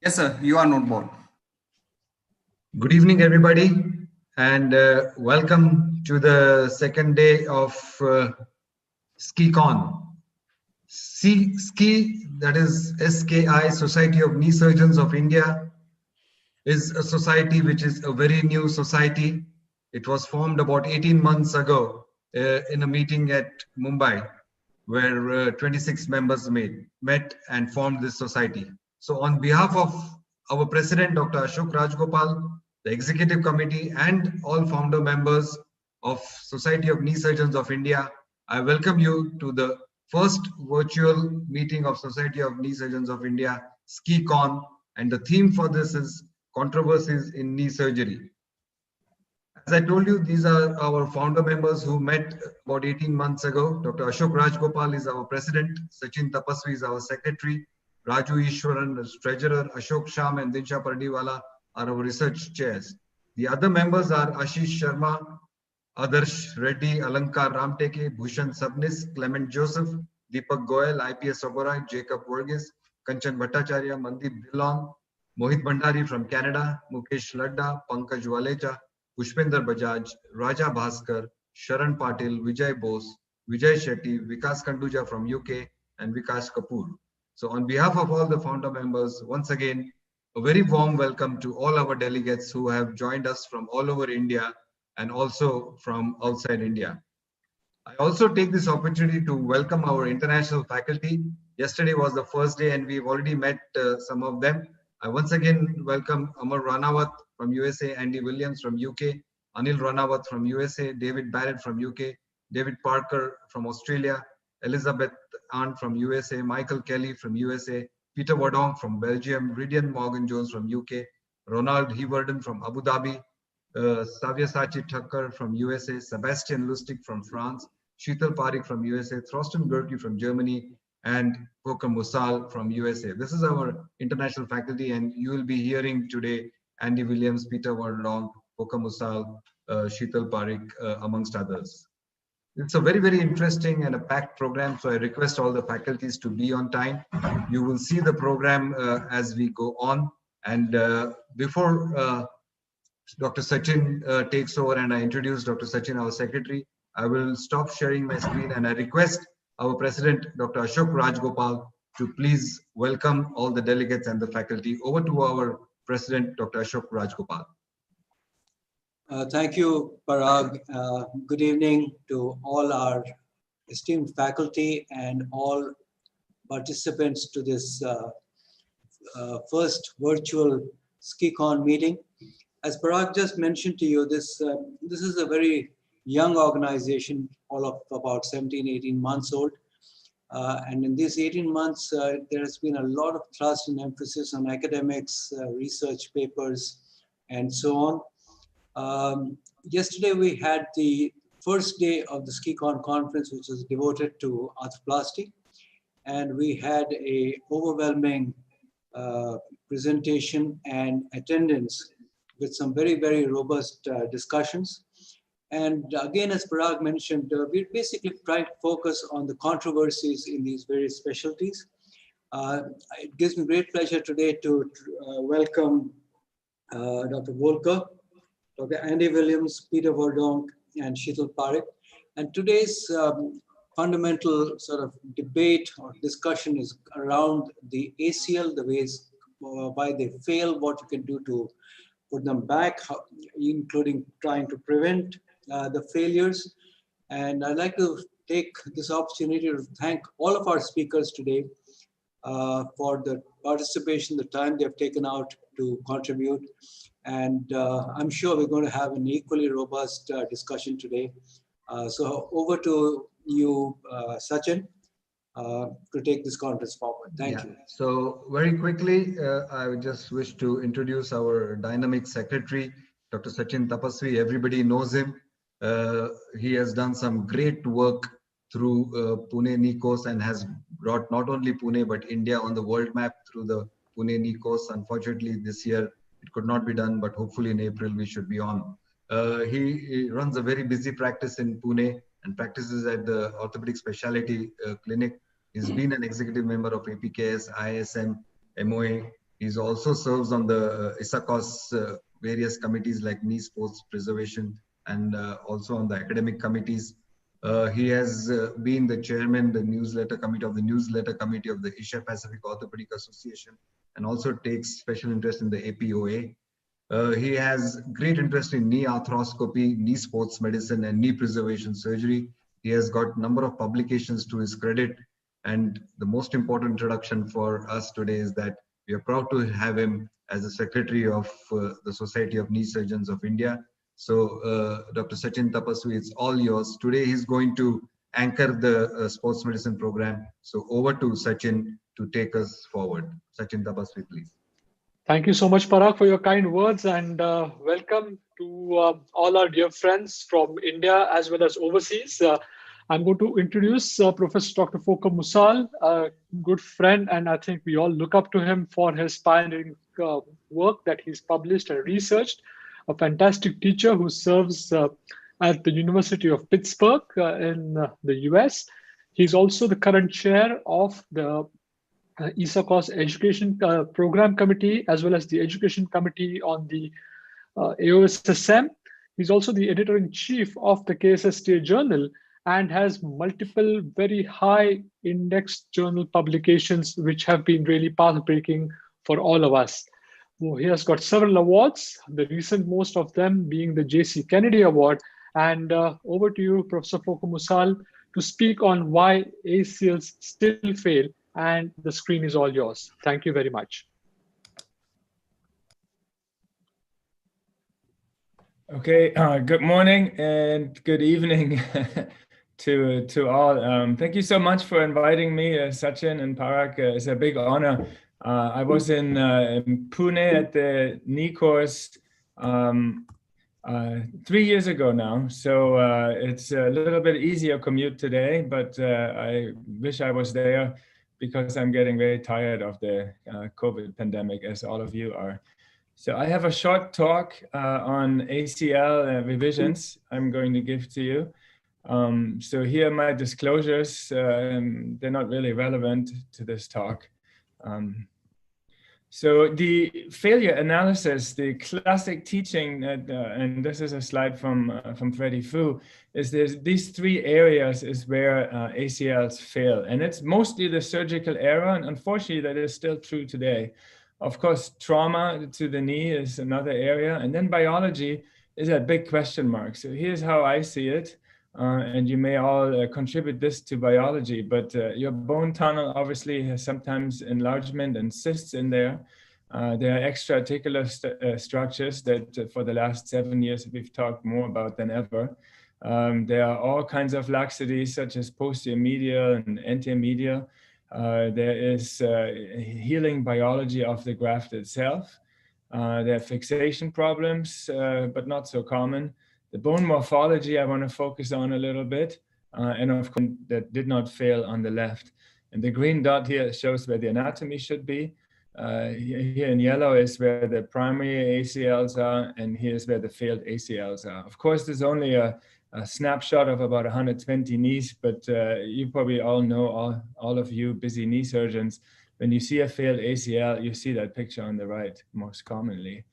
Yes, sir. You are not bored. Good evening, everybody, and welcome to the second day of Skicon. Ski, that is SKI, Society of Knee Surgeons of India, is a society which is a very new society. It was formed about 18 months ago in a meeting at Mumbai, where 26 members met and formed this society. So on behalf of our president, Dr. Ashok Rajgopal, the executive committee, and all founder members of Society of Knee Surgeons of India, I welcome you to the first virtual meeting of Society of Knee Surgeons of India, Skicon, and the theme for this is controversies in knee surgery. As I told you, these are our founder members who met about 18 months ago. Dr. Ashok Rajgopal is our president, Sachin Tapasvi is our secretary, Raju Ishwaran is treasurer, Ashok Sham and Dinsha Pardiwala are our research chairs. The other members are Ashish Sharma, Adarsh Reddy, Alankar Ramteke, Bhushan Sabnis, Clement Joseph, Deepak Goyal, IPS Oberoi, Jacob Verghese, Kanchan Bhattacharya, Mandeep Dillon, Mohit Bhandari from Canada, Mukesh Ladda, Pankaj Walecha, Pushpinder Bajaj, Raja Bhaskar, Sharan Patil, Vijay Bose, Vijay Shetty, Vikas Kanduja from UK, and Vikas Kapoor. So on behalf of all the founder members, once again, a very warm welcome to all our delegates who have joined us from all over India and also from outside India. I also take this opportunity to welcome our international faculty. Yesterday was the first day and we've already met some of them. I once again welcome Amar Ranawat from USA, Andy Williams from UK, Anil Ranawat from USA, David Barrett from UK, David Parker from Australia, Elizabeth Arndt from USA, Michael Kelly from USA, Peter Wadong from Belgium, Ridian Morgan-Jones from UK, Ronald Heverden from Abu Dhabi, Savyasachi Thakkar from USA, Sebastian Lustig from France, Sheetal Parikh from USA, Thorsten Gerke from Germany, and Poker Musal from USA. This is our international faculty, and you will be hearing today Andy Williams, Peter Wardlong, Poker Musal, Sheetal Parikh, amongst others. It's a very, very interesting and a packed program, so I request all the faculties to be on time. You will see the program as we go on. And before Dr. Sachin takes over and I introduce Dr. Sachin, our secretary, I will stop sharing my screen and I request our president, Dr. Ashok Rajgopal, to please welcome all the delegates and the faculty. Over to our president, Dr. Ashok Rajgopal. Thank you, Parag. Good evening to all our esteemed faculty and all participants to this first virtual Skicon meeting. As Parag just mentioned to you, this is a very young organization, all of about 17, 18 months old. And in these 18 months, there has been a lot of thrust and emphasis on academics, research papers, and so on. Yesterday, we had the first day of the Skicon conference, which was devoted to arthroplasty. And we had a overwhelming presentation and attendance with some very, very robust discussions. And again, as Parag mentioned, we're basically trying to focus on the controversies in these various specialties. It gives me great pleasure today to welcome Dr. Volker, Dr. Andy Williams, Peter Wardong, and Sheetal Parikh. And today's fundamental sort of debate or discussion is around the ACL, the ways why they fail, what you can do to put them back, including trying to prevent the failures. And I'd like to take this opportunity to thank all of our speakers today for the participation, the time they have taken out to contribute. And I'm sure we're going to have an equally robust discussion today. So over to you, Sachin, to take this conference forward. Thank you. So very quickly, I would just wish to introduce our dynamic secretary, Dr. Sachin Tapasvi. Everybody knows him. He has done some great work through Pune knee course and has brought not only Pune but India on the world map through the Pune knee course. Unfortunately, this year it could not be done, but hopefully in April we should be on. He runs a very busy practice in Pune and practices at the orthopedic specialty clinic. He's been an executive member of APKS, ISM, MOA, He also serves on the ISACOS various committees like knee sports preservation and also on the academic committees. He has been the chairman, the newsletter committee of the Asia Pacific Orthopedic Association, and also takes special interest in the APOA. He has great interest in knee arthroscopy, knee sports medicine, and knee preservation surgery. He has got a number of publications to his credit. And the most important introduction for us today is that we are proud to have him as the secretary of the Society of Knee Surgeons of India. So, Dr. Sachin Tapaswi, it's all yours. Today, he's going to anchor the sports medicine program. So, over to Sachin to take us forward. Sachin Tapaswi, please. Thank you so much, Parag, for your kind words, and welcome to all our dear friends from India as well as overseas. I'm going to introduce Professor Dr. Foka Musal, a good friend, and I think we all look up to him for his pioneering work that he's published and researched. A fantastic teacher who serves at the University of Pittsburgh in the US. He's also the current chair of the ISACOS Education Program Committee, as well as the Education Committee on the AOSSM. He's also the editor-in-chief of the KSSTA Journal and has multiple very high index journal publications, which have been really path-breaking for all of us. He has got several awards, the recent most of them being the J.C. Kennedy Award. And over to you, Professor Foka Musal, to speak on why ACLs still fail. And the screen is all yours. Thank you very much. Okay, good morning and good evening to all. Thank you so much for inviting me, Sachin and Parag. It's a big honor. I was in Pune at the knee course 3 years ago now, so it's a little bit easier commute today, but I wish I was there because I'm getting very tired of the COVID pandemic, as all of you are. So I have a short talk on ACL revisions I'm going to give to you. So here are my disclosures. They're not really relevant to this talk. So the failure analysis, the classic teaching, and this is a slide from Freddie Fu, is there's these three areas is where ACLs fail. And it's mostly the surgical error, and unfortunately that is still true today. Of course, trauma to the knee is another area, and then biology is a big question mark. So here's how I see it. And you may all contribute this to biology, but your bone tunnel obviously has sometimes enlargement and cysts in there. There are extra-articular structures that for the last 7 years we've talked more about than ever. There are all kinds of laxities such as posterior medial and anterior medial. There is healing biology of the graft itself. There are fixation problems, but not so common. The bone morphology I want to focus on a little bit, and of course that did not fail on the left. And the green dot here shows where the anatomy should be. Here in yellow is where the primary ACLs are, and here's where the failed ACLs are. Of course, there's only a snapshot of about 120 knees, but you probably all know, all of you busy knee surgeons, when you see a failed ACL, you see that picture on the right most commonly.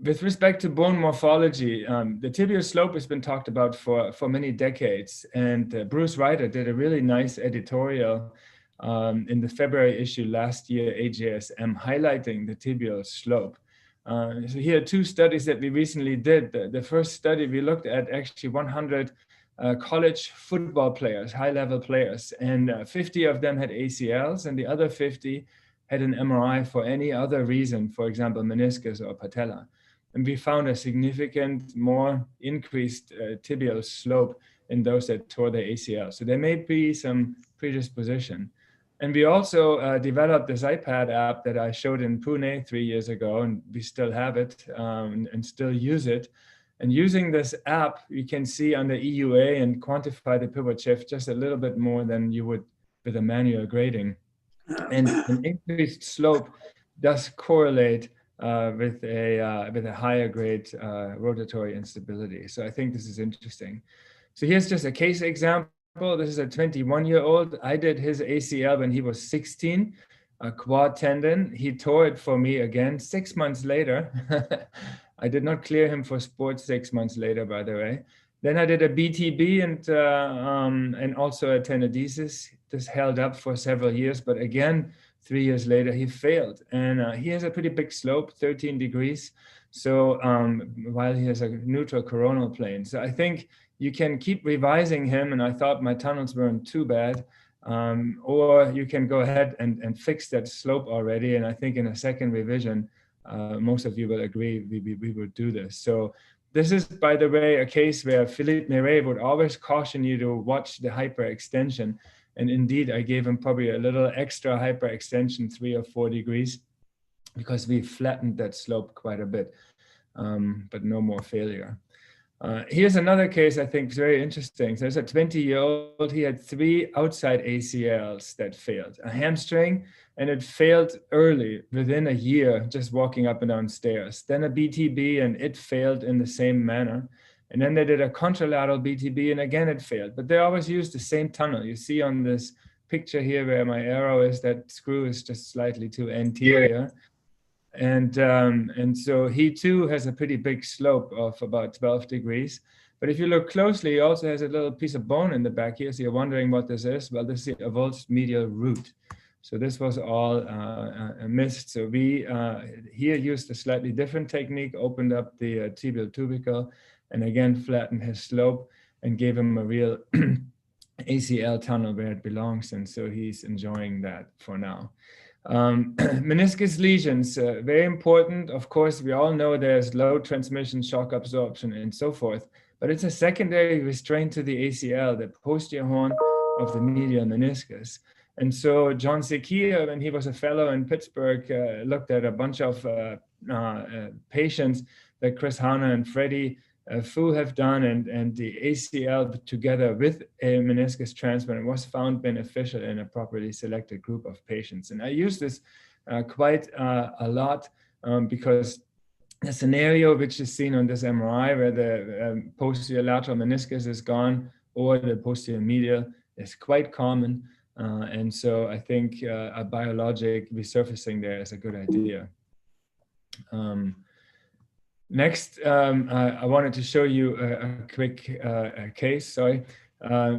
With respect to bone morphology, the tibial slope has been talked about for many decades, and Bruce Ryder did a really nice editorial in the February issue last year, AJSM, highlighting the tibial slope. So here are two studies that we recently did. The first study, we looked at actually 100 college football players, high-level players, and 50 of them had ACLs, and the other 50 had an MRI for any other reason, for example, meniscus or patella. And we found a significant, more increased tibial slope in those that tore the ACL. So there may be some predisposition. And we also developed this iPad app that I showed in Pune 3 years ago, and we still have it and still use it. And using this app, you can see on the EUA and quantify the pivot shift just a little bit more than you would with a manual grading. And an increased slope does correlate with a higher grade rotatory instability. So I think this is interesting. So here's just a case example. This is a 21-year-old. I did his ACL when he was 16. a quad tendon. He tore it for me again 6 months later. I did not clear him for sports 6 months later, by the way. Then I did a BTB and also a tenodesis. This held up for several years, but again, 3 years later, he failed. And he has a pretty big slope, 13 degrees. So while he has a neutral coronal plane. So I think you can keep revising him. And I thought my tunnels weren't too bad. Or you can go ahead and fix that slope already. And I think in a second revision, most of you will agree we would do this. So this is, by the way, a case where Philippe Meret would always caution you to watch the hyperextension. And indeed, I gave him probably a little extra hyperextension, 3 or 4 degrees, because we flattened that slope quite a bit, but no more failure. Here's another case I think is very interesting. There's a 20-year-old, he had 3 outside ACLs that failed, a hamstring, and it failed early, within a year, just walking up and down stairs. Then a BTB, and it failed in the same manner. And then they did a contralateral BTB, and again it failed. But they always used the same tunnel. You see on this picture here where my arrow is, that screw is just slightly too anterior. And so he too has a pretty big slope of about 12 degrees. But if you look closely, he also has a little piece of bone in the back here. So you're wondering what this is. Well, this is the avulsed medial root. So this was all missed. So we here used a slightly different technique, opened up the tibial tubercle, and again flattened his slope and gave him a real ACL tunnel where it belongs. And so he's enjoying that for now. Meniscus lesions, very important. Of course, we all know there's low transmission, shock absorption, and so forth, but it's a secondary restraint to the ACL, the posterior horn of the medial meniscus. And so John Sekia, when he was a fellow in Pittsburgh, looked at a bunch of patients that Chris Hanna and Freddie Fu have done, and the ACL together with a meniscus transplant was found beneficial in a properly selected group of patients. And I use this quite a lot because the scenario which is seen on this MRI where the posterior lateral meniscus is gone or the posterior medial is quite common. And so I think a biologic resurfacing there is a good idea. Next, I wanted to show you a quick case, sorry.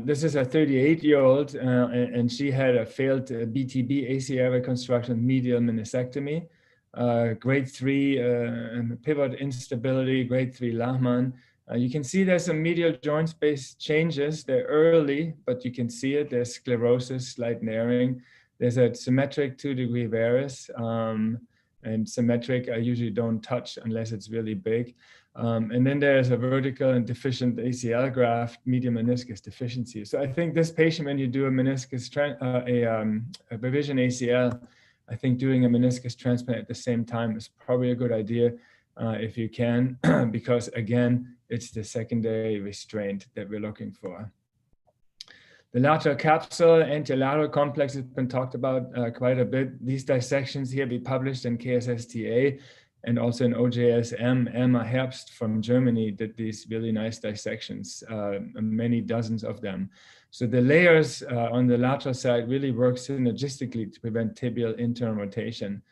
This is a 38-year-old, and she had a failed BTB ACL reconstruction medial meniscectomy, grade 3 pivot instability, grade 3 Lahmann. You can see there's some medial joint space changes. They're early, but you can see it. There's sclerosis, slight narrowing. There's a symmetric 2-degree varus. And symmetric, I usually don't touch unless it's really big. And then there's a vertical and deficient ACL graft, medial meniscus deficiency. So I think this patient, when you do a meniscus, a revision ACL, I think doing a meniscus transplant at the same time is probably a good idea if you can, because again, it's the secondary restraint that we're looking for. The lateral capsule, anterolateral complex has been talked about quite a bit. These dissections here be published in KSSTA and also in OJSM. Emma Herbst from Germany did these really nice dissections, many dozens of them. So the layers on the lateral side really work synergistically to prevent tibial internal rotation.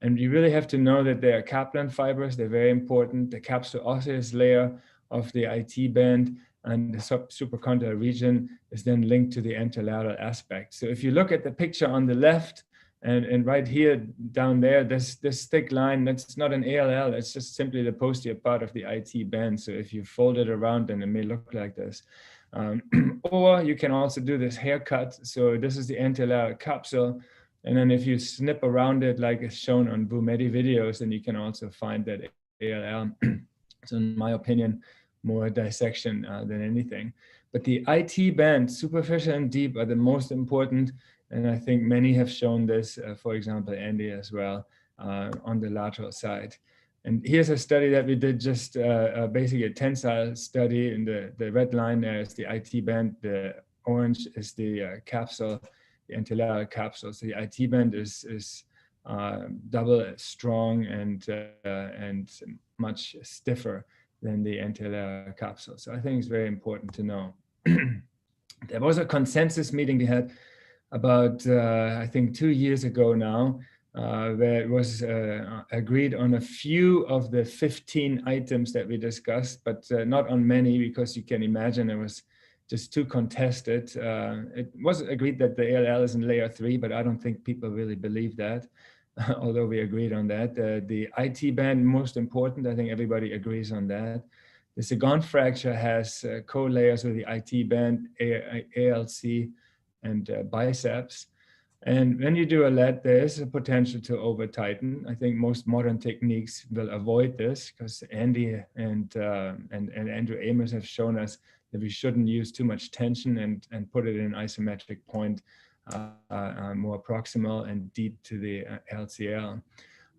And you really have to know that they are Kaplan fibers. They're very important. The capsule osseous layer of the IT band and the supracondylar region is then linked to the anterolateral aspect. So if you look at the picture on the left and right here down there, this thick line, that's not an ALL, it's just simply the posterior part of the IT band. So if you fold it around, then it may look like this. Or you can also do this haircut. So this is the anterolateral capsule. And then if you snip around it, like is shown on Bumedi videos, then you can also find that ALL. So in my opinion, more dissection than anything. But the IT band, superficial and deep, are the most important. And I think many have shown this, for example, Andy as well, on the lateral side. And here's a study that we did, just basically a tensile study. And the red line there is the IT band. The orange is the capsule, the anterolateral capsule. So the IT band is double as strong and much stiffer than the anterolateral capsule. So I think it's very important to know. There was a consensus meeting we had about, I think 2 years ago now, where it was agreed on a few of the 15 items that we discussed, but not on many, because you can imagine it was just too contested. It was agreed that the ALL is in layer 3, but I don't think people really believe that, although we agreed on that. The IT band, most important, I think everybody agrees on that. The Skicon fracture has co-layers with the IT band, ALC, and biceps. And when you do a lat, there is a potential to over tighten. I think most modern techniques will avoid this, because Andy and Andrew Amos have shown us that we shouldn't use too much tension and put it in an isometric point, more proximal and deep to the LCL.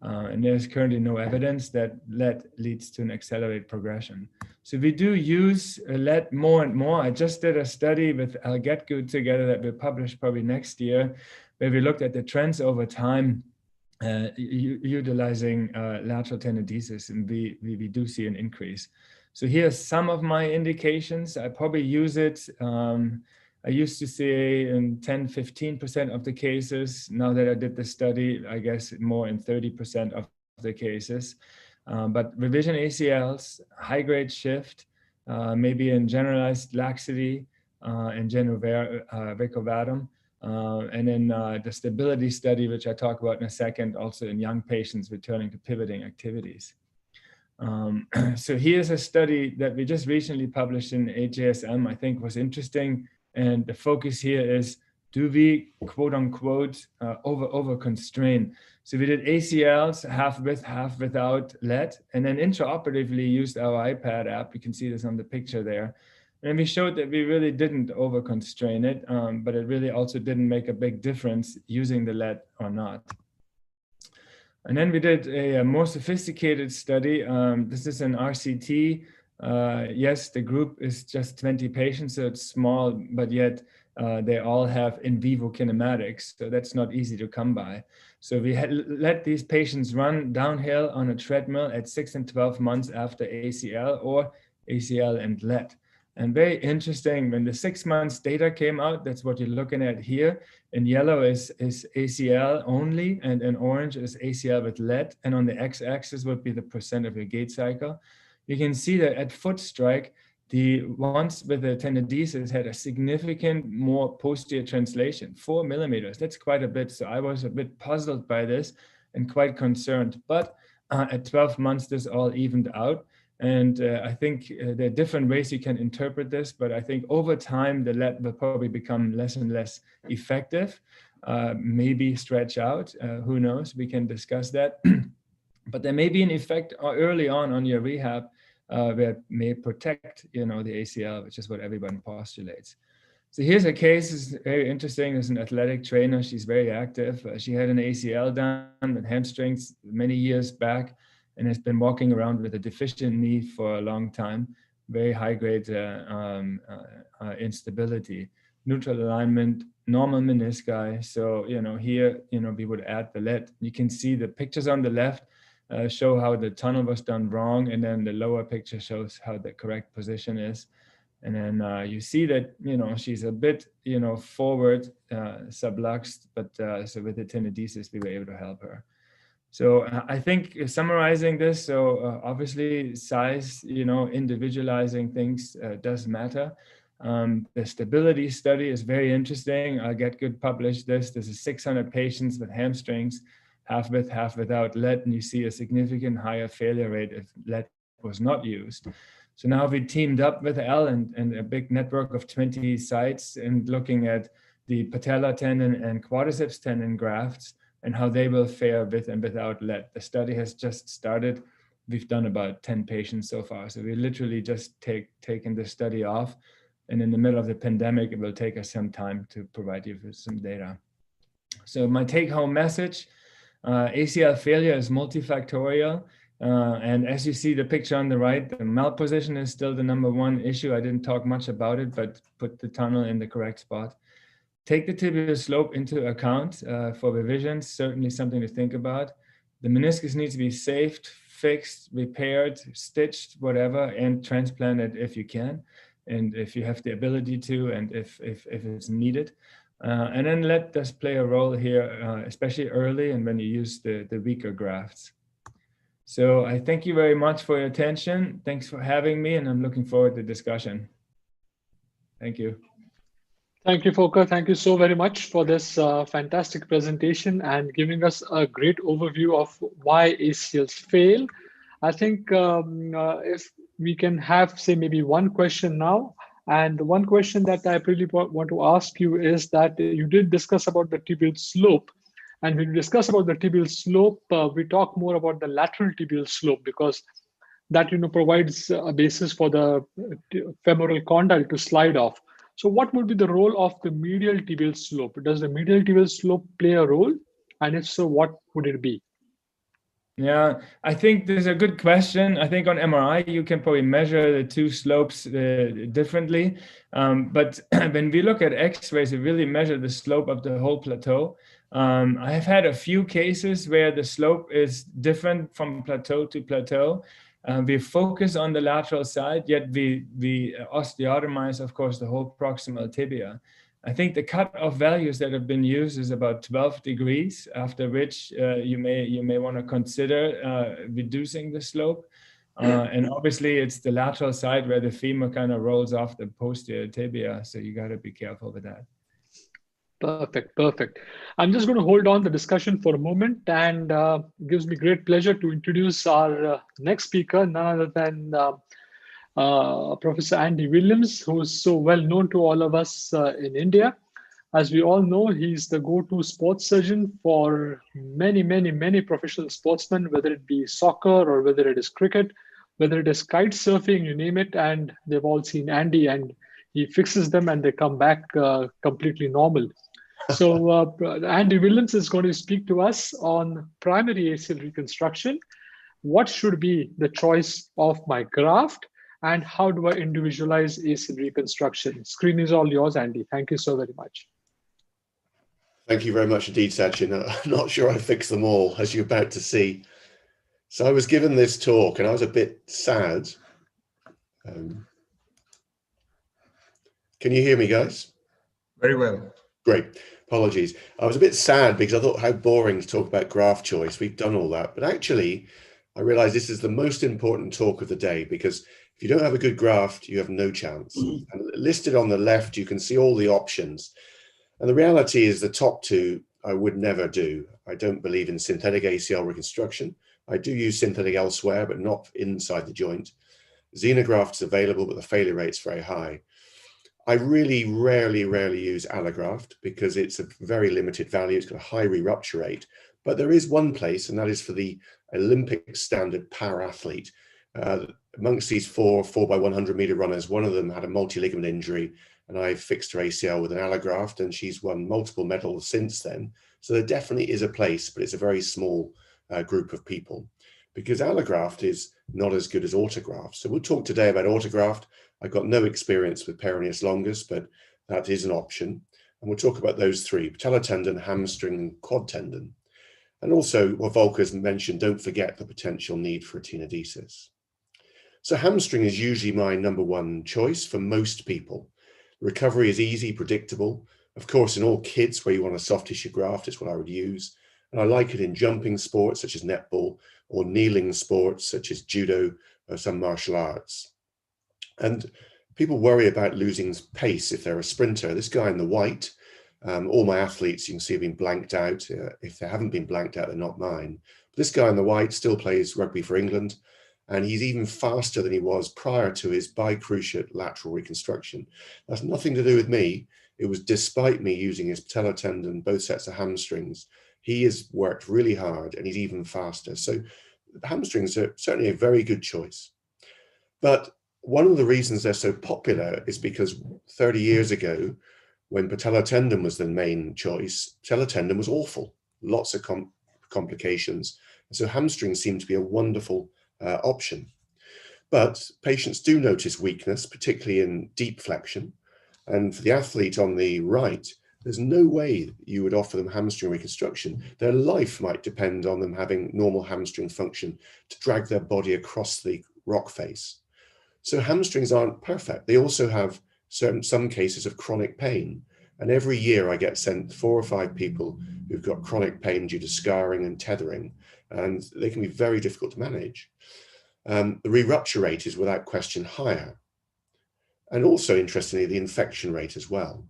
And there's currently no evidence that lat leads to an accelerated progression. So we do use lat more and more. I just did a study with Al Getgood together that we'll publish probably next year, where we looked at the trends over time utilizing lateral tenodesis, and we do see an increase. So here's some of my indications. I probably use it. I used to say in 10, 15% of the cases. Now that I did the study, I guess more in 30% of the cases. But revision ACLs, high grade shift, maybe in generalized laxity, and general vicovadum. And then the stability study, which I talk about in a second, also in young patients returning to pivoting activities. So here's a study that we just recently published in AJSM, I think was interesting. And the focus here is, do we, quote unquote, over constrain? So we did ACLs, half with, half without lat, and then intraoperatively used our iPad app. You can see this on the picture there. And we showed that we really didn't over constrain it, but it really also didn't make a big difference using the lat or not. And then we did a more sophisticated study. This is an RCT. Yes, the group is just 20 patients, so it's small, but yet they all have in vivo kinematics, so that's not easy to come by. So we had let these patients run downhill on a treadmill at 6 and 12 months after ACL or ACL and lat. And very interesting, when the 6 months data came out, that's what you're looking at here. In yellow is ACL only, and in orange is ACL with lat, and on the x-axis would be the percent of your gait cycle. You can see that at foot strike, the ones with the tenodesis had a significant more posterior translation, 4 millimeters. That's quite a bit. So I was a bit puzzled by this and quite concerned. But at 12 months, this all evened out. And I think there are different ways you can interpret this, but I think over time, the lat will probably become less and less effective, maybe stretch out, who knows, we can discuss that. But there may be an effect early on your rehab where it may protect, the ACL, which is what everyone postulates. So here's a case, it's very interesting. There's an athletic trainer, she's very active. She had an ACL done with hamstrings many years back, and has been walking around with a deficient knee for a long time, very high grade instability, neutral alignment, normal menisci. So, here, we would add the lat. You can see the pictures on the left show how the tunnel was done wrong, and then the lower picture shows how the correct position is. And then you see that, she's a bit, forward subluxed, but so with the tenodesis, we were able to help her. So I think summarizing this, so obviously size, individualizing things does matter. The stability study is very interesting. I'll get good published this. This is 600 patients with hamstrings, half with, half without lat, and you see a significant higher failure rate if lat was not used. So now we teamed up with Al and a big network of 20 sites and looking at the patella tendon and quadriceps tendon grafts and how they will fare with and without lat. The study has just started. We've done about 10 patients so far. So we literally just taken the study off. And in the middle of the pandemic, it will take us some time to provide you with some data. So my take-home message, ACL failure is multifactorial. And as you see the picture on the right, the malposition is still the #1 issue. I didn't talk much about it, but put the tunnel in the correct spot. Take the tibial slope into account for revisions, certainly something to think about. The meniscus needs to be saved, fixed, repaired, stitched, whatever, and transplanted if you can, and if you have the ability to, and if it's needed. And then let this play a role here, especially early and when you use the weaker grafts. So I thank you very much for your attention. Thanks for having me, and I'm looking forward to discussion. Thank you. Thank you, Foka. Thank you so very much for this fantastic presentation and giving us a great overview of why ACLs fail. I think if we can have, say, maybe one question now. And one question that I really want to ask you is that you did discuss about the tibial slope. And when we discuss about the tibial slope, we talk more about the lateral tibial slope, because that provides a basis for the femoral condyle to slide off. So what would be the role of the medial tibial slope? Does the medial tibial slope play a role? And if so, what would it be? Yeah, I think this is a good question. I think on MRI, you can probably measure the two slopes differently. But when we look at X-rays, we really measure the slope of the whole plateau. I have had a few cases where the slope is different from plateau to plateau. We focus on the lateral side, yet we osteotomize, of course, the whole proximal tibia. I think the cutoff values that have been used is about 12 degrees, after which you may want to consider reducing the slope. And obviously, it's the lateral side where the femur kind of rolls off the posterior tibia, so you got to be careful with that. Perfect, perfect. I'm just going to hold on the discussion for a moment, and it gives me great pleasure to introduce our next speaker, none other than Professor Andy Williams, who is so well known to all of us in India. As we all know, he's the go-to sports surgeon for many, many, many professional sportsmen, whether it be soccer or whether it is cricket, whether it is kite surfing, you name it, and they've all seen Andy, and he fixes them and they come back completely normal. So Andy Williams is going to speak to us on primary ACL reconstruction. What should be the choice of my graft, and how do I individualize ACL reconstruction? Screen is all yours, Andy. Thank you so very much. Thank you very much indeed, Sachin. I'm not sure I fixed them all, as you're about to see. So I was given this talk and I was a bit sad. Can you hear me, guys? Very well. Great. Apologies. I was a bit sad because I thought how boring to talk about graft choice. We've done all that. But actually, I realized this is the most important talk of the day, because if you don't have a good graft, you have no chance. And listed on the left, you can see all the options. And the reality is the top two I would never do. I don't believe in synthetic ACL reconstruction. I do use synthetic elsewhere, but not inside the joint. Xenograft is available, but the failure rate's very high. I really rarely use allograft because it's a very limited value. It's got a high re-rupture rate. But there is one place, and that is for the Olympic standard para athlete. Amongst these four by 100 meter runners, one of them had a multi-ligament injury, and I fixed her ACL with an allograft, and she's won multiple medals since then. So there definitely is a place, but it's a very small group of people, because allograft is not as good as autograft. So we'll talk today about autograft. I've got no experience with peroneus longus, but that is an option. And we'll talk about those three: patellar tendon, hamstring, and quad tendon. And also, what Volker's mentioned, don't forget the potential need for a tenodesis. So hamstring is usually my number one choice for most people. Recovery is easy, predictable. Of course, in all kids where you want a soft tissue graft, it's what I would use. And I like it in jumping sports such as netball, or kneeling sports such as judo or some martial arts. And people worry about losing pace if they're a sprinter. This guy in the white, all my athletes you can see have been blanked out. If they haven't been blanked out, they're not mine. But this guy in the white still plays rugby for England, and he's even faster than he was prior to his bicruciate lateral reconstruction. That's nothing to do with me. It was despite me using his patellar tendon, both sets of hamstrings. He has worked really hard and he's even faster. So hamstrings are certainly a very good choice. But one of the reasons they're so popular is because 30 years ago, when patellar tendon was the main choice, patellar tendon was awful, lots of complications. So hamstrings seem to be a wonderful option. But patients do notice weakness, particularly in deep flexion. And for the athlete on the right, there's no way you would offer them hamstring reconstruction. Their life might depend on them having normal hamstring function to drag their body across the rock face. So hamstrings aren't perfect. They also have some cases of chronic pain. And every year I get sent 4 or 5 people who've got chronic pain due to scarring and tethering, and they can be very difficult to manage. The re-rupture rate is without question higher. And also, interestingly, the infection rate as well.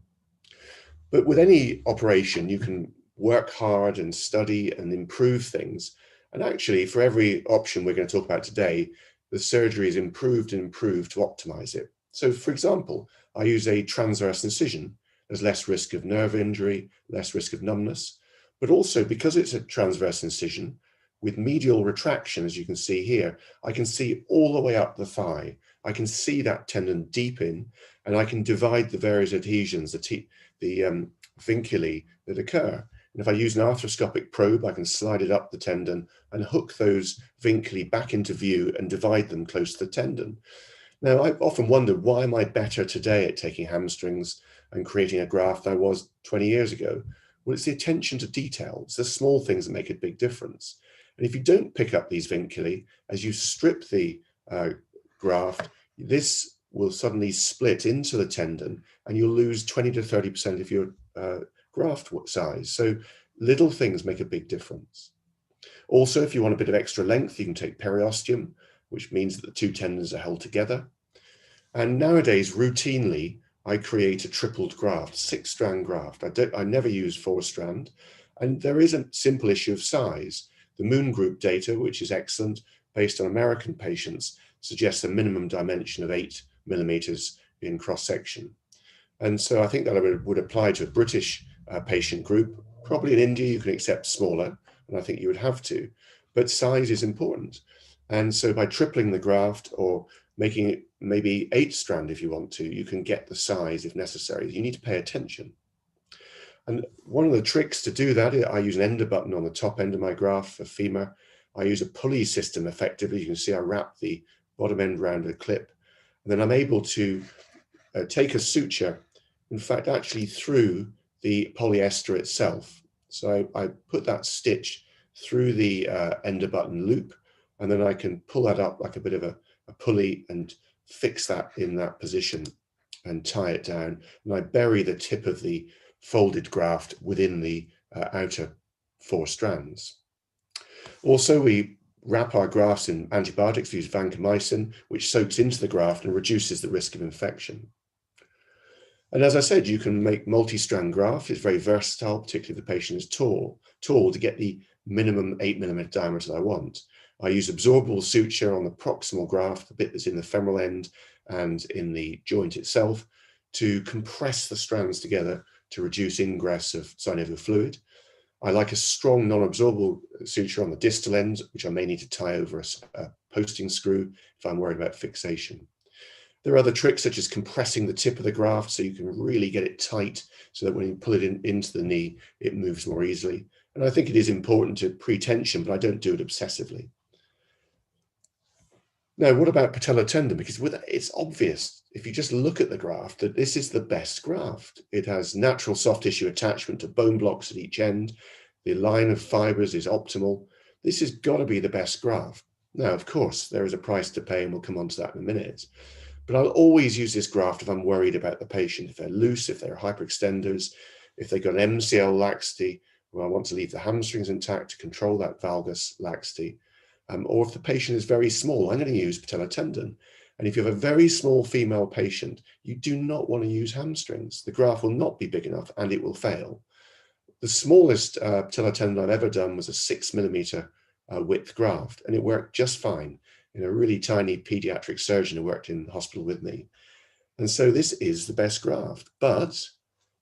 But with any operation, you can work hard and study and improve things. And actually, for every option we're going to talk about today, the surgery is improved and improved to optimize it. So, for example, I use a transverse incision. There's less risk of nerve injury, less risk of numbness. But also, because it's a transverse incision, with medial retraction, as you can see here, I can see all the way up the thigh. I can see that tendon deep in, and I can divide the various adhesions, the vinculae that occur. And if I use an arthroscopic probe, I can slide it up the tendon and hook those vinculae back into view and divide them close to the tendon. Now, I've often wondered, why am I better today at taking hamstrings and creating a graft than I was 20 years ago? Well, it's the attention to detail. It's the small things that make a big difference. And if you don't pick up these vinculae, as you strip the graft, this will suddenly split into the tendon and you'll lose 20 to 30% of your graft size. So little things make a big difference. Also, if you want a bit of extra length, you can take periosteum, which means that the 2 tendons are held together. And nowadays, routinely, I create a tripled graft, 6-strand graft. I never use 4-strand. And there is a simple issue of size. The Moon Group data, which is excellent, based on American patients, suggests a minimum dimension of 8 millimeters in cross-section. And so I think that would apply to a British patient group. Probably in India, you can accept smaller, and I think you would have to, but size is important. And so by tripling the graft or making it maybe 8-strand if you want to, you can get the size if necessary. You need to pay attention. And one of the tricks to do that, I use an ender button on the top end of my graft for femur. I use a pulley system effectively. You can see I wrap the bottom end around a clip, and then I'm able to take a suture, in fact, actually through the polyester itself. So I put that stitch through the ender button loop, and then I can pull that up like a bit of a pulley and fix that in that position and tie it down. And I bury the tip of the folded graft within the outer 4 strands. Also, we wrap our grafts in antibiotics. We use vancomycin, which soaks into the graft and reduces the risk of infection. And as I said, you can make multi-strand graft. It's very versatile, particularly if the patient is tall to get the minimum 8 millimeter diameter that I want. I use absorbable suture on the proximal graft, the bit that's in the femoral end and in the joint itself, to compress the strands together to reduce ingress of synovial fluid. I like a strong non-absorbable suture on the distal end, which I may need to tie over a posting screw if I'm worried about fixation. There are other tricks such as compressing the tip of the graft so you can really get it tight so that when you pull it into the knee, it moves more easily. And I think it is important to pre-tension, but I don't do it obsessively. Now, what about patellar tendon? Because it's obvious, if you just look at the graft, that this is the best graft. It has natural soft tissue attachment to bone blocks at each end. The line of fibers is optimal. This has got to be the best graft. Now, of course, there is a price to pay, and we'll come on to that in a minute. But I'll always use this graft if I'm worried about the patient, if they're loose, if they're hyperextenders, if they've got an MCL laxity, where I want to leave the hamstrings intact to control that valgus laxity. Or if the patient is very small, I'm going to use patellar tendon. And if you have a very small female patient, you do not want to use hamstrings. The graft will not be big enough and it will fail. The smallest patellar tendon I've ever done was a 6 millimeter width graft, and it worked just fine in a really tiny pediatric surgeon who worked in the hospital with me. And so this is the best graft, but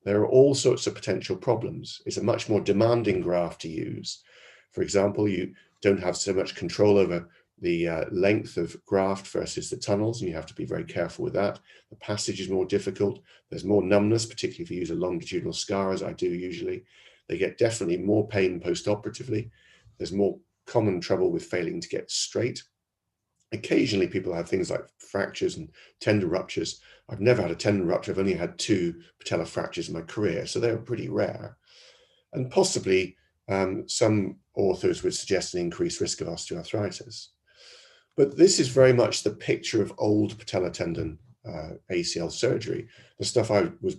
there are all sorts of potential problems. It's a much more demanding graft to use. For example, you don't have so much control over the length of graft versus the tunnels, and you have to be very careful with that. The passage is more difficult. There's more numbness, particularly if you use a longitudinal scar, as I do usually. They get definitely more pain post-operatively. There's more common trouble with failing to get straight. Occasionally, people have things like fractures and tendon ruptures. I've never had a tendon rupture. I've only had 2 patellar fractures in my career, so they're pretty rare. And possibly some authors would suggest an increased risk of osteoarthritis. But this is very much the picture of old patellar tendon ACL surgery, the stuff I was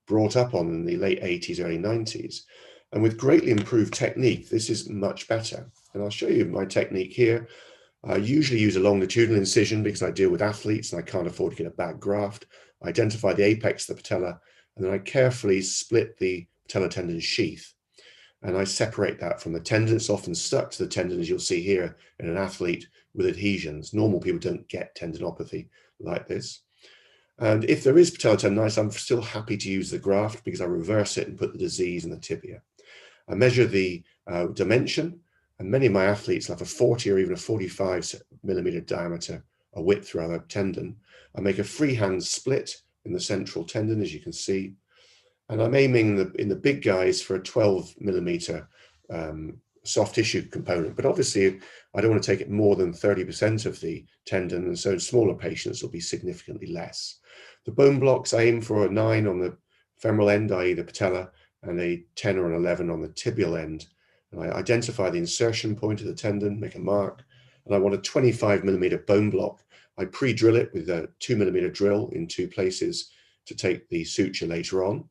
brought up on in the late 80s, early 90s. And with greatly improved technique, this is much better. And I'll show you my technique here. I usually use a longitudinal incision because I deal with athletes and I can't afford to get a bad graft. I identify the apex of the patella, and then I carefully split the patellar tendon sheath. And I separate that from the tendon. It's often stuck to the tendon, as you'll see here in an athlete with adhesions. Normal people don't get tendinopathy like this. And if there is patellar tendonitis, I'm still happy to use the graft because I reverse it and put the disease in the tibia. I measure the dimension, and many of my athletes have a 40 or even a 45 millimeter diameter, a width rather, tendon. I make a freehand split in the central tendon, as you can see. And I'm aiming in the big guys for a 12 millimeter soft tissue component. But obviously, I don't want to take it more than 30% of the tendon. And so smaller patients will be significantly less. The bone blocks, I aim for a 9 on the femoral end, i.e. the patella, and a 10 or an 11 on the tibial end. And I identify the insertion point of the tendon, make a mark, and I want a 25 millimeter bone block. I pre-drill it with a 2 millimeter drill in 2 places to take the suture later on.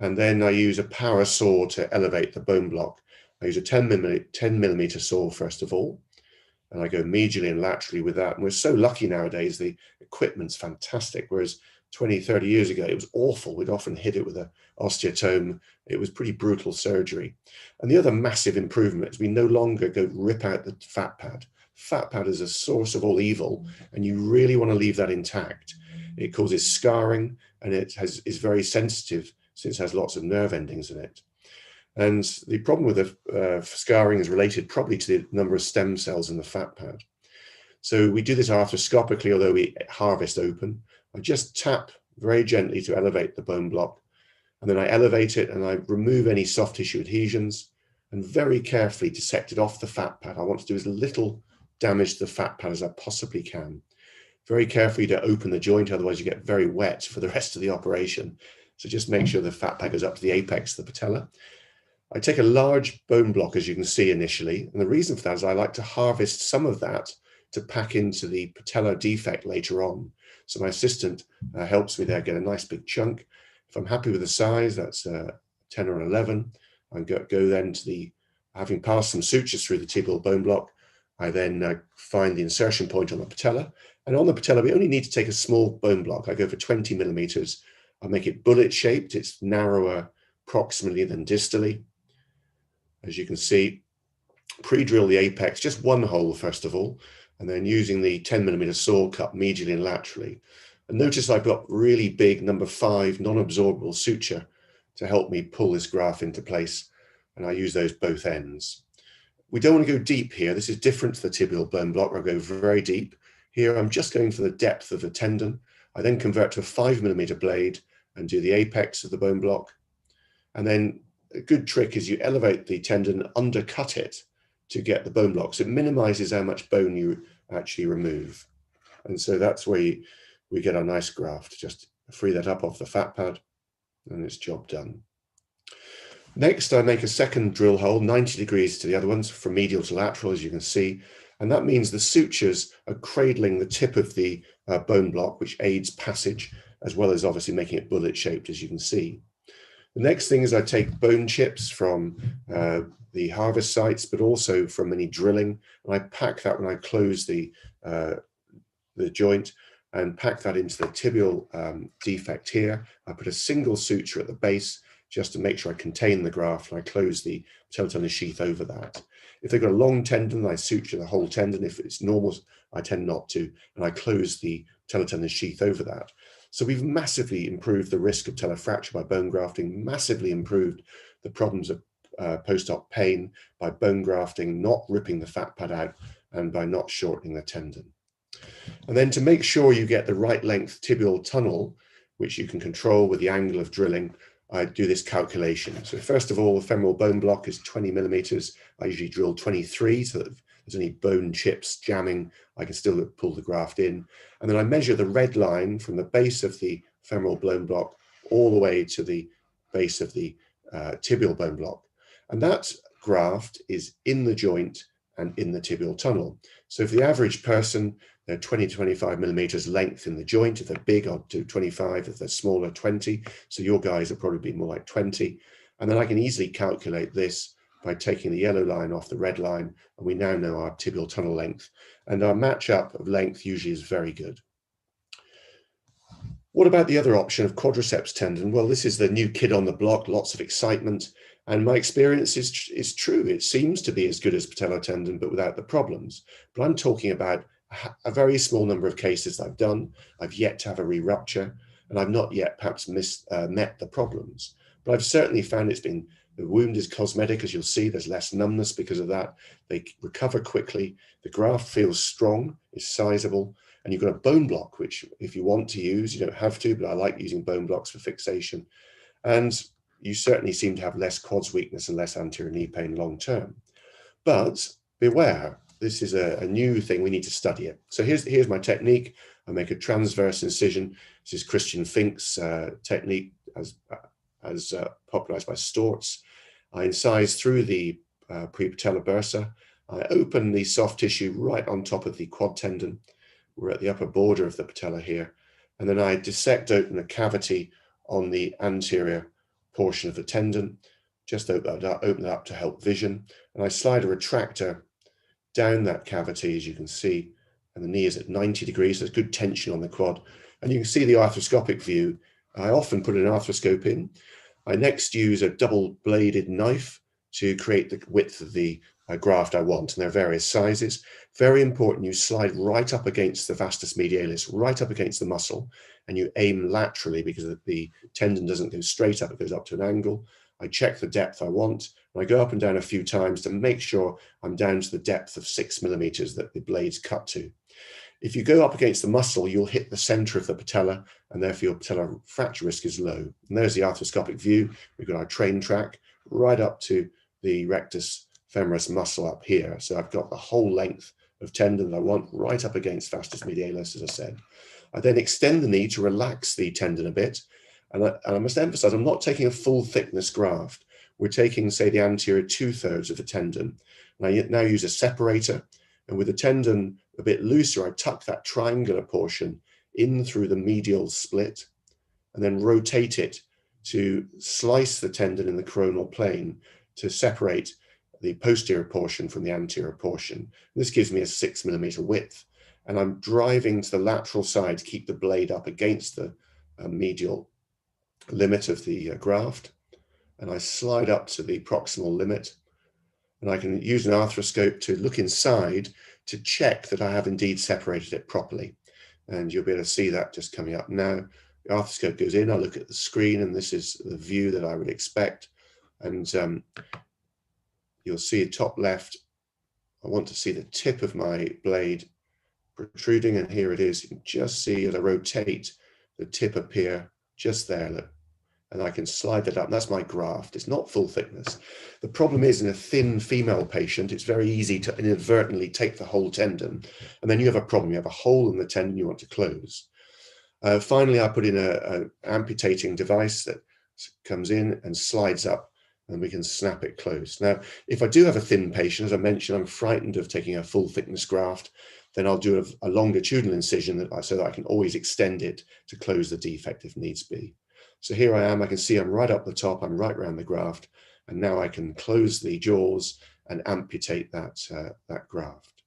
And then I use a power saw to elevate the bone block. I use a 10 millimeter saw first of all, and I go medially and laterally with that. And we're so lucky nowadays, the equipment's fantastic, whereas 20, 30 years ago, it was awful. We'd often hit it with an osteotome. It was pretty brutal surgery. And the other massive improvement is we no longer go rip out the fat pad. Fat pad is a source of all evil, and you really want to leave that intact. It causes scarring, and it is very sensitive since it has lots of nerve endings in it. And the problem with the scarring is related probably to the number of stem cells in the fat pad. So we do this arthroscopically, although we harvest open. I just tap very gently to elevate the bone block, and then I elevate it and I remove any soft tissue adhesions and very carefully dissect it off the fat pad. I want to do as little damage to the fat pad as I possibly can. Very carefully to open the joint, otherwise you get very wet for the rest of the operation. So just make sure the fat pad goes up to the apex of the patella. I take a large bone block, as you can see initially, and the reason for that is I like to harvest some of that to pack into the patellar defect later on. So my assistant helps me there get a nice big chunk. If I'm happy with the size, that's 10 or 11. I go then to the, having passed some sutures through the tibial bone block, I then find the insertion point on the patella. And on the patella, we only need to take a small bone block. I go for 20 millimeters. I make it bullet shaped. It's narrower proximally than distally. As you can see, pre-drill the apex, just one hole first of all, and then using the 10 millimeter saw cut medially and laterally. And notice I've got really big number 5 non-absorbable suture to help me pull this graft into place. And I use those both ends. We don't want to go deep here. This is different to the tibial bone block where I go very deep. Here I'm just going for the depth of the tendon. I then convert to a 5 millimeter blade and do the apex of the bone block. And then a good trick is you elevate the tendon, undercut it to get the bone block. So it minimizes how much bone you actually remove. And so that's where we get our nice graft. Just free that up off the fat pad and it's job done. Next, I make a second drill hole, 90 degrees to the other ones, from medial to lateral, as you can see. And that means the sutures are cradling the tip of the bone block, which aids passage, as well as obviously making it bullet shaped, as you can see. The next thing is I take bone chips from the harvest sites, but also from any drilling, and I pack that when I close the joint and pack that into the tibial defect here. I put a single suture at the base just to make sure I contain the graft, and I close the patellar tendon sheath over that. If they've got a long tendon, I suture the whole tendon. If it's normal, I tend not to, and I close the patellar tendon sheath over that. So we've massively improved the risk of patellar fracture by bone grafting, massively improved the problems of post-op pain by bone grafting, not ripping the fat pad out, and by not shortening the tendon. And then to make sure you get the right length tibial tunnel, which you can control with the angle of drilling, I do this calculation. So first of all, the femoral bone block is 20 millimeters. I usually drill 23 so that if there's any bone chips jamming, I can still pull the graft in. And then I measure the red line from the base of the femoral bone block all the way to the base of the tibial bone block. And that graft is in the joint and in the tibial tunnel. So for the average person, They're 20 to 25 millimeters length in the joint. If they're big, I'll do 25. If they're smaller, 20. So your guys will probably be more like 20. And then I can easily calculate this by taking the yellow line off the red line. And we now know our tibial tunnel length. And our matchup of length usually is very good. What about the other option of quadriceps tendon? Well, this is the new kid on the block, lots of excitement. And my experience is true. It seems to be as good as patellar tendon, but without the problems. But I'm talking about a very small number of cases I've done. I've yet to have a re-rupture, and I've not yet perhaps met the problems. But I've certainly found the wound is cosmetic, as you'll see. There's less numbness because of that. They recover quickly. The graft feels strong, it's sizable, and you've got a bone block, which if you want to use, you don't have to, but I like using bone blocks for fixation. And you certainly seem to have less quads weakness and less anterior knee pain long term. But beware, this is a new thing, we need to study it. So here's my technique. I make a transverse incision. This is Christian Fink's technique as popularized by Storz. I incise through the prepatellar bursa. I open the soft tissue right on top of the quad tendon. We're at the upper border of the patella here. And then I dissect open a cavity on the anterior portion of the tendon. Just open it up to help vision. And I slide a retractor down that cavity, as you can see, and the knee is at 90 degrees, so there's good tension on the quad. And you can see the arthroscopic view. I often put an arthroscope in. I next use a double-bladed knife to create the width of the graft I want, and there are various sizes. Very important, you slide right up against the vastus medialis, right up against the muscle, and you aim laterally because the tendon doesn't go straight up, it goes up to an angle. I check the depth I want, and I go up and down a few times to make sure I'm down to the depth of 6 millimeters that the blades cut to. If you go up against the muscle, you'll hit the center of the patella, and therefore your patellar fracture risk is low. And there's the arthroscopic view. We've got our train track right up to the rectus femoris muscle up here. So I've got the whole length of tendon that I want right up against vastus medialis, as I said. I then extend the knee to relax the tendon a bit. And I must emphasize, I'm not taking a full thickness graft. We're taking, say, the anterior 2/3 of the tendon. And I now use a separator. And with the tendon a bit looser, I tuck that triangular portion in through the medial split and then rotate it to slice the tendon in the coronal plane to separate the posterior portion from the anterior portion. This gives me a 6 millimeter width. And I'm driving to the lateral side to keep the blade up against the medial limit of the graft. And I slide up to the proximal limit. And I can use an arthroscope to look inside to check that I have indeed separated it properly. And you'll be able to see that just coming up now. The arthroscope goes in, I look at the screen, and this is the view that I would expect. And you'll see top left, I want to see the tip of my blade protruding, and here it is. You can just see as I rotate the tip appear just there, look. And I can slide that up, and that's my graft. It's not full thickness. The problem is in a thin female patient, it's very easy to inadvertently take the whole tendon, and then you have a problem. You have a hole in the tendon you want to close. Finally, I put in an amputating device that comes in and slides up, and we can snap it closed. Now, if I do have a thin patient, as I mentioned, I'm frightened of taking a full thickness graft, then I'll do a longitudinal incision so that I can always extend it to close the defect if needs be. So here I am, I can see I'm right up the top, I'm right around the graft, and now I can close the jaws and amputate that graft.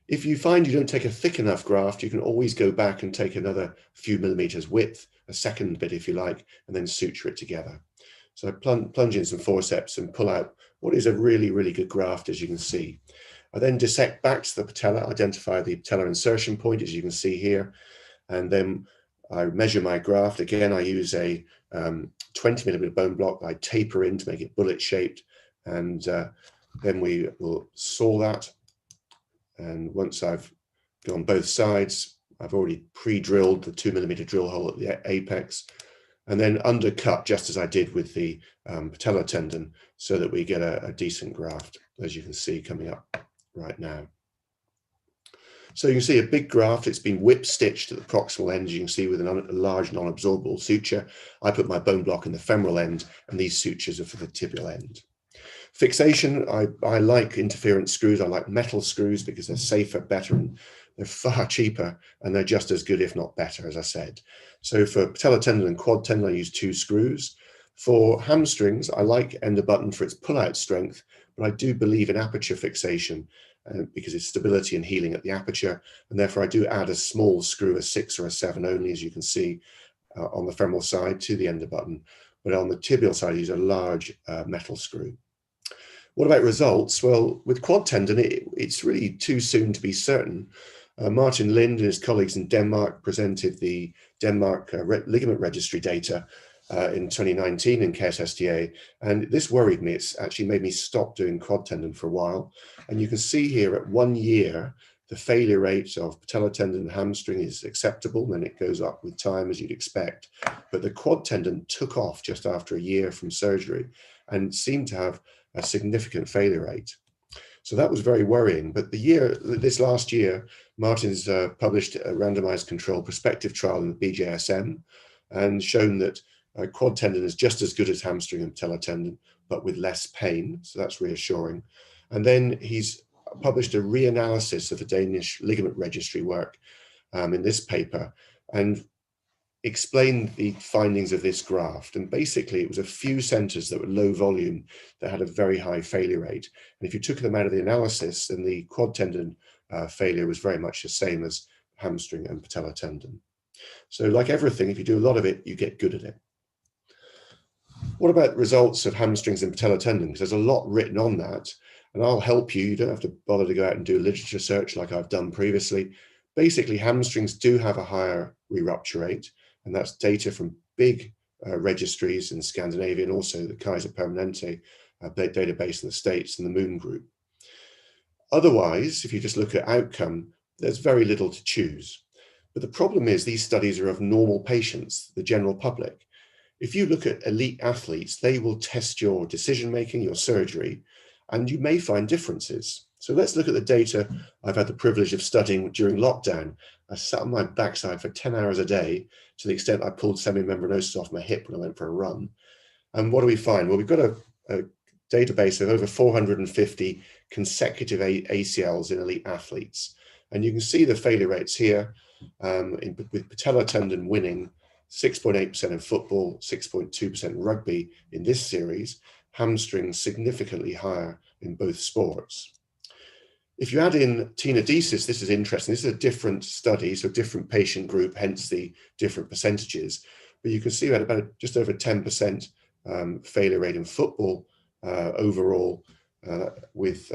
If you find you don't take a thick enough graft, you can always go back and take another few millimeters width, a second bit if you like, and then suture it together. So I plunge in some forceps and pull out what is a really, really good graft, as you can see. I then dissect back to the patella, identify the patellar insertion point, as you can see here, and then I measure my graft. Again, I use a 20 millimeter bone block. I taper in to make it bullet shaped, and then we will saw that. And once I've gone both sides, I've already pre-drilled the 2 millimeter drill hole at the apex, and then undercut just as I did with the patellar tendon, so that we get a decent graft, as you can see coming up right now. So you can see a big graft. It's been whip stitched at the proximal end, as you can see, with a large non-absorbable suture. I put my bone block in the femoral end, and these sutures are for the tibial end. Fixation, I like interference screws. I like metal screws because they're safer, better, and they're far cheaper, and they're just as good, if not better, as I said. So for patellar tendon and quad tendon, I use 2 screws. For hamstrings, I like Ender Button for its pull-out strength, but I do believe in aperture fixation because it's stability and healing at the aperture, and therefore I do add a small screw, a 6 or a 7 only, as you can see on the femoral side, to the Ender Button. But on the tibial side, I use a large metal screw. What about results? Well, with quad tendon, it's really too soon to be certain. Martin Lind and his colleagues in Denmark presented the Denmark ligament registry data in 2019 in KSSDA, and this worried me. It's actually made me stop doing quad tendon for a while. And you can see here at 1 year, the failure rate of patellar tendon and hamstring is acceptable, and it goes up with time as you'd expect. But the quad tendon took off just after a year from surgery and seemed to have a significant failure rate. So that was very worrying. But this last year, Martin's published a randomized controlled prospective trial in the BJSM and shown that quad tendon is just as good as hamstring and patellar tendon, but with less pain. So that's reassuring. And then he's published a reanalysis of the Danish ligament registry work in this paper and explained the findings of this graft. And basically it was a few centers that were low volume that had a very high failure rate. And if you took them out of the analysis, then the quad tendon failure was very much the same as hamstring and patellar tendon. So like everything, if you do a lot of it, you get good at it. What about results of hamstrings and patellar tendon? Because there's a lot written on that, and I'll help you. You don't have to bother to go out and do a literature search like I've done previously. Basically, hamstrings do have a higher re-rupture rate, and that's data from big registries in Scandinavia and also the Kaiser Permanente database in the States and the Moon Group. Otherwise, if you just look at outcome, there's very little to choose. But the problem is these studies are of normal patients, the general public. If you look at elite athletes, they will test your decision-making, your surgery, and you may find differences. So let's look at the data I've had the privilege of studying during lockdown. I sat on my backside for 10 hours a day to the extent I pulled semimembranosus off my hip when I went for a run. And what do we find? Well, we've got a database of over 450 consecutive ACLs in elite athletes. And you can see the failure rates here with patellar tendon winning 6.8% in football, 6.2% in rugby in this series, hamstrings significantly higher in both sports. If you add in tenodesis, this is interesting. This is a different study, so different patient group, hence the different percentages. But you can see we had about just over 10% failure rate in football overall with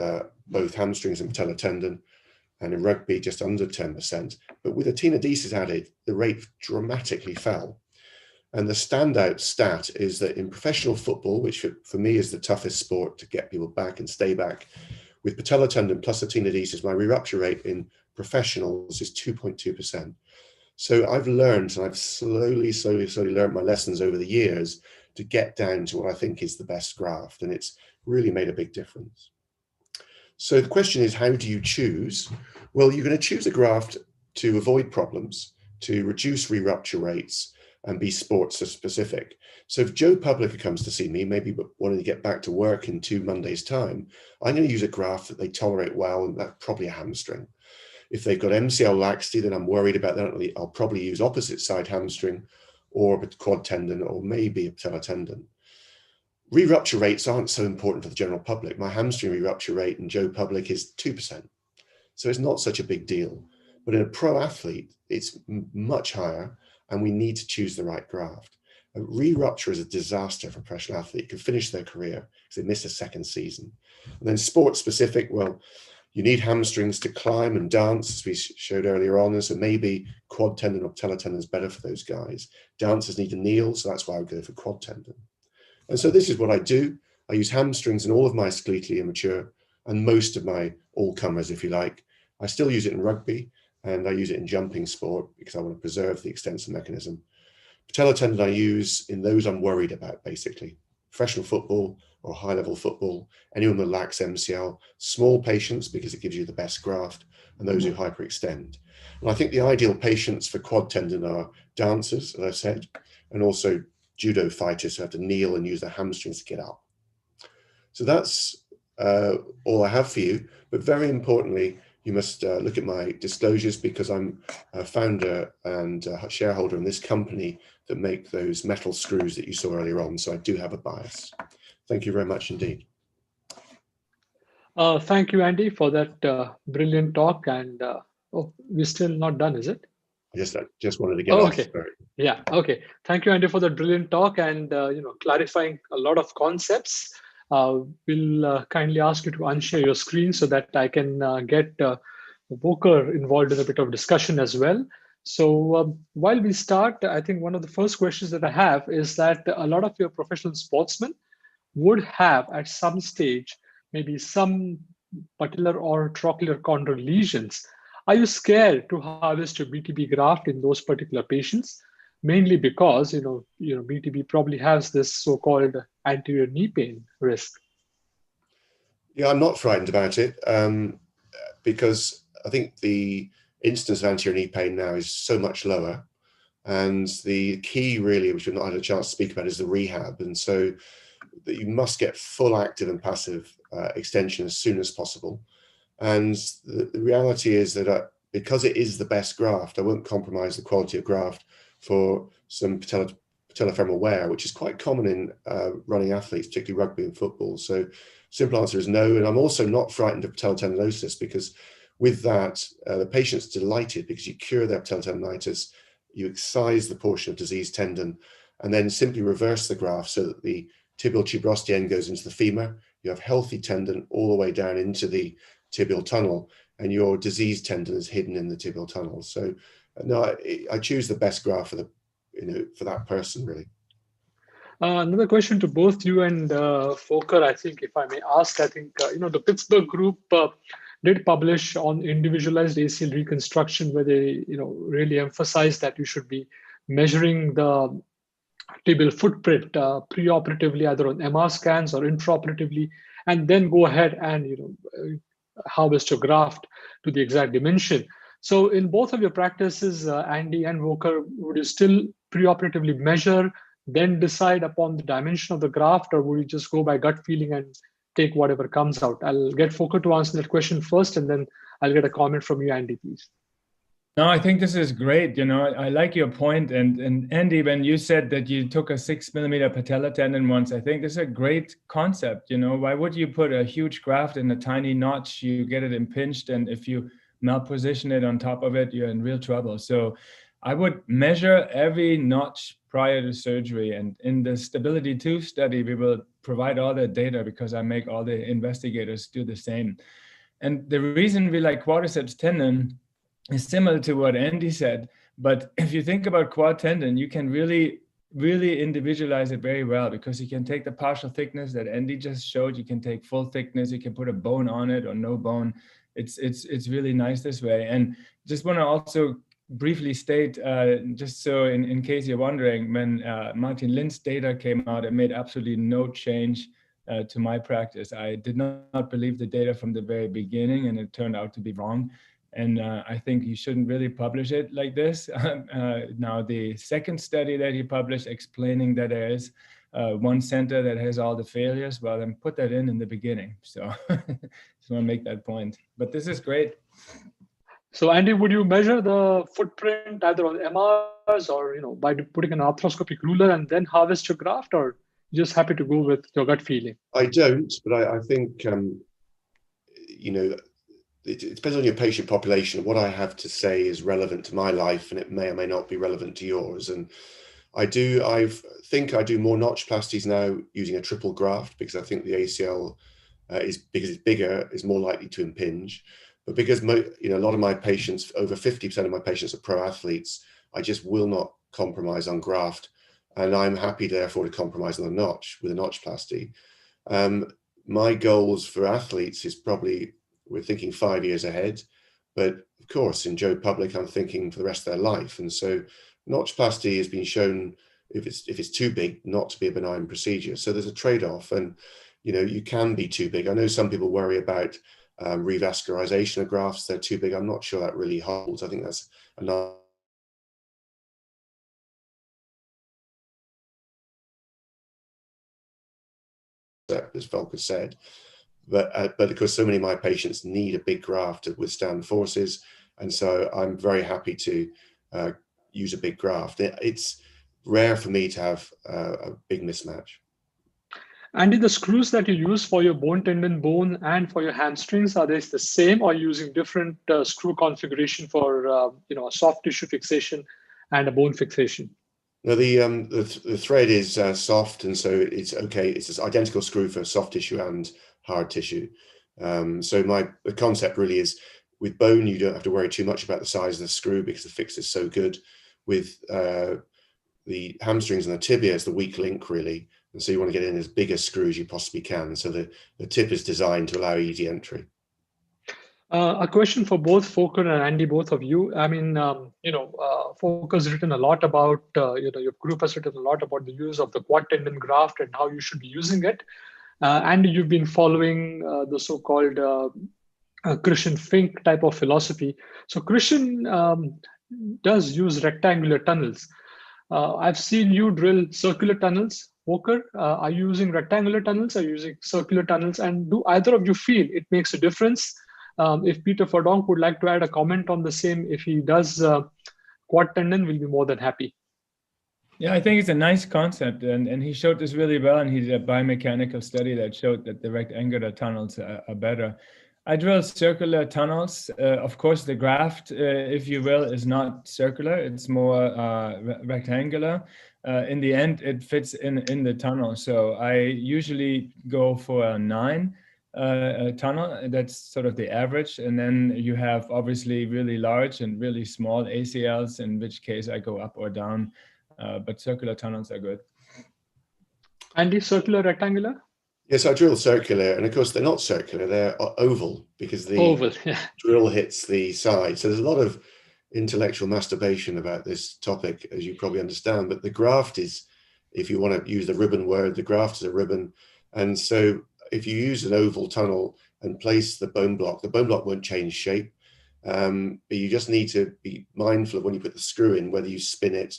both hamstrings and patellar tendon, and in rugby just under 10%. But with the tenodesis added, the rate dramatically fell. And the standout stat is that in professional football, which for me is the toughest sport to get people back and stay back, with patellar tendon plus the tenodesis, my re-rupture rate in professionals is 2.2%. So I've learned, and I've slowly learned my lessons over the years to get down to what I think is the best graft. And it's really made a big difference. So the question is, how do you choose? Well, you're going to choose a graft to avoid problems, to reduce re-rupture rates, and be sports specific. So if Joe Publica comes to see me, maybe wanting to get back to work in 2 Mondays' time, I'm going to use a graft that they tolerate well, and that's probably a hamstring. If they've got MCL laxity, then I'm worried about that. I'll probably use opposite side hamstring or a quad tendon or maybe a patellar tendon. Re-rupture rates aren't so important for the general public. My hamstring re-rupture rate in Joe Public is 2%. So it's not such a big deal. But in a pro athlete, it's much higher, and we need to choose the right graft. A re-rupture is a disaster for a professional athlete. It can finish their career because they miss a second season. And then sports specific, well, you need hamstrings to climb and dance, as we showed earlier on. And so maybe quad tendon or patellar tendon is better for those guys. Dancers need to kneel, so that's why I would go for quad tendon. And so this is what I do. I use hamstrings in all of my skeletally immature and most of my all-comers, if you like. I still use it in rugby, and I use it in jumping sport because I want to preserve the extensor mechanism. Patellar tendon I use in those I'm worried about, basically. Professional football or high-level football, anyone that lacks MCL, small patients because it gives you the best graft, and those who hyperextend. And I think the ideal patients for quad tendon are dancers, as I said, and also judo fighters who have to kneel and use their hamstrings to get up. So that's all I have for you. But very importantly, You must look at my disclosures because I'm a founder and a shareholder in this company that make those metal screws that you saw earlier on. So I do have a bias. Thank you very much indeed. Thank you, Andy, for that brilliant talk. And oh, we're still not done, is it? I just wanted to get off. Okay. Sorry. Yeah. Okay. Thank you, Andy, for that brilliant talk and clarifying a lot of concepts. We'll kindly ask you to unshare your screen so that I can get Voker involved in a bit of discussion as well. So while we start, I think one of the first questions that I have is that a lot of your professional sportsmen would have at some stage maybe some patellar or trochlear condyle lesions. Are you scared to harvest your BTB graft in those particular patients? Mainly because BTB probably has this so-called anterior knee pain risk. Yeah, I'm not frightened about it because I think the incidence of anterior knee pain now is so much lower. And the key really, which we've not had a chance to speak about, is the rehab. And so that you must get full active and passive extension as soon as possible. And the reality is that because it is the best graft, I won't compromise the quality of graft for some patellofemoral wear, which is quite common in running athletes, particularly rugby and football. So simple answer is no. And I'm also not frightened of patellotendinosis because with that, the patient's delighted because you cure their patellotendinitis, you excise the portion of diseased tendon, and then simply reverse the graft so that the tibial tuberosity end goes into the femur. You have healthy tendon all the way down into the tibial tunnel, and your diseased tendon is hidden in the tibial tunnel. So no, I choose the best graft for for that person really. Another question to both you and Foker, I think, if I may ask, I think, the Pittsburgh group did publish on individualized ACL reconstruction where they, really emphasized that you should be measuring the tibial footprint preoperatively, either on MR scans or intraoperatively, and then go ahead and, harvest your graft to the exact dimension. So in both of your practices, Andy and Voker, would you still preoperatively measure, then decide upon the dimension of the graft, or would you just go by gut feeling and take whatever comes out? I'll get Foker to answer that question first, and then I'll get a comment from you, Andy, please. No, I think this is great. I like your point. And Andy, when you said that you took a 6mm patella tendon once, I think this is a great concept. Why would you put a huge graft in a tiny notch? You get it impinged, and if you malposition it on top of it, you're in real trouble. So I would measure every notch prior to surgery. And in the Stability 2 study, we will provide all the data because I make all the investigators do the same. And the reason we like quadriceps tendon is similar to what Andy said, but if you think about quad tendon, you can really individualize it very well because you can take the partial thickness that Andy just showed, you can take full thickness, you can put a bone on it or no bone. It's really nice this way. And just want to also briefly state, just so in case you're wondering, when Martin Lind's data came out, it made absolutely no change to my practice. I did not believe the data from the very beginning, and it turned out to be wrong. And I think you shouldn't really publish it like this. Now, the second study that he published explaining that there is one center that has all the failures, well, then put that in the beginning. So just want to make that point. But this is great. So, Andy, would you measure the footprint either on MRs or by putting an arthroscopic ruler and then harvest your graft, or just happy to go with your gut feeling? I don't, but I think it depends on your patient population. What I have to say is relevant to my life, and it may or may not be relevant to yours. And I think I do more notchplasties now using a triple graft because I think the ACL because it's bigger, is more likely to impinge. But because a lot of my patients, over 50% of my patients are pro athletes, I just will not compromise on graft, and I'm happy therefore to compromise on the notch with a notchplasty. My goals for athletes is probably, we're thinking 5 years ahead, but of course in Joe Public I'm thinking for the rest of their life. And so notchplasty has been shown, if it's too big, not to be a benign procedure. So there's a trade-off, and you can be too big. I know some people worry about revascularization of grafts, they're too big. I'm not sure that really holds. I think that's another. As Volker said, but of course, so many of my patients need a big graft to withstand forces, and so I'm very happy to use a big graft. It's rare for me to have a big mismatch. Andy, the screws that you use for your bone tendon bone and for your hamstrings, are they the same, or using different screw configuration for a soft tissue fixation and a bone fixation? No, the thread is soft, and so it's okay. It's an identical screw for soft tissue and hard tissue. So the concept really is, with bone, you don't have to worry too much about the size of the screw because the fix is so good. With the hamstrings and the tibia is the weak link really, and so you want to get in as big a screw as you possibly can. So the tip is designed to allow easy entry. A question for both Fokker and Andy, both of you. I mean, Fokker's written a lot about, your group has written a lot about the use of the quad tendon graft and how you should be using it. Andy, you've been following the so-called Christian Fink type of philosophy. So Christian does use rectangular tunnels. I've seen you drill circular tunnels. Fokker, are you using rectangular tunnels? Are you using circular tunnels? And do either of you feel it makes a difference? If Peter Verdonk would like to add a comment on the same, if he does quad tendon, we'll be more than happy. Yeah, I think it's a nice concept, and he showed this really well, and he did a biomechanical study that showed that the rectangular tunnels are better. I drill circular tunnels. Of course, the graft, if you will, is not circular. It's more rectangular. In the end, it fits in the tunnel. So I usually go for a 9 tunnel. That's sort of the average. And then you have obviously really large and really small ACLs, in which case I go up or down. But circular tunnels are good. Andy, circular, rectangular? Yes, I drill circular, and of course they're not circular, they're oval, because the oval, yeah. drill hits the side. So there's a lot of intellectual masturbation about this topic, as you probably understand, but the graft is, if you want to use the ribbon word, the graft is a ribbon. And so if you use an oval tunnel and place the bone block won't change shape, but you just need to be mindful of when you put the screw in, whether you spin it.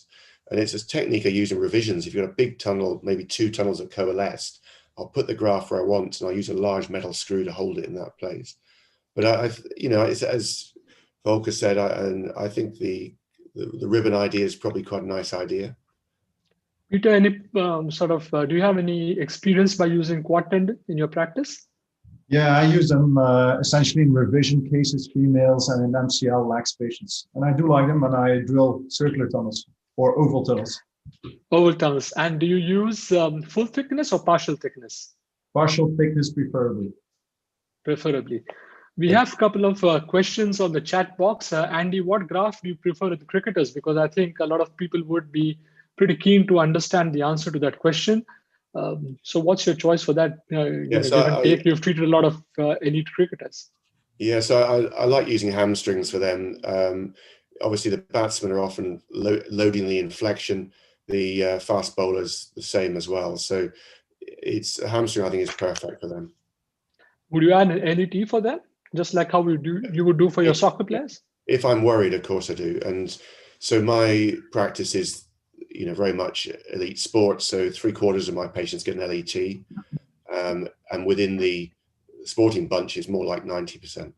And it's a technique I use in revisions. If you've got a big tunnel, maybe 2 tunnels that coalesced, I'll put the graft where I want, and I'll use a large metal screw to hold it in that place. But it's, as Volker said, I think the ribbon idea is probably quite a nice idea. Peter, any do you have any experience by using quad tendon in your practice? Yeah, I use them essentially in revision cases, females, and in MCL lax patients. And I do like them, and I drill circular tunnels or oval tunnels. Oval tunnels. And do you use full thickness or partial thickness? Partial thickness, preferably. Preferably. We have a couple of questions on the chat box. Andy, what graft do you prefer with cricketers? Because I think a lot of people would be pretty keen to understand the answer to that question. So what's your choice for that? You've treated a lot of elite cricketers. Yeah, so I like using hamstrings for them. Obviously, the batsmen are often loading the inflection. The fast bowlers the same as well. So it's a hamstring, I think, is perfect for them. Would you add an LET for that? Just like how you would do for your soccer players? If I'm worried, of course I do. And so my practice is, very much elite sports. So 3/4 of my patients get an LET. And within the sporting bunch is more like 90%.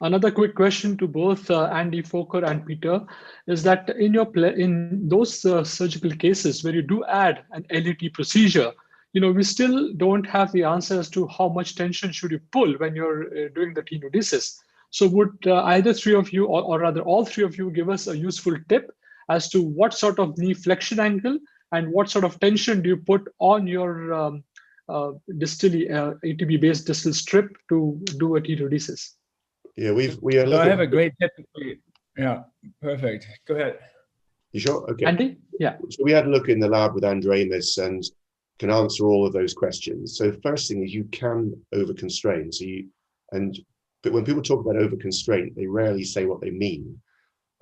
Another quick question to both Andy, Fokker, and Peter is that in those surgical cases where you do add an LET procedure, we still don't have the answer as to how much tension should you pull when you're doing the tenodesis. So would either 3 of you, or rather all 3 of you, give us a useful tip as to what sort of knee flexion angle and what sort of tension do you put on your ATB-based distal strip to do a tenodesis? Yeah, we are. So I have a great tip. Yeah, perfect. Go ahead. You sure? Okay. Andy? Yeah. So we had a look in the lab with Andreas and can answer all of those questions. So first thing is you can over-constrain. But when people talk about over-constraint, they rarely say what they mean.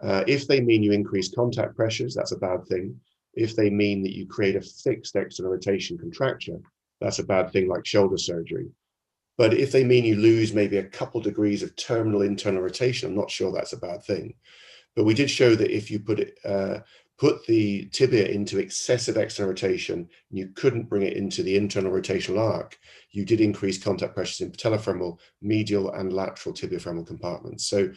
If they mean you increase contact pressures, that's a bad thing. If they mean that you create a fixed external rotation contracture, that's a bad thing, like shoulder surgery. But if they mean you lose maybe a couple degrees of terminal internal rotation, I'm not sure that's a bad thing. But we did show that if you put the tibia into excessive external rotation, and you couldn't bring it into the internal rotational arc, you did increase contact pressures in patellofemoral, medial, and lateral tibiofemoral compartments. So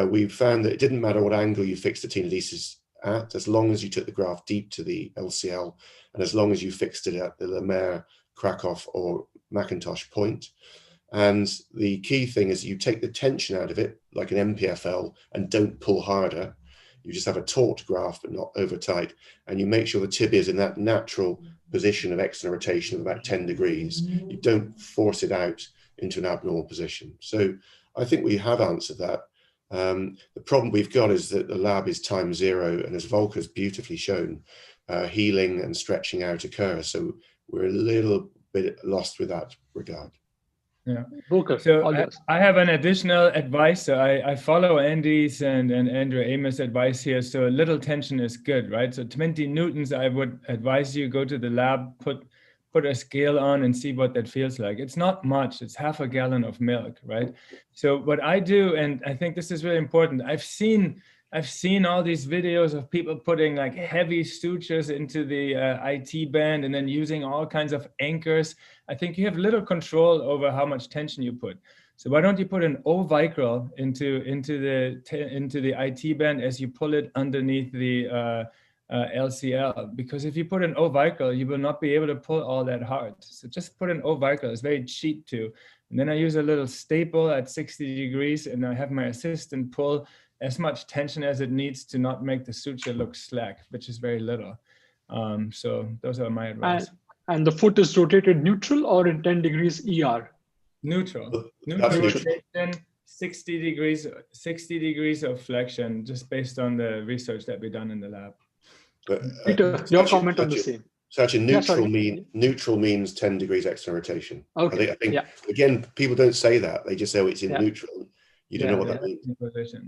we found that it didn't matter what angle you fixed the tenodesis at, as long as you took the graft deep to the LCL, and as long as you fixed it at the Lemaire, Krakow, or Macintosh point. And the key thing is you take the tension out of it, like an MPFL, and don't pull harder. You just have a taut graft, but not over tight. And you make sure the tibia is in that natural position of external rotation of about 10 degrees. You don't force it out into an abnormal position. So I think we have answered that. The problem we've got is that the lab is time zero, and as Volker's beautifully shown, healing and stretching out occur. So we're a little bit lost with that regard. Yeah. Volker, so I have an additional advice. So I follow Andy's and Andrew Amos' advice here. So a little tension is good, right? So 20 newtons, I would advise you go to the lab, put a scale on and see what that feels like. It's not much, it's half a gallon of milk, right? So what I do, and I think this is really important, I've seen all these videos of people putting like heavy sutures into the IT band and then using all kinds of anchors. I think you have little control over how much tension you put. So why don't you put an O-vicryl into the IT band as you pull it underneath the LCL? Because if you put an O-vicryl, you will not be able to pull all that hard. So just put an O-vicryl. It's very cheap too. And then I use a little staple at 60 degrees, and I have my assistant pull as much tension as it needs to not make the suture look slack, which is very little. So those are my advice. And the foot is rotated neutral or in 10 degrees ER? Neutral. Neutral rotation, 60 degrees of flexion, just based on the research that we've done in the lab. But, Peter, your comment on the same. Such a neutral means 10 degrees external rotation. Okay. I think again, people don't say that. They just say, oh, it's in neutral. You don't know what that means.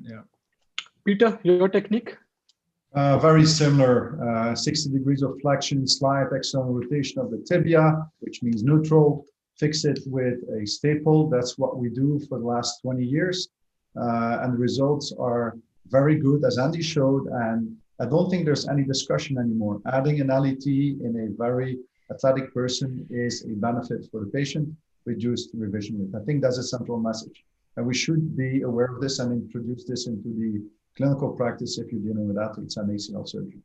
Yeah. Peter, your technique? Very similar, 60 degrees of flexion, slight external rotation of the tibia, which means neutral. Fix it with a staple. That's what we do for the last 20 years. And the results are very good, as Andy showed. And I don't think there's any discussion anymore. Adding an LET in a very athletic person is a benefit for the patient, reduced revision rate. I think that's a central message. And we should be aware of this and introduce this into the clinical practice if you're dealing with athletes and ACL surgery.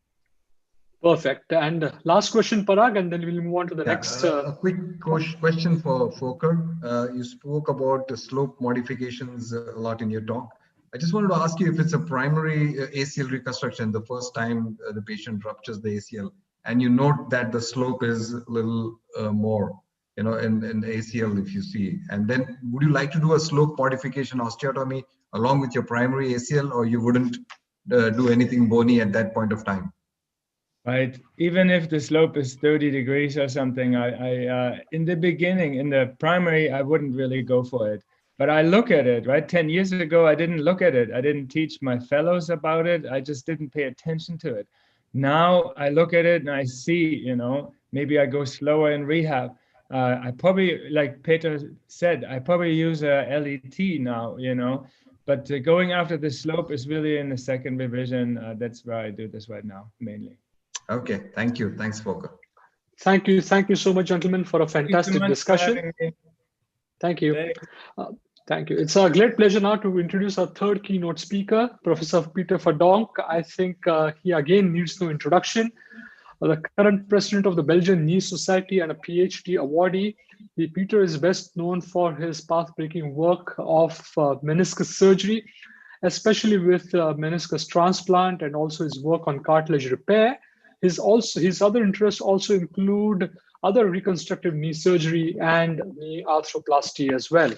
Perfect. And last question, Parag, and then we'll move on to the next. A quick question for Volker. You spoke about the slope modifications a lot in your talk. I just wanted to ask you if it's a primary ACL reconstruction, the first time the patient ruptures the ACL, and you note that the slope is a little more, in ACL if you see. And then would you like to do a slope modification osteotomy along with your primary ACL, or you wouldn't do anything bony at that point of time? Right. Even if the slope is 30 degrees or something, I in the beginning, in the primary, I wouldn't really go for it. But I look at it, right? 10 years ago, I didn't look at it. I didn't teach my fellows about it. I just didn't pay attention to it. Now I look at it and I see, maybe I go slower in rehab. I probably, like Peter said, I probably use a LET now, but going after the slope is really in the second revision. That's where I do this right now, mainly. Okay, thank you. Thanks, Volker. Thank you so much, gentlemen, for a fantastic discussion. Thank you. Thank you. It's a great pleasure now to introduce our third keynote speaker, Professor Peter Verdonk. I think he again needs no introduction. The current president of the Belgian Knee Society and a PhD awardee. Peter is best known for his path-breaking work of meniscus surgery, especially with meniscus transplant, and also his work on cartilage repair. His other interests also include other reconstructive knee surgery and knee arthroplasty as well.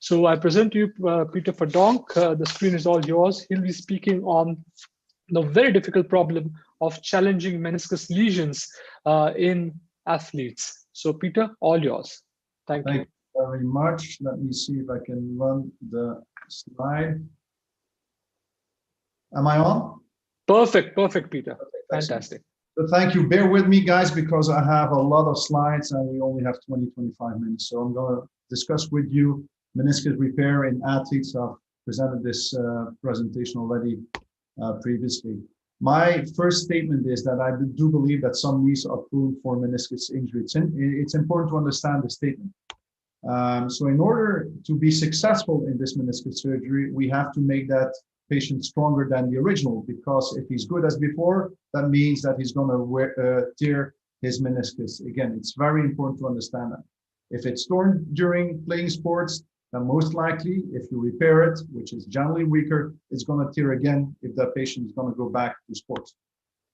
So I present to you Peter Verdonk. The screen is all yours. He'll be speaking on the very difficult problem of challenging meniscus lesions in athletes. So Peter, all yours. Thank you. Thank you very much. Let me see if I can run the slide. Am I on? Perfect, Peter. Okay, fantastic. So thank you. Bear with me, guys, because I have a lot of slides and we only have 20-25 minutes. So I'm going to discuss with you meniscus repair in athletes. I've presented this presentation already previously. My first statement is that I do believe that some knees are prone for meniscus injury. It's important to understand the statement. So in order to be successful in this meniscus surgery, we have to make that patient stronger than the original, because if he's good as before, that means that he's going to tear his meniscus. Again, it's very important to understand that. If it's torn during playing sports, then most likely, if you repair it, which is generally weaker, it's going to tear again if that patient is going to go back to sports.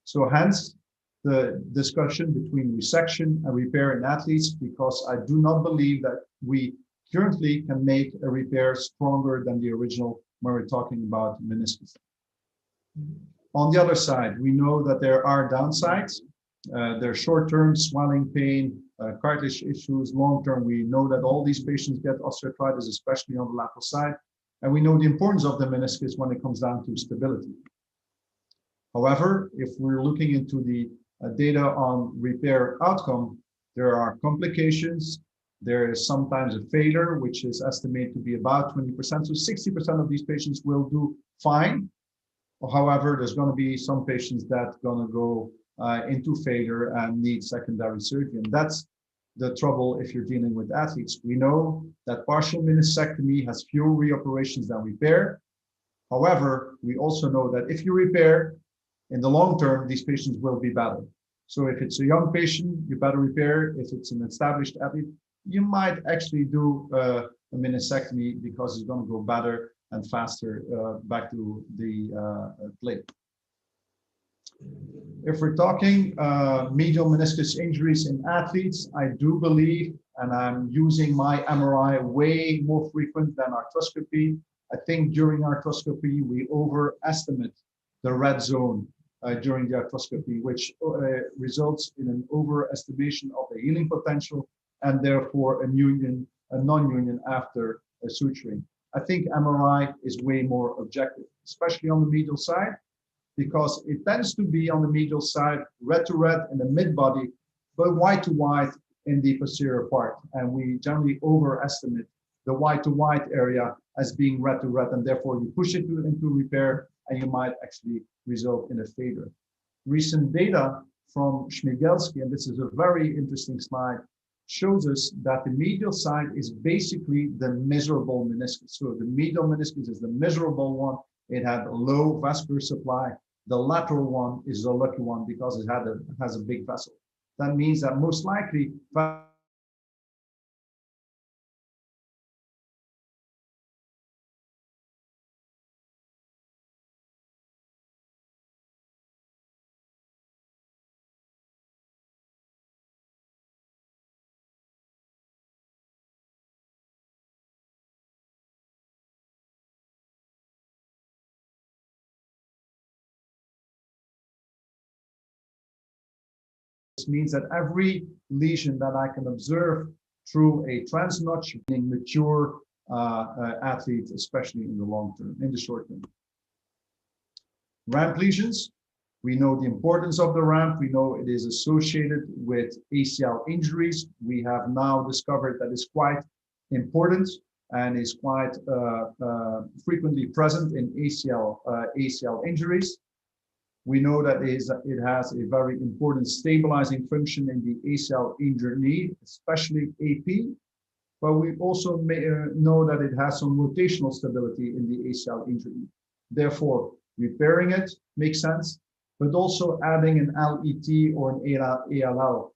So hence the discussion between resection and repair in athletes, because I do not believe that we currently can make a repair stronger than the original when we're talking about meniscus. On the other side, we know that there are downsides. There's short-term swelling pain, cartilage issues. Long-term, we know that all these patients get osteoarthritis, especially on the lateral side. And we know the importance of the meniscus when it comes down to stability. However, if we're looking into the data on repair outcome, there are complications. There is sometimes a failure, which is estimated to be about 20%. So 60% of these patients will do fine. However, there's going to be some patients that are going to go into failure and need secondary surgery. And that's the trouble if you're dealing with athletes. We know that partial meniscectomy has fewer reoperations than repair. However, we also know that if you repair, in the long term, these patients will be better. So if it's a young patient, you better repair. If it's an established athlete, you might actually do a meniscectomy because it's going to go better and faster back to the play. If we're talking medial meniscus injuries in athletes, I do believe, and I'm using my MRI way more frequent than arthroscopy. I think during arthroscopy, we overestimate the red zone during the arthroscopy, which results in an overestimation of the healing potential and therefore a non-union after suturing. I think MRI is way more objective, especially on the medial side, because it tends to be on the medial side, red to red in the mid-body, but white to white in the posterior part. And we generally overestimate the white to white area as being red to red, and therefore you push it into repair and you might actually result in a failure. Recent data from Schmigelski, and this is a very interesting slide, shows us that the medial side is basically the miserable meniscus. So the medial meniscus is the miserable one. It had a low vascular supply. The lateral one is the lucky one because it has a big vessel. That means that most likely means that every lesion that I can observe through a trans-notch in mature athletes, especially in the long term, in the short term. Ramp lesions, we know the importance of the ramp. We know it is associated with ACL injuries. We have now discovered that it's quite important and is quite frequently present in ACL injuries. We know that it has a very important stabilizing function in the ACL injured knee, especially AP, but we also know that it has some rotational stability in the ACL injured knee. Therefore, repairing it makes sense, but also adding an LET or an ALL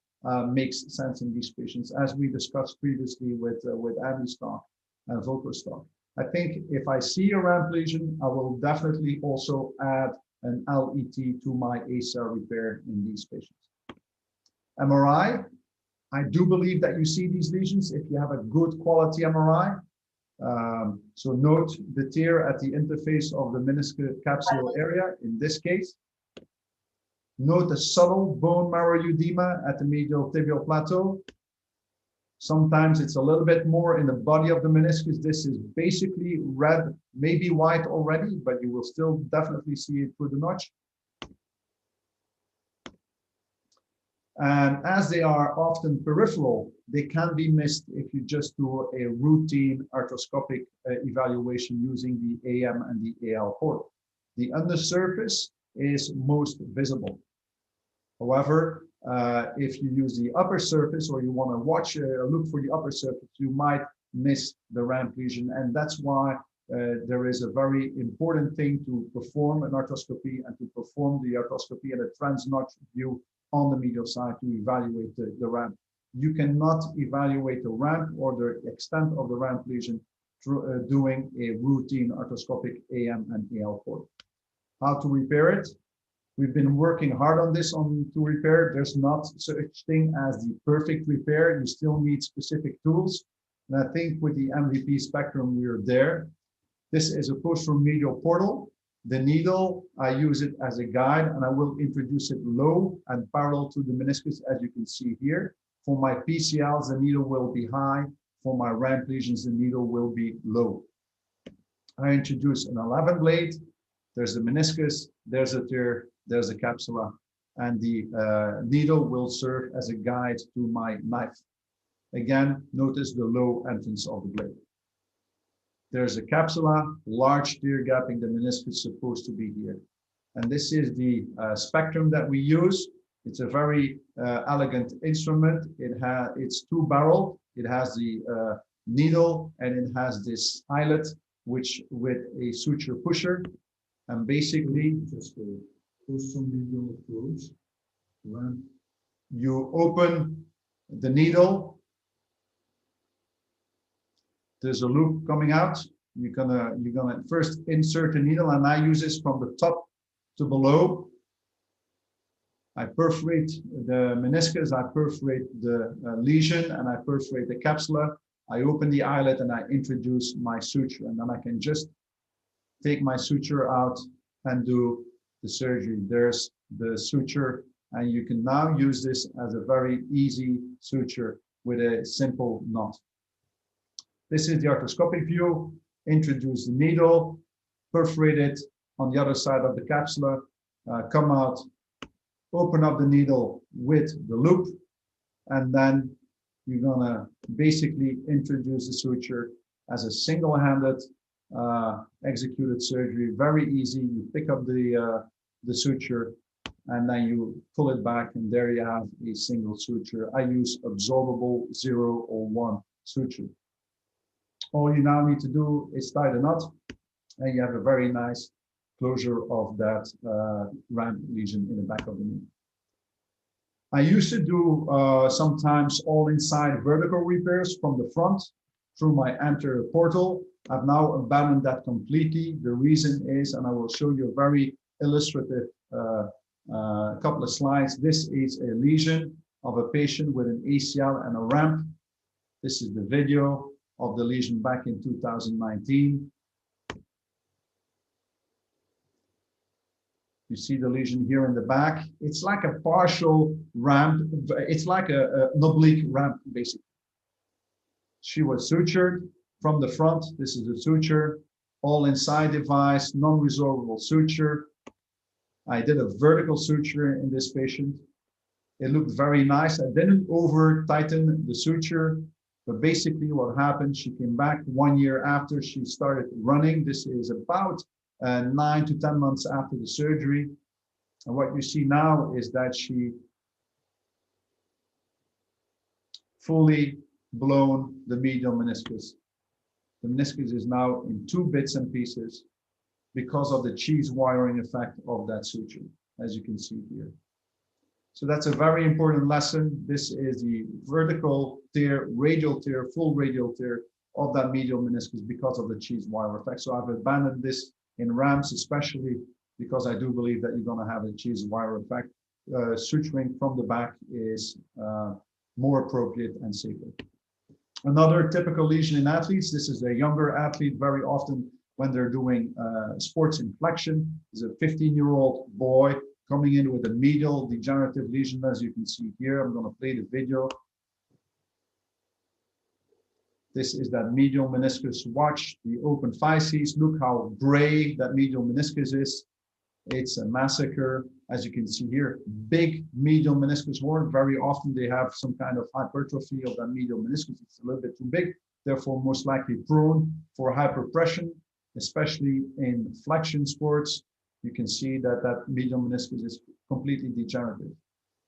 makes sense in these patients, as we discussed previously with Andy Stock and Volker Stock. I think if I see a ramp lesion, I will definitely also add an LET to my ACL repair in these patients. MRI, I do believe that you see these lesions if you have a good quality MRI. So note the tear at the interface of the meniscocapsular area in this case. Note the subtle bone marrow edema at the medial tibial plateau. Sometimes it's a little bit more in the body of the meniscus. This is basically red, maybe white already, but you will still definitely see it through the notch. And as they are often peripheral, they can be missed if you just do a routine arthroscopic evaluation using the AM and the AL port. The undersurface is most visible. However, if you use the upper surface or you want to watch, look for the upper surface, you might miss the ramp lesion. And that's why there is a very important thing to perform an arthroscopy and to perform the arthroscopy at a trans-notch view on the medial side to evaluate the ramp. You cannot evaluate the ramp or the extent of the ramp lesion through doing a routine arthroscopic AM and AL port. How to repair it? We've been working hard on this to repair. There's not such thing as the perfect repair. You still need specific tools. And I think with the MVP Spectrum, we're there. This is a posteromedial portal. The needle, I use it as a guide, and I will introduce it low and parallel to the meniscus, as you can see here. For my PCLs, the needle will be high. For my ramp lesions, the needle will be low. I introduce an 11 blade. There's the meniscus, there's a tear, there's a capsula, and the needle will serve as a guide to my knife. Again, notice the low entrance of the blade. There's a capsula, large tear gapping the meniscus supposed to be here. And this is the spectrum that we use. It's a very elegant instrument. It's two-barreled. It has the needle and it has this eyelet, which with a suture pusher. And basically, just a posteromedial approach. When you open the needle, there's a loop coming out. You're gonna first insert the needle, and I use this from the top to below. I perforate the meniscus, I perforate the lesion, and I perforate the capsula. I open the eyelet and I introduce my suture, and then I can just take my suture out and do the surgery. There's the suture, and you can now use this as a very easy suture with a simple knot. This is the arthroscopic view. Introduce the needle, perforate it on the other side of the capsula, come out, open up the needle with the loop, and then you're gonna basically introduce the suture as a single-handed executed surgery. Very easy. You pick up the suture and then you pull it back, and there you have a single suture. I use absorbable 0 or 1 suture. All you now need to do is tie the knot, and you have a very nice closure of that ramp lesion in the back of the knee. I used to do sometimes all inside vertical repairs from the front through my anterior portal. I've now abandoned that completely. The reason is, and I will show you a very illustrative couple of slides. This is a lesion of a patient with an ACL and a ramp. This is the video of the lesion back in 2019. You see the lesion here in the back. It's like a partial ramp. It's like an oblique ramp, basically. She was sutured from the front. This is the suture, all inside device, non-resorbable suture. I did a vertical suture in this patient. It looked very nice. I didn't over tighten the suture, but basically what happened, she came back 1 year after she started running. This is about 9 to 10 months after the surgery. And what you see now is that she fully blown the medial meniscus. The meniscus is now in 2 bits and pieces because of the cheese wiring effect of that suture, as you can see here. So that's a very important lesson. This is the vertical tear, radial tear, full radial tear of that medial meniscus because of the cheese wire effect. So I've abandoned this in ramps, especially because I do believe that you're going to have a cheese wire effect. Suturing from the back is more appropriate and safer. Another typical lesion in athletes, this is a younger athlete, very often when they're doing sports inflection, is a 15-year-old boy coming in with a medial degenerative lesion, as you can see here. I'm going to play the video. This is that medial meniscus. Watch the open physes. Look how gray that medial meniscus is. It's a massacre. As you can see here, big medial meniscus horn. Very often they have some kind of hypertrophy of that medial meniscus. It's a little bit too big, therefore most likely prone for hyperpression, especially in flexion sports. you can see that that medial meniscus is completely degenerative.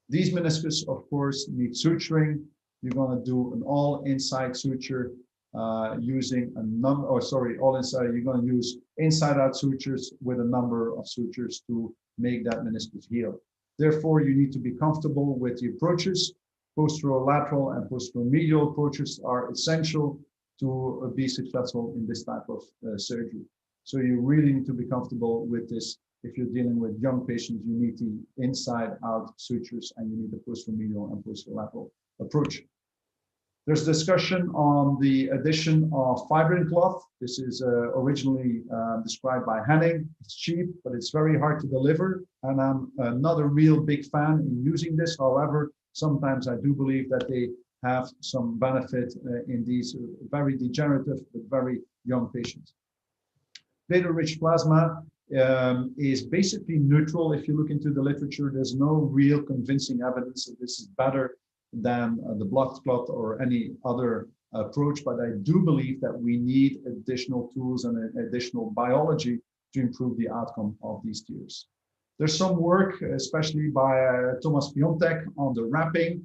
These meniscus, of course, need suturing. You're going to do an all inside suture using a number, or sorry, all inside. You're going to use inside out sutures with a number of sutures to make that meniscus heal. Therefore, you need to be comfortable with the approaches. Posterolateral and posteromedial approaches are essential to be successful in this type of surgery. So you really need to be comfortable with this. If you're dealing with young patients, you need the inside-out sutures and you need the posteromedial and posterolateral approach. There's discussion on the addition of fibrin cloth. This is originally described by Henning. It's cheap, but it's very hard to deliver. And I'm not a real big fan in using this. However, sometimes I do believe that they have some benefit in these very degenerative but very young patients. Platelet-rich plasma is basically neutral. If you look into the literature, there's no real convincing evidence that this is better than the blood clot or any other approach, but I do believe that we need additional tools and additional biology to improve the outcome of these tears. There's some work, especially by Thomas Piontek, on the wrapping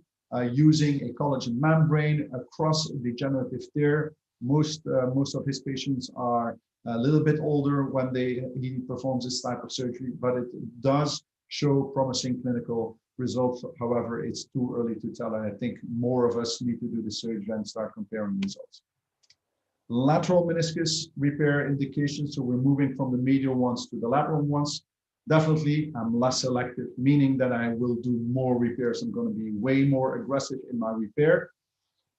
using a collagen membrane across a degenerative tear. Most of his patients are a little bit older when he performs this type of surgery, but it does show promising clinical results. However, it's too early to tell, and I think more of us need to do the surgery and start comparing results. Lateral meniscus repair indications, so we're moving from the medial ones to the lateral ones. Definitely, I'm less selective, meaning that I will do more repairs. I'm going to be way more aggressive in my repair,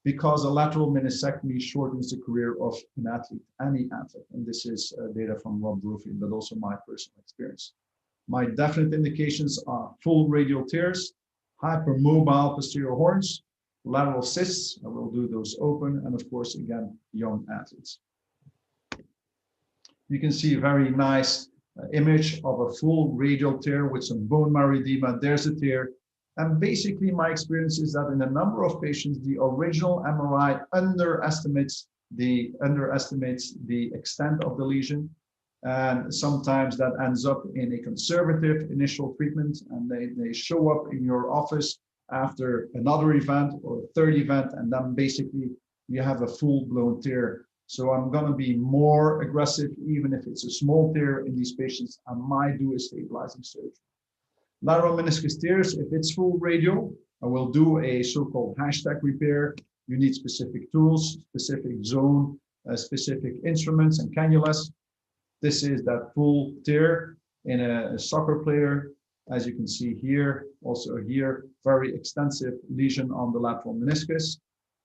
because a lateral meniscectomy shortens the career of an athlete, any athlete. And this is data from Rob Brophy, but also my personal experience. My definite indications are full radial tears, hypermobile posterior horns, lateral cysts, I will do those open, and of course, again, young athletes. You can see a very nice image of a full radial tear with some bone marrow edema. There's a tear. And basically, my experience is that in a number of patients, the original MRI underestimates the extent of the lesion. And sometimes that ends up in a conservative initial treatment, and they show up in your office after another event or a third event, and then basically you have a full-blown tear. So I'm going to be more aggressive, even if it's a small tear in these patients. I might do a stabilizing surgery. Lateral meniscus tears, if it's full radial, I will do a so-called hashtag repair. You need specific tools, specific zone, specific instruments and cannulas. This is that full tear in a soccer player. As you can see here, also here, very extensive lesion on the lateral meniscus.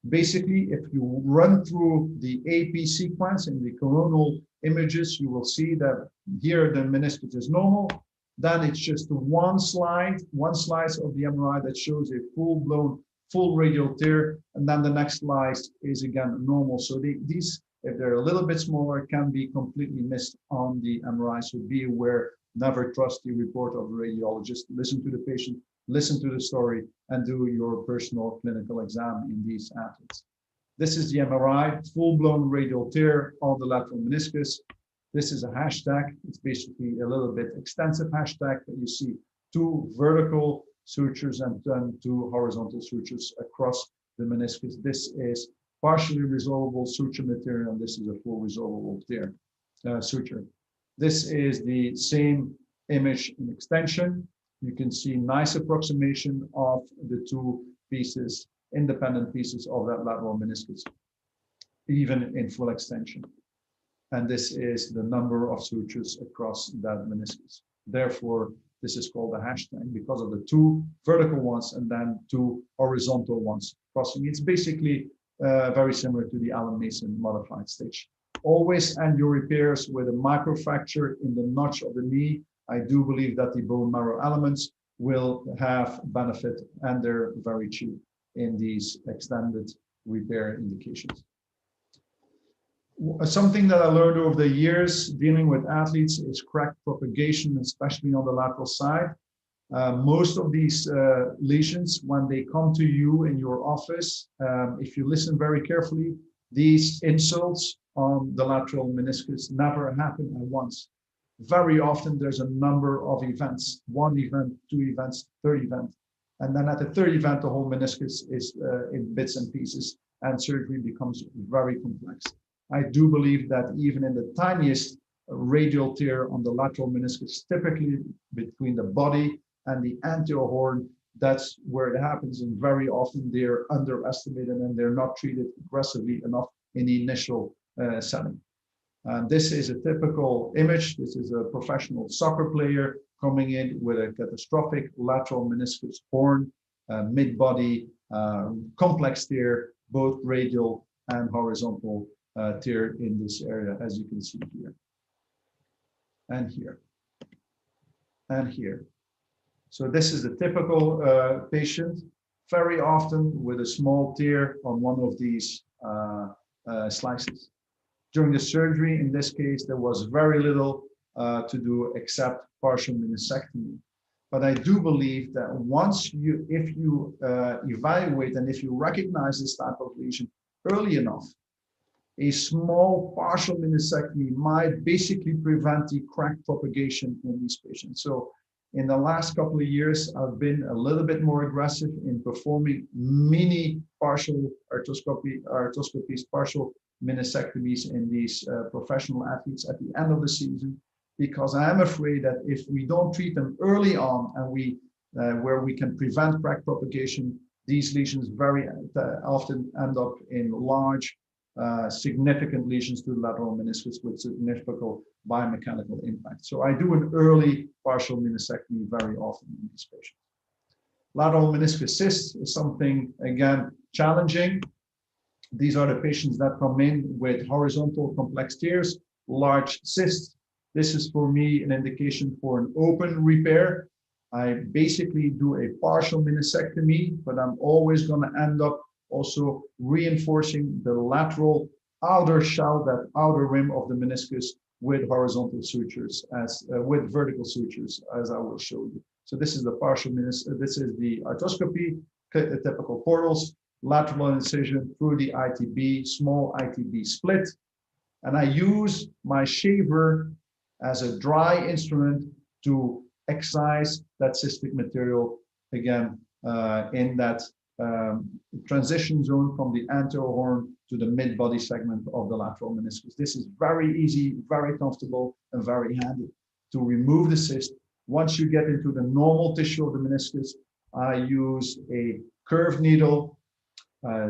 Basically, if you run through the AP sequence in the coronal images, you will see that here the meniscus is normal. Then it's just one slice of the MRI that shows a full-blown, full radial tear, and then the next slice is again normal. So these, if they're a little bit smaller, can be completely missed on the MRI. So be aware, never trust the report of the radiologist. Listen to the patient, listen to the story, and do your personal clinical exam in these athletes. This is the MRI, full-blown radial tear on the lateral meniscus. This is a hashtag. It's basically a little bit extensive hashtag, but you see two vertical sutures and then two horizontal sutures across the meniscus. This is partially resolvable suture material, and this is a full resolvable tear, suture. This is the same image in extension. You can see nice approximation of the two pieces, independent pieces of that lateral meniscus, even in full extension. And this is the number of sutures across that meniscus. Therefore, this is called a hashtag because of the two vertical ones and then two horizontal ones crossing. It's basically very similar to the Allen Mason modified stitch. Always end your repairs with a microfracture in the notch of the knee. I do believe that the bone marrow elements will have benefit, and they're very cheap in these extended repair indications. Something that I learned over the years dealing with athletes is crack propagation, especially on the lateral side. Most of these lesions, when they come to you in your office, if you listen very carefully, these insults on the lateral meniscus never happen at once. very often there's a number of events, 1 event, 2 events, third event. And then at the third event, the whole meniscus is in bits and pieces, and surgery becomes very complex. I do believe that even in the tiniest radial tear on the lateral meniscus, typically between the body and the anterior horn, that's where it happens, and very often they're underestimated and they're not treated aggressively enough in the initial setting. And this is a typical image. This is a professional soccer player coming in with a catastrophic lateral meniscus horn, mid-body, complex tear, both radial and horizontal tear in this area, as you can see here, and here, and here. So this is a typical patient, very often with a small tear on one of these slices. During the surgery, in this case, there was very little to do except partial meniscectomy. But I do believe that once you, if you evaluate and if you recognize this type of lesion early enough, a small partial meniscectomy might basically prevent the crack propagation in these patients. So in the last couple of years, I've been a little bit more aggressive in performing mini partial arthroscopies, partial meniscectomies in these professional athletes at the end of the season, because I am afraid that if we don't treat them early on and we where we can prevent crack propagation, these lesions very often end up in large, significant lesions to the lateral meniscus with significant biomechanical impact. So I do an early partial meniscectomy very often in these patients. Lateral meniscus cysts is something, again, challenging. These are the patients that come in with horizontal complex tears, large cysts. This is for me an indication for an open repair. I basically do a partial meniscectomy, but I'm always going to end up also reinforcing the lateral outer shell, that outer rim of the meniscus with horizontal sutures, with vertical sutures, as I will show you. So this is the partial meniscus. This is the arthroscopy, typical portals, lateral incision through the ITB, small ITB split. And I use my shaver as a dry instrument to excise that cystic material, again, in that transition zone from the anterior horn to the mid-body segment of the lateral meniscus. This is very easy, very comfortable, and very handy to remove the cyst. Once you get into the normal tissue of the meniscus, I use a curved needle,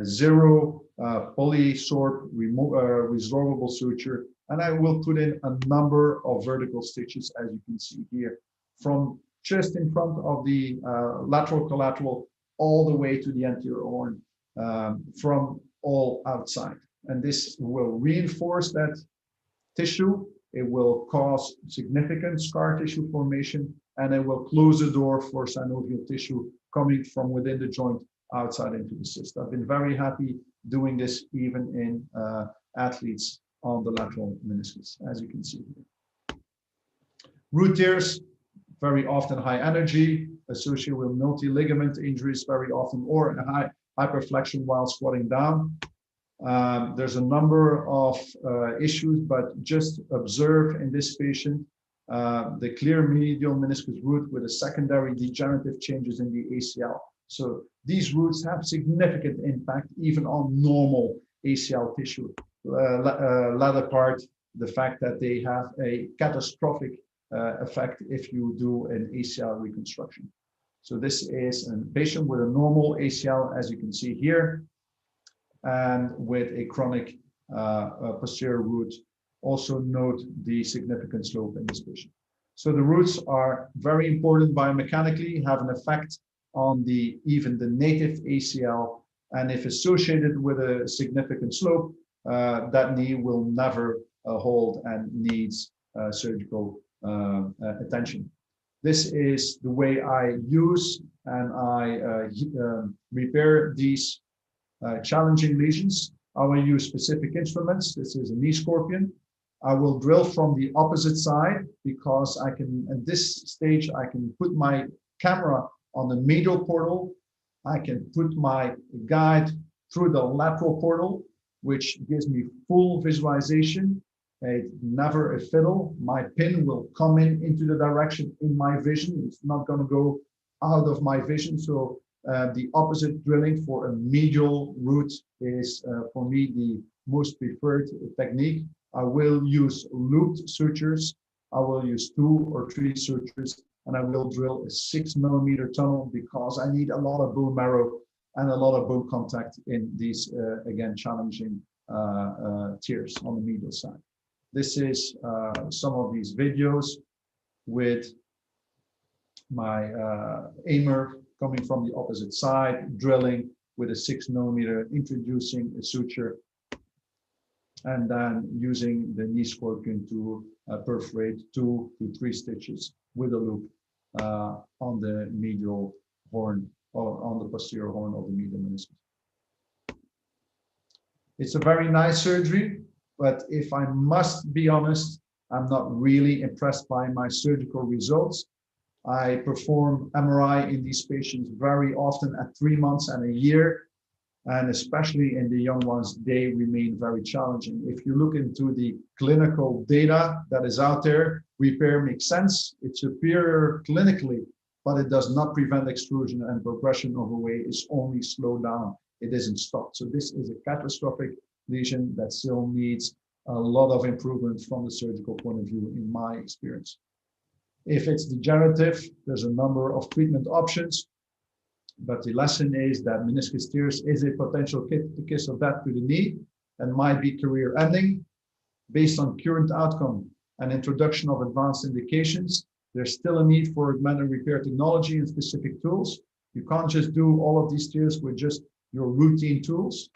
zero polysorb resorbable suture, and I will put in a number of vertical stitches, as you can see here, from just in front of the lateral collateral all the way to the anterior horn, from all outside. And this will reinforce that tissue. It will cause significant scar tissue formation, and it will close the door for synovial tissue coming from within the joint outside into the cyst. I've been very happy doing this even in athletes on the lateral meniscus, as you can see here. Root tears, very often high energy, associated with multi-ligament injuries very often, or a high hyperflexion while squatting down. There's a number of issues, but just observe in this patient the clear medial meniscus root with a secondary degenerative changes in the ACL. So these roots have significant impact even on normal ACL tissue. Latter part, the fact that they have a catastrophic effect if you do an ACL reconstruction. So this is a patient with a normal ACL, as you can see here, and with a chronic posterior root. Also note the significant slope in this patient. So the roots are very important biomechanically, have an effect on even the native ACL, and if associated with a significant slope, that knee will never hold and needs surgical attention. This is the way I use and I repair these challenging lesions. I will use specific instruments. This is a knee scorpion. I will drill from the opposite side because I can, at this stage, I can put my camera on the medial portal. I can put my guide through the lateral portal, which gives me full visualization. It's never a fiddle. My pin will come into the direction in my vision. It's not going to go out of my vision. So the opposite drilling for a medial route is for me the most preferred technique. I will use looped sutures. I will use 2 or 3 sutures, and I will drill a 6 millimeter tunnel because I need a lot of bone marrow and a lot of bone contact in these, again, challenging tears on the medial side. This is some of these videos with my aimer coming from the opposite side, drilling with a 6 millimeter, introducing a suture, and then using the knee scorpion to perforate 2 to 3 stitches with a loop on the medial horn or on the posterior horn of the medial meniscus. It's a very nice surgery, but if I must be honest, I'm not really impressed by my surgical results. I perform MRI in these patients very often at 3 months and a year. And especially in the young ones, they remain very challenging. If you look into the clinical data that is out there, repair makes sense. It's superior clinically, but it does not prevent extrusion, and progression of away is only slowed down. It isn't stopped. So this is a catastrophic lesion that still needs a lot of improvement from the surgical point of view, in my experience. If it's degenerative, there's a number of treatment options. But the lesson is that meniscus tears is a potential kiss of death to the knee and might be career ending. Based on current outcome and introduction of advanced indications, there's still a need for augmented repair technology and specific tools. You can't just do all of these tears with just your routine tools.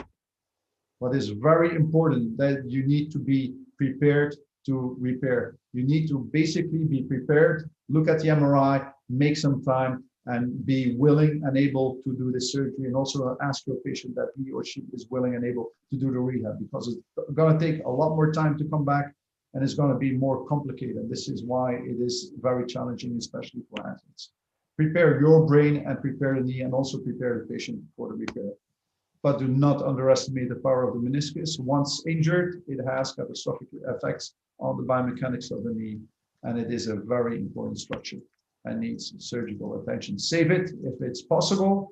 What is very important that you need to be prepared to repair. You need to basically be prepared, look at the MRI, make some time, and be willing and able to do the surgery, and also ask your patient that he or she is willing and able to do the rehab, because it's going to take a lot more time to come back and it's going to be more complicated. This is why it is very challenging, especially for athletes. Prepare your brain and prepare the knee, and also prepare the patient for the repair. But do not underestimate the power of the meniscus. Once injured, it has catastrophic effects on the biomechanics of the knee, and it is a very important structure and needs surgical attention. Save it if it's possible,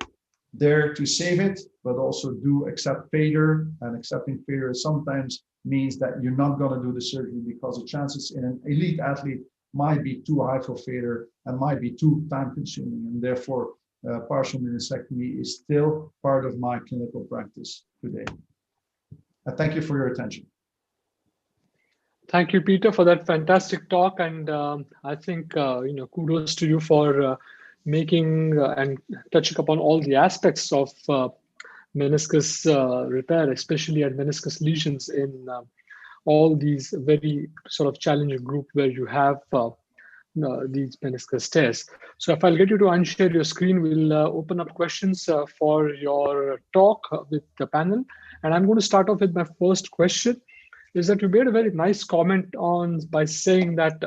dare to save it, but also do accept failure. And accepting failure sometimes means that you're not going to do the surgery, because the chances in an elite athlete might be too high for failure and might be too time consuming. And therefore, partial meniscectomy is still part of my clinical practice today. I thank you for your attention. Thank you, Peter, for that fantastic talk. And I think, kudos to you for making and touching upon all the aspects of meniscus repair, especially at meniscus lesions in all these very sort of challenging group where you have these meniscus tears. So if I'll get you to unshare your screen, we'll open up questions for your talk with the panel. And I'm going to start off with my first question. Is that you made a very nice comment on by saying that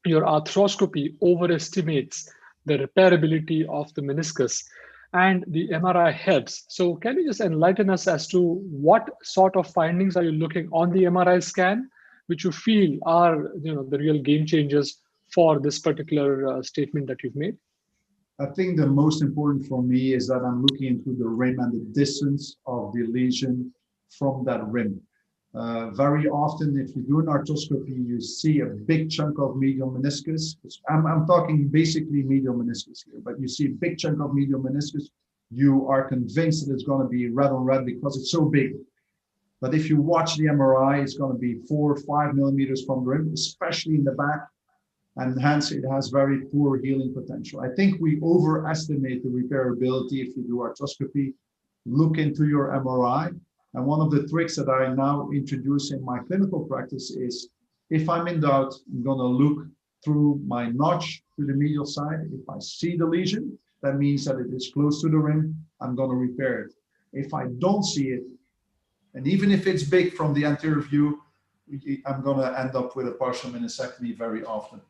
your arthroscopy overestimates the repairability of the meniscus and the MRI helps. So can you just enlighten us as to what sort of findings are you looking on the MRI scan, which you feel are the real game changers for this particular statement that you've made? I think the most important for me is that I'm looking into the rim and the distance of the lesion from that rim. Very often, if you do an arthroscopy, you see a big chunk of medial meniscus. I'm talking basically medial meniscus here, but you see a big chunk of medial meniscus. You are convinced that it's going to be red on red because it's so big. But if you watch the MRI, it's going to be 4 or 5 millimeters from the rim, especially in the back, and hence it has very poor healing potential. I think we overestimate the repairability if you do arthroscopy. Look into your MRI. And one of the tricks that I now introduce in my clinical practice is, if I'm in doubt, I'm going to look through my notch to the medial side. If I see the lesion, that means that it is close to the rim, I'm going to repair it. If I don't see it, and even if it's big from the anterior view, I'm going to end up with a partial meniscectomy very often.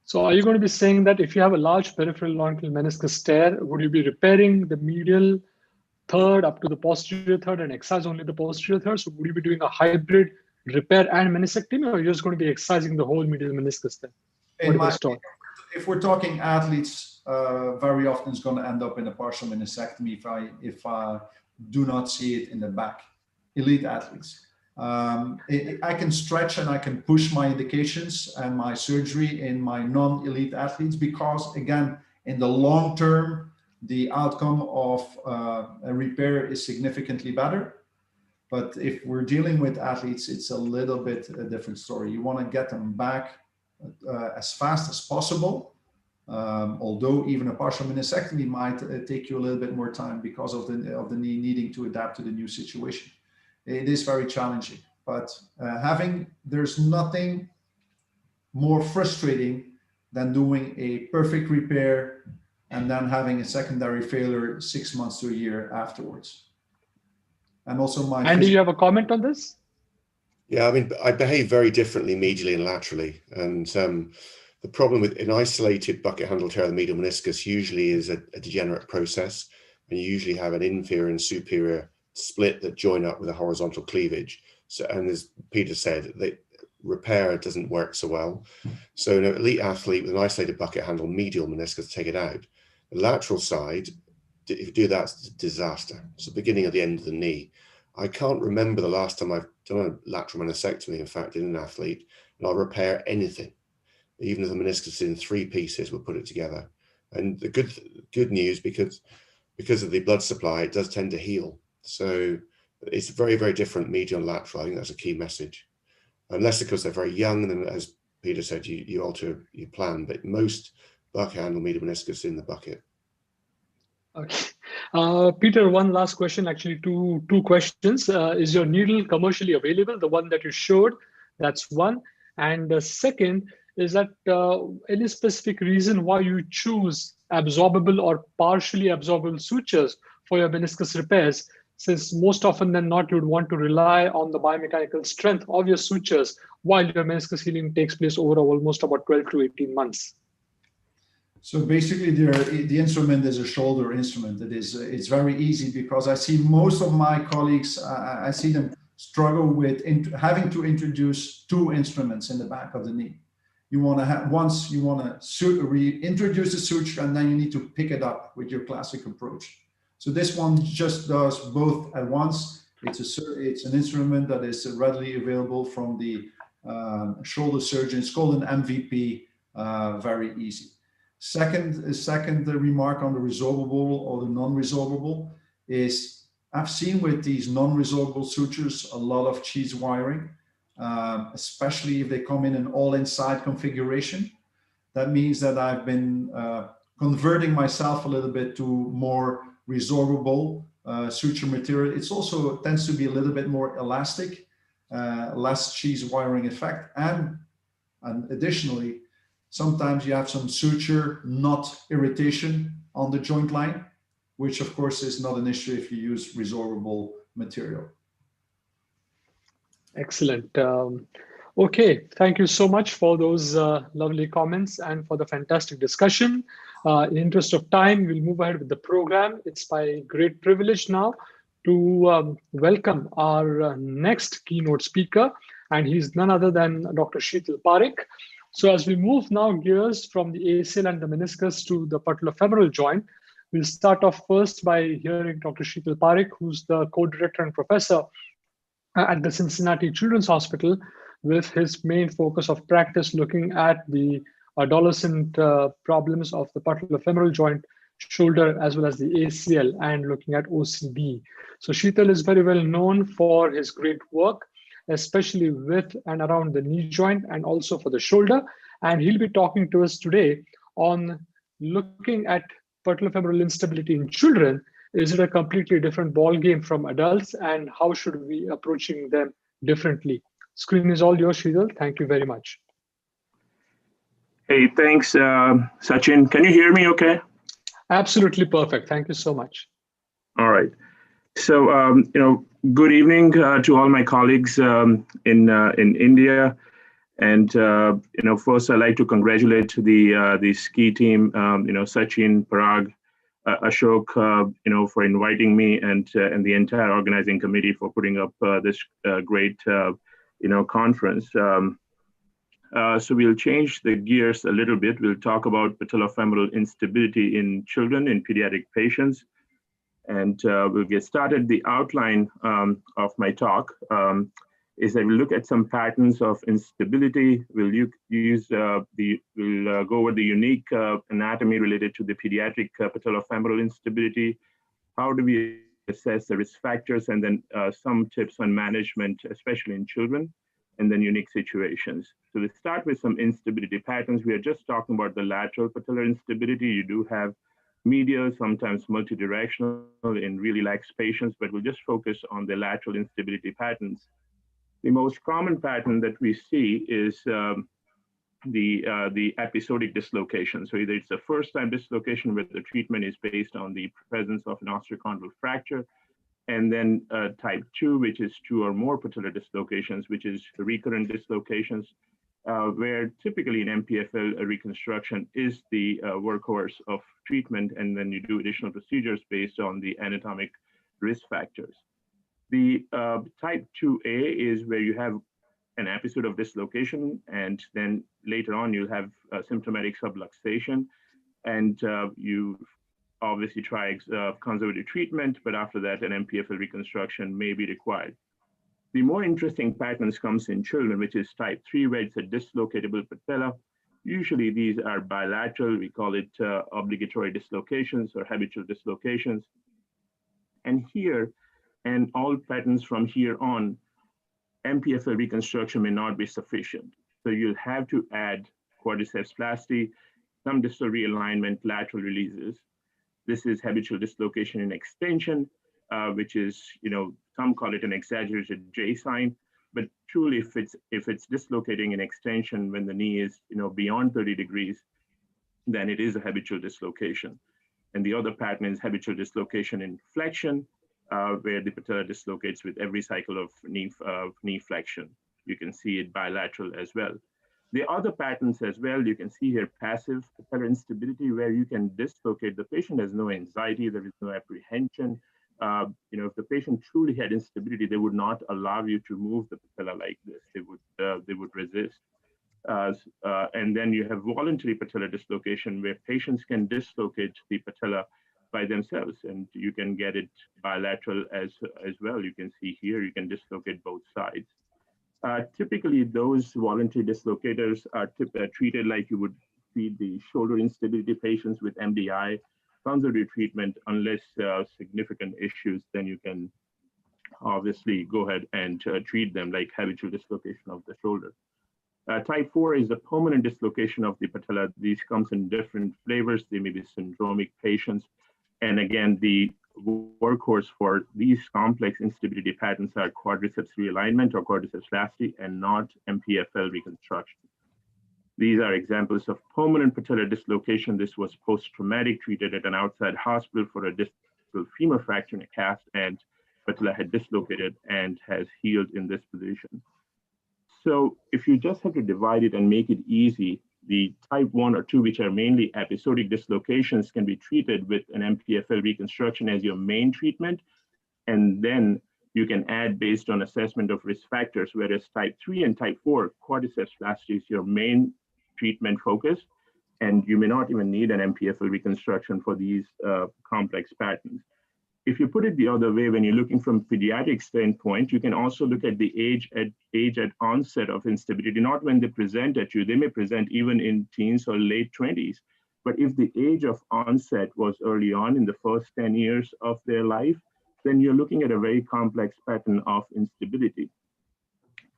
So are you going to be saying that if you have a large peripheral longicular meniscus tear, would you be repairing the medial third up to the posterior third and excise only the posterior third? So would you be doing a hybrid repair and meniscectomy, or you're just going to be excising the whole medial meniscus then? If we're talking athletes, very often it's going to end up in a partial meniscectomy if I do not see it in the back. Elite athletes. I can stretch and I can push my indications and my surgery in my non-elite athletes because, again, in the long term, the outcome of a repair is significantly better. But if we're dealing with athletes, it's a little bit a different story. You want to get them back as fast as possible. Although even a partial meniscectomy might take you a little bit more time because of the knee needing to adapt to the new situation. It is very challenging, but there's nothing more frustrating than doing a perfect repair and then having a secondary failure 6 months to a year afterwards. And also Andy, you have a comment on this? Yeah, I mean, I behave very differently medially and laterally. And the problem with an isolated bucket handle tear of the medial meniscus usually is a degenerate process. And you usually have an inferior and superior split that join up with a horizontal cleavage. So, and as Peter said, the repair doesn't work so well. So an elite athlete with an isolated bucket handle medial meniscus, take it out. The lateral side, if you do that, it's a disaster. It's the beginning of the end of the knee. I can't remember the last time I've done a lateral meniscectomy, in fact, in an athlete, and I'll repair anything. Even if the meniscus is in 3 pieces, we'll put it together. And the good news, because of the blood supply, it does tend to heal. So it's very, very different medial and lateral. I think that's a key message. Unless, of course, they're very young, and then, as Peter said, you alter your plan. But most bucket handle medial meniscus in the bucket. Okay. Peter, one last question, actually two questions. Is your needle commercially available, the one that you showed? That's one. And the second is that any specific reason why you choose absorbable or partially absorbable sutures for your meniscus repairs, since most often than not, you'd want to rely on the biomechanical strength of your sutures while your meniscus healing takes place over almost about 12 to 18 months. So basically, the instrument is a shoulder instrument. It's very easy because I see most of my colleagues, I see them struggle with having to introduce 2 instruments in the back of the knee. You want to have reintroduce the suture, and then you need to pick it up with your classic approach. So this one just does both at once. It's an instrument that is readily available from the shoulder surgeon. It's called an MVP. Very easy. Second remark on the resorbable or the non-resorbable is I've seen with these non-resorbable sutures a lot of cheese wiring, especially if they come in an all-inside configuration. That means that I've been converting myself a little bit to more resorbable suture material. It's also tends to be a little bit more elastic, less cheese wiring effect, and additionally, sometimes you have some suture knot irritation on the joint line, which of course is not an issue if you use resorbable material. Excellent. Okay, thank you so much for those lovely comments and for the fantastic discussion. In the interest of time, we'll move ahead with the program. It's my great privilege now to welcome our next keynote speaker, and he's none other than Dr. Tripled Parekh. So as we move now gears from the ACL and the meniscus to the patellofemoral joint, we'll start off first by hearing Dr. Tripled Parekh, who's the co-director and professor at the Cincinnati Children's Hospital, with his main focus of practice looking at the adolescent problems of the patellofemoral joint, shoulder, as well as the ACL, and looking at OCB. So Tripled is very well known for his great work, especially with and around the knee joint and also for the shoulder. And he'll be talking to us today on looking at patellofemoral instability in children. Is it a completely different ball game from adults, and how should we be approaching them differently? Screen is all yours, Tripled. Thank you very much. Hey, thanks, Sachin. Can you hear me okay? Absolutely perfect. Thank you so much. All right. So, good evening to all my colleagues in India. And, first I'd like to congratulate the ski team, Sachin, Parag, Ashok, for inviting me, and the entire organizing committee for putting up this great conference. So we'll change the gears a little bit. We'll talk about patellofemoral instability in children, in pediatric patients. And we'll get started. The outline of my talk is that we'll look at some patterns of instability. We'll we'll go over the unique anatomy related to the pediatric patellofemoral instability. How do we assess the risk factors, and then some tips on management, especially in children, and then unique situations. So let's start with some instability patterns. We are just talking about the lateral patellar instability. You do have medial, sometimes multidirectional in really lax patients, but we'll just focus on the lateral instability patterns. The most common pattern that we see is the episodic dislocation. So either it's a first-time dislocation where the treatment is based on the presence of an osteochondral fracture, and then type 2, which is 2 or more patellar dislocations, which is recurrent dislocations, where typically in MPFL, a reconstruction is the workhorse of treatment, and then you do additional procedures based on the anatomic risk factors. The type 2A is where you have an episode of dislocation, and then later on you'll have symptomatic subluxation, and you obviously try conservative treatment, but after that an MPFL reconstruction may be required. The more interesting patterns comes in children, which is type 3, where it's a dislocatable patella. Usually these are bilateral. We call it obligatory dislocations or habitual dislocations. And here, and all patterns from here on, MPFL reconstruction may not be sufficient. So you'll have to add quadriceps plasty, some distal realignment, lateral releases. This is habitual dislocation in extension, which is, some call it an exaggerated J sign, but truly if it's dislocating in extension when the knee is, beyond 30 degrees, then it is a habitual dislocation. And the other pattern is habitual dislocation in flexion, where the patella dislocates with every cycle of knee flexion. You can see it bilateral as well. The other patterns as well, you can see here passive patellar instability, where you can dislocate. The patient has no anxiety, there is no apprehension. If the patient truly had instability, they would not allow you to move the patella like this. They would resist. And then you have voluntary patellar dislocation, where patients can dislocate the patella by themselves, and you can get it bilateral as well. You can see here, you can dislocate both sides. Typically, those voluntary dislocators are treated like you would treat the shoulder instability patients with MDI. Conservative treatment, unless significant issues, then you can obviously go ahead and treat them like habitual dislocation of the shoulder. Type 4 is the permanent dislocation of the patella. These comes in different flavors. They may be syndromic patients. And again, the workhorse for these complex instability patterns are quadriceps realignment or quadriceps plasty, and not MPFL reconstruction. These are examples of permanent patellar dislocation. This was post-traumatic, treated at an outside hospital for a distal femur fracture in a cast, and patella had dislocated and has healed in this position. So if you just have to divide it and make it easy, the type 1 or 2, which are mainly episodic dislocations, can be treated with an MPFL reconstruction as your main treatment. And then you can add based on assessment of risk factors, whereas type 3 and type 4, quadriceps plasty is your main treatment focus. And you may not even need an MPFL reconstruction for these complex patterns. If you put it the other way, when you're looking from pediatric standpoint, you can also look at the age at onset of instability, not when they present at you. They may present even in teens or late 20s. But if the age of onset was early on in the first 10 years of their life, then you're looking at a very complex pattern of instability.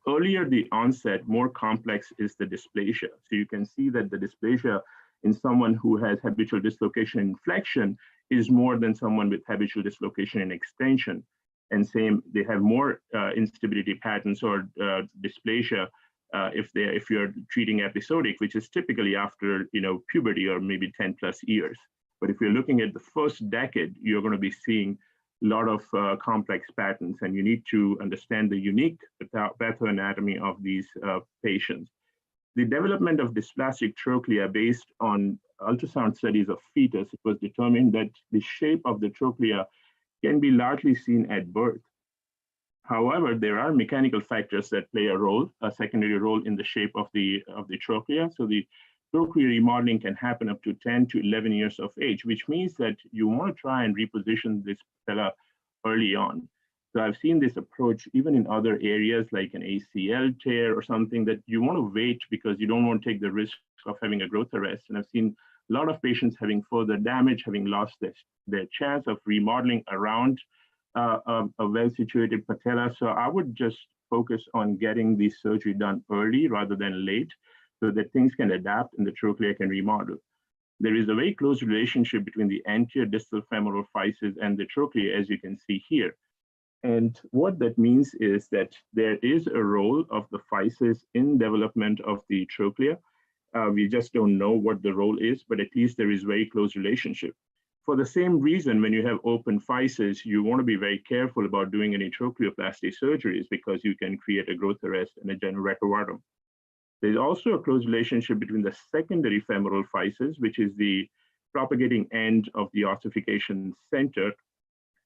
Earlier the onset, more complex is the dysplasia. So you can see that the dysplasia in someone who has habitual dislocation in flexion is more than someone with habitual dislocation in extension. And same, they have more instability patterns or dysplasia if you're treating episodic, which is typically after puberty or maybe 10 plus years. But if you're looking at the first decade, you're going to be seeing a lot of complex patterns, and you need to understand the unique pathoanatomy of these patients. The development of dysplastic trochlea based on ultrasound studies of fetus, it was determined that the shape of the trochlea can be largely seen at birth. However, there are mechanical factors that play a secondary role in the shape of the trochlea. So the trochlea remodeling can happen up to 10 to 11 years of age, which means that you want to try and reposition this patella early on. So I've seen this approach even in other areas like an ACL tear or something, that you want to wait because you don't want to take the risk of having a growth arrest. And I've seen a lot of patients having further damage, having lost their chance of remodeling around a well-situated patella. So I would just focus on getting the surgery done early rather than late so that things can adapt and the trochlea can remodel. There is a very close relationship between the anterior distal femoral physis and the trochlea, as you can see here. And what that means is that there is a role of the physis in development of the trochlea. We just don't know what the role is, but at least there is very close relationship. For the same reason, when you have open physis, you want to be very careful about doing any trochleoplasty surgeries because you can create a growth arrest and a general retrovatum. There's also a close relationship between the secondary femoral physis, which is the propagating end of the ossification center,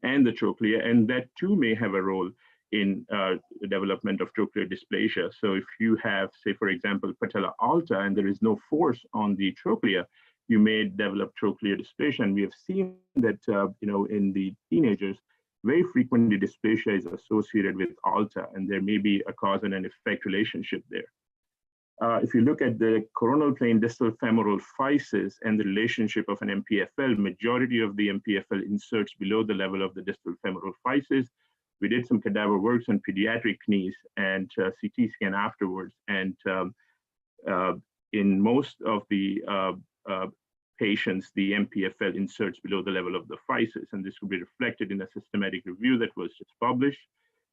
and the trochlea, and that too may have a role in the development of trochlear dysplasia. So if you have, say, for example, patella alta, and there is no force on the trochlea, you may develop trochlear dysplasia. And we have seen that, in the teenagers, very frequently dysplasia is associated with alta, and there may be a cause and an effect relationship there. If you look at the coronal plane distal femoral physis and the relationship of an MPFL, majority of the MPFL inserts below the level of the distal femoral physis. We did some cadaver works on pediatric knees and CT scan afterwards. And in most of the patients, the MPFL inserts below the level of the physis. And this will be reflected in a systematic review that was just published,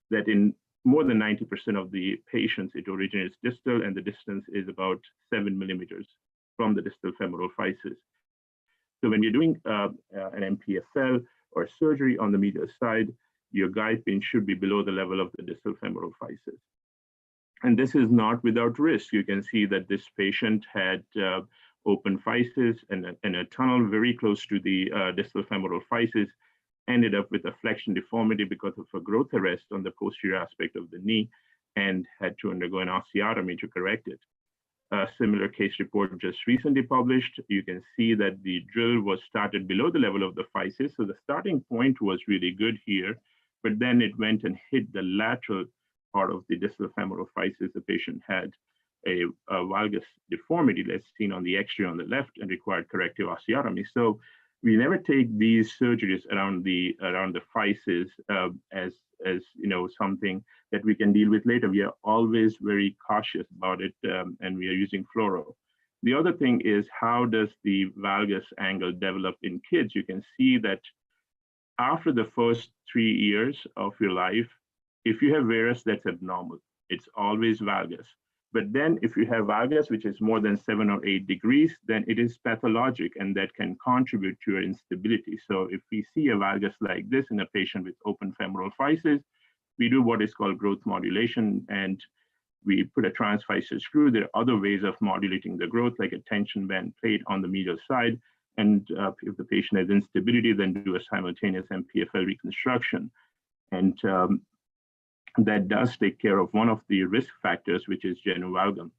that in more than 90% of the patients, it originates distal, and the distance is about 7 millimeters from the distal femoral physis. So when you're doing an MPFL or surgery on the medial side, your guide pin should be below the level of the distal femoral physis. And this is not without risk. You can see that this patient had open physis and a tunnel very close to the distal femoral physis, ended up with a flexion deformity because of a growth arrest on the posterior aspect of the knee, and had to undergo an osteotomy to correct it. A similar case report just recently published. You can see that the drill was started below the level of the physis. So the starting point was really good here, but then it went and hit the lateral part of the distal femoral physis. The patient had a valgus deformity that's seen on the X-ray on the left and required corrective osteotomy. So we never take these surgeries around the physis as something that we can deal with later. We are always very cautious about it, and we are using fluoro. The other thing is, how does the valgus angle develop in kids? You can see that after the first 3 years of your life, if you have varus, that's abnormal. It's always valgus. But then if you have valgus, which is more than 7 or 8 degrees, then it is pathologic, and that can contribute to your instability. So if we see a valgus like this in a patient with open femoral physis, we do what is called growth modulation, and we put a transphysis screw. There are other ways of modulating the growth, like a tension band plate on the medial side. And if the patient has instability, then do a simultaneous MPFL reconstruction. And that does take care of one of the risk factors, which is genu valgum.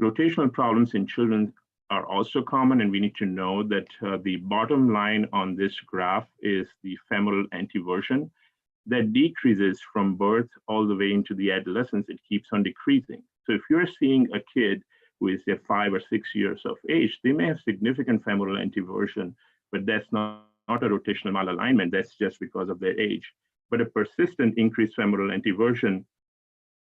Rotational problems in children are also common, and we need to know that the bottom line on this graph is the femoral anteversion that decreases from birth all the way into the adolescence. It keeps on decreasing. So if you're seeing a kid who is 5 or 6 years of age, they may have significant femoral anteversion, but that's not a rotational malalignment. That's just because of their age. But a persistent increased femoral anteversion,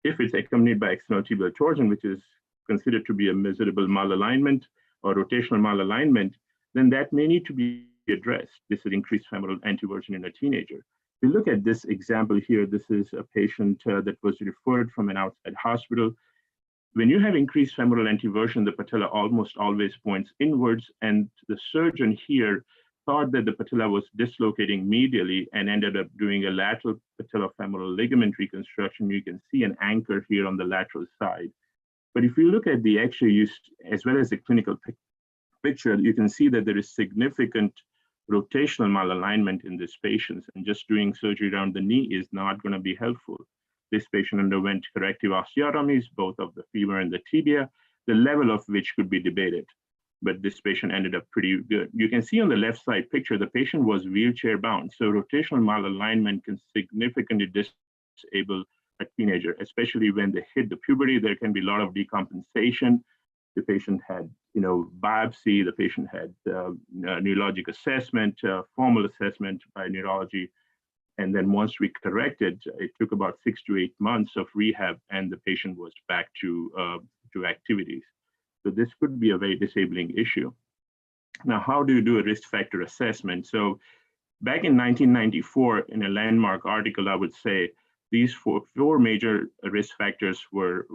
if it's accompanied by external tibial torsion, which is considered to be a miserable malalignment or rotational malalignment, then that may need to be addressed. This is increased femoral anteversion in a teenager. If you look at this example here, this is a patient that was referred from an outside hospital. When you have increased femoral anteversion, the patella almost always points inwards, and the surgeon here thought that the patella was dislocating medially and ended up doing a lateral patellofemoral ligament reconstruction. You can see an anchor here on the lateral side. But if you look at the X-ray as well as the clinical picture, you can see that there is significant rotational malalignment in these patients, and just doing surgery around the knee is not going to be helpful. This patient underwent corrective osteotomies, both of the femur and the tibia, the level of which could be debated. But this patient ended up pretty good. You can see on the left side picture, the patient was wheelchair bound. So rotational malalignment can significantly disable a teenager, especially when they hit the puberty. There can be a lot of decompensation. The patient had, biopsy. The patient had neurologic assessment, formal assessment by neurology. And then once we corrected, it took about 6 to 8 months of rehab, and the patient was back to activities. So this could be a very disabling issue. Now, how do you do a risk factor assessment? So back in 1994, in a landmark article, I would say these four major risk factors were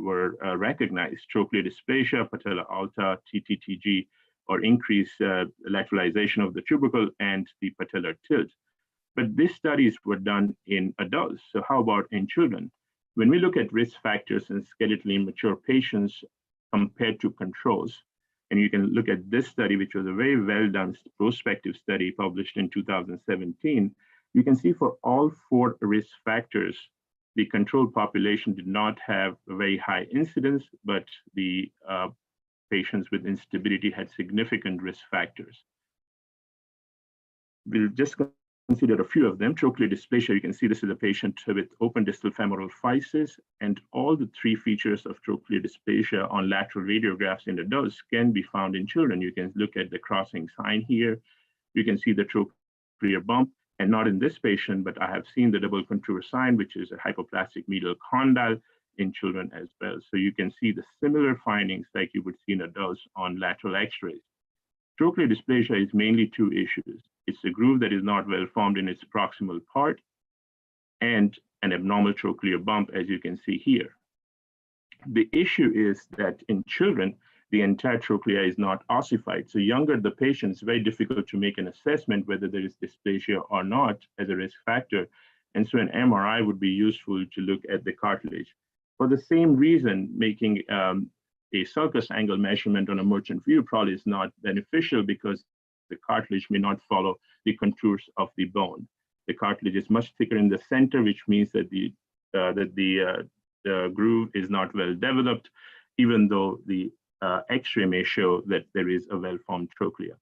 recognized: trochlear dysplasia, patella alta, TTTG, or increased lateralization of the tubercle, and the patellar tilt. But these studies were done in adults. So how about in children? When we look at risk factors in skeletally immature patients compared to controls, and you can look at this study, which was a very well done prospective study published in 2017, you can see for all 4 risk factors, the control population did not have a very high incidence, but the patients with instability had significant risk factors. We'll just consider a few of them. Trochlear dysplasia, you can see this is a patient with open distal femoral physis, and all the 3 features of trochlear dysplasia on lateral radiographs in adults can be found in children. You can look at the crossing sign here. You can see the trochlear bump, and not in this patient, but I have seen the double contour sign, which is a hypoplastic medial condyle in children as well. So you can see the similar findings like you would see in adults on lateral x-rays. Trochlear dysplasia is mainly 2 issues. It's a groove that is not well formed in its proximal part, and an abnormal trochlear bump, as you can see here. The issue is that in children, the entire trochlea is not ossified. So younger the patient, it's very difficult to make an assessment whether there is dysplasia or not as a risk factor. And so an MRI would be useful to look at the cartilage. For the same reason, making a sulcus angle measurement on a merchant view probably is not beneficial, because the cartilage may not follow the contours of the bone. The cartilage is much thicker in the center, which means that the groove is not well developed, even though the X-ray may show that there is a well-formed trochlea.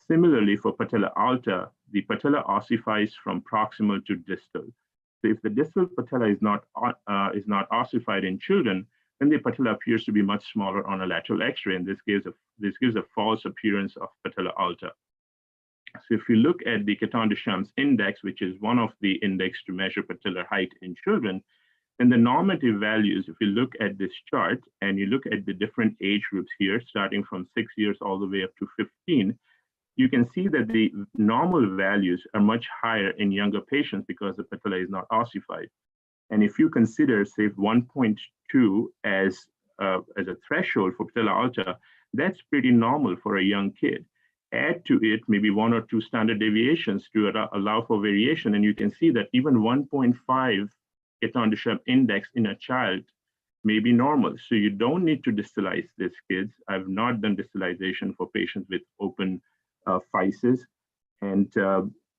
Similarly, for patella alta, the patella ossifies from proximal to distal. So if the distal patella is not ossified in children, then the patella appears to be much smaller on a lateral X-ray, and this gives a false appearance of patella alta. So if you look at the Caton-Duchamp index, which is one of the index to measure patellar height in children, then the normative values, if you look at this chart and you look at the different age groups here, starting from 6 years all the way up to 15, you can see that the normal values are much higher in younger patients because the patella is not ossified. And if you consider, say, 1.2 as a threshold for patella alta, that's pretty normal for a young kid. Add to it maybe 1 or 2 standard deviations to allow for variation, and you can see that even 1.5 Caton-Duchamp index in a child may be normal. So you don't need to distalize these kids. I've not done distalization for patients with open physis. And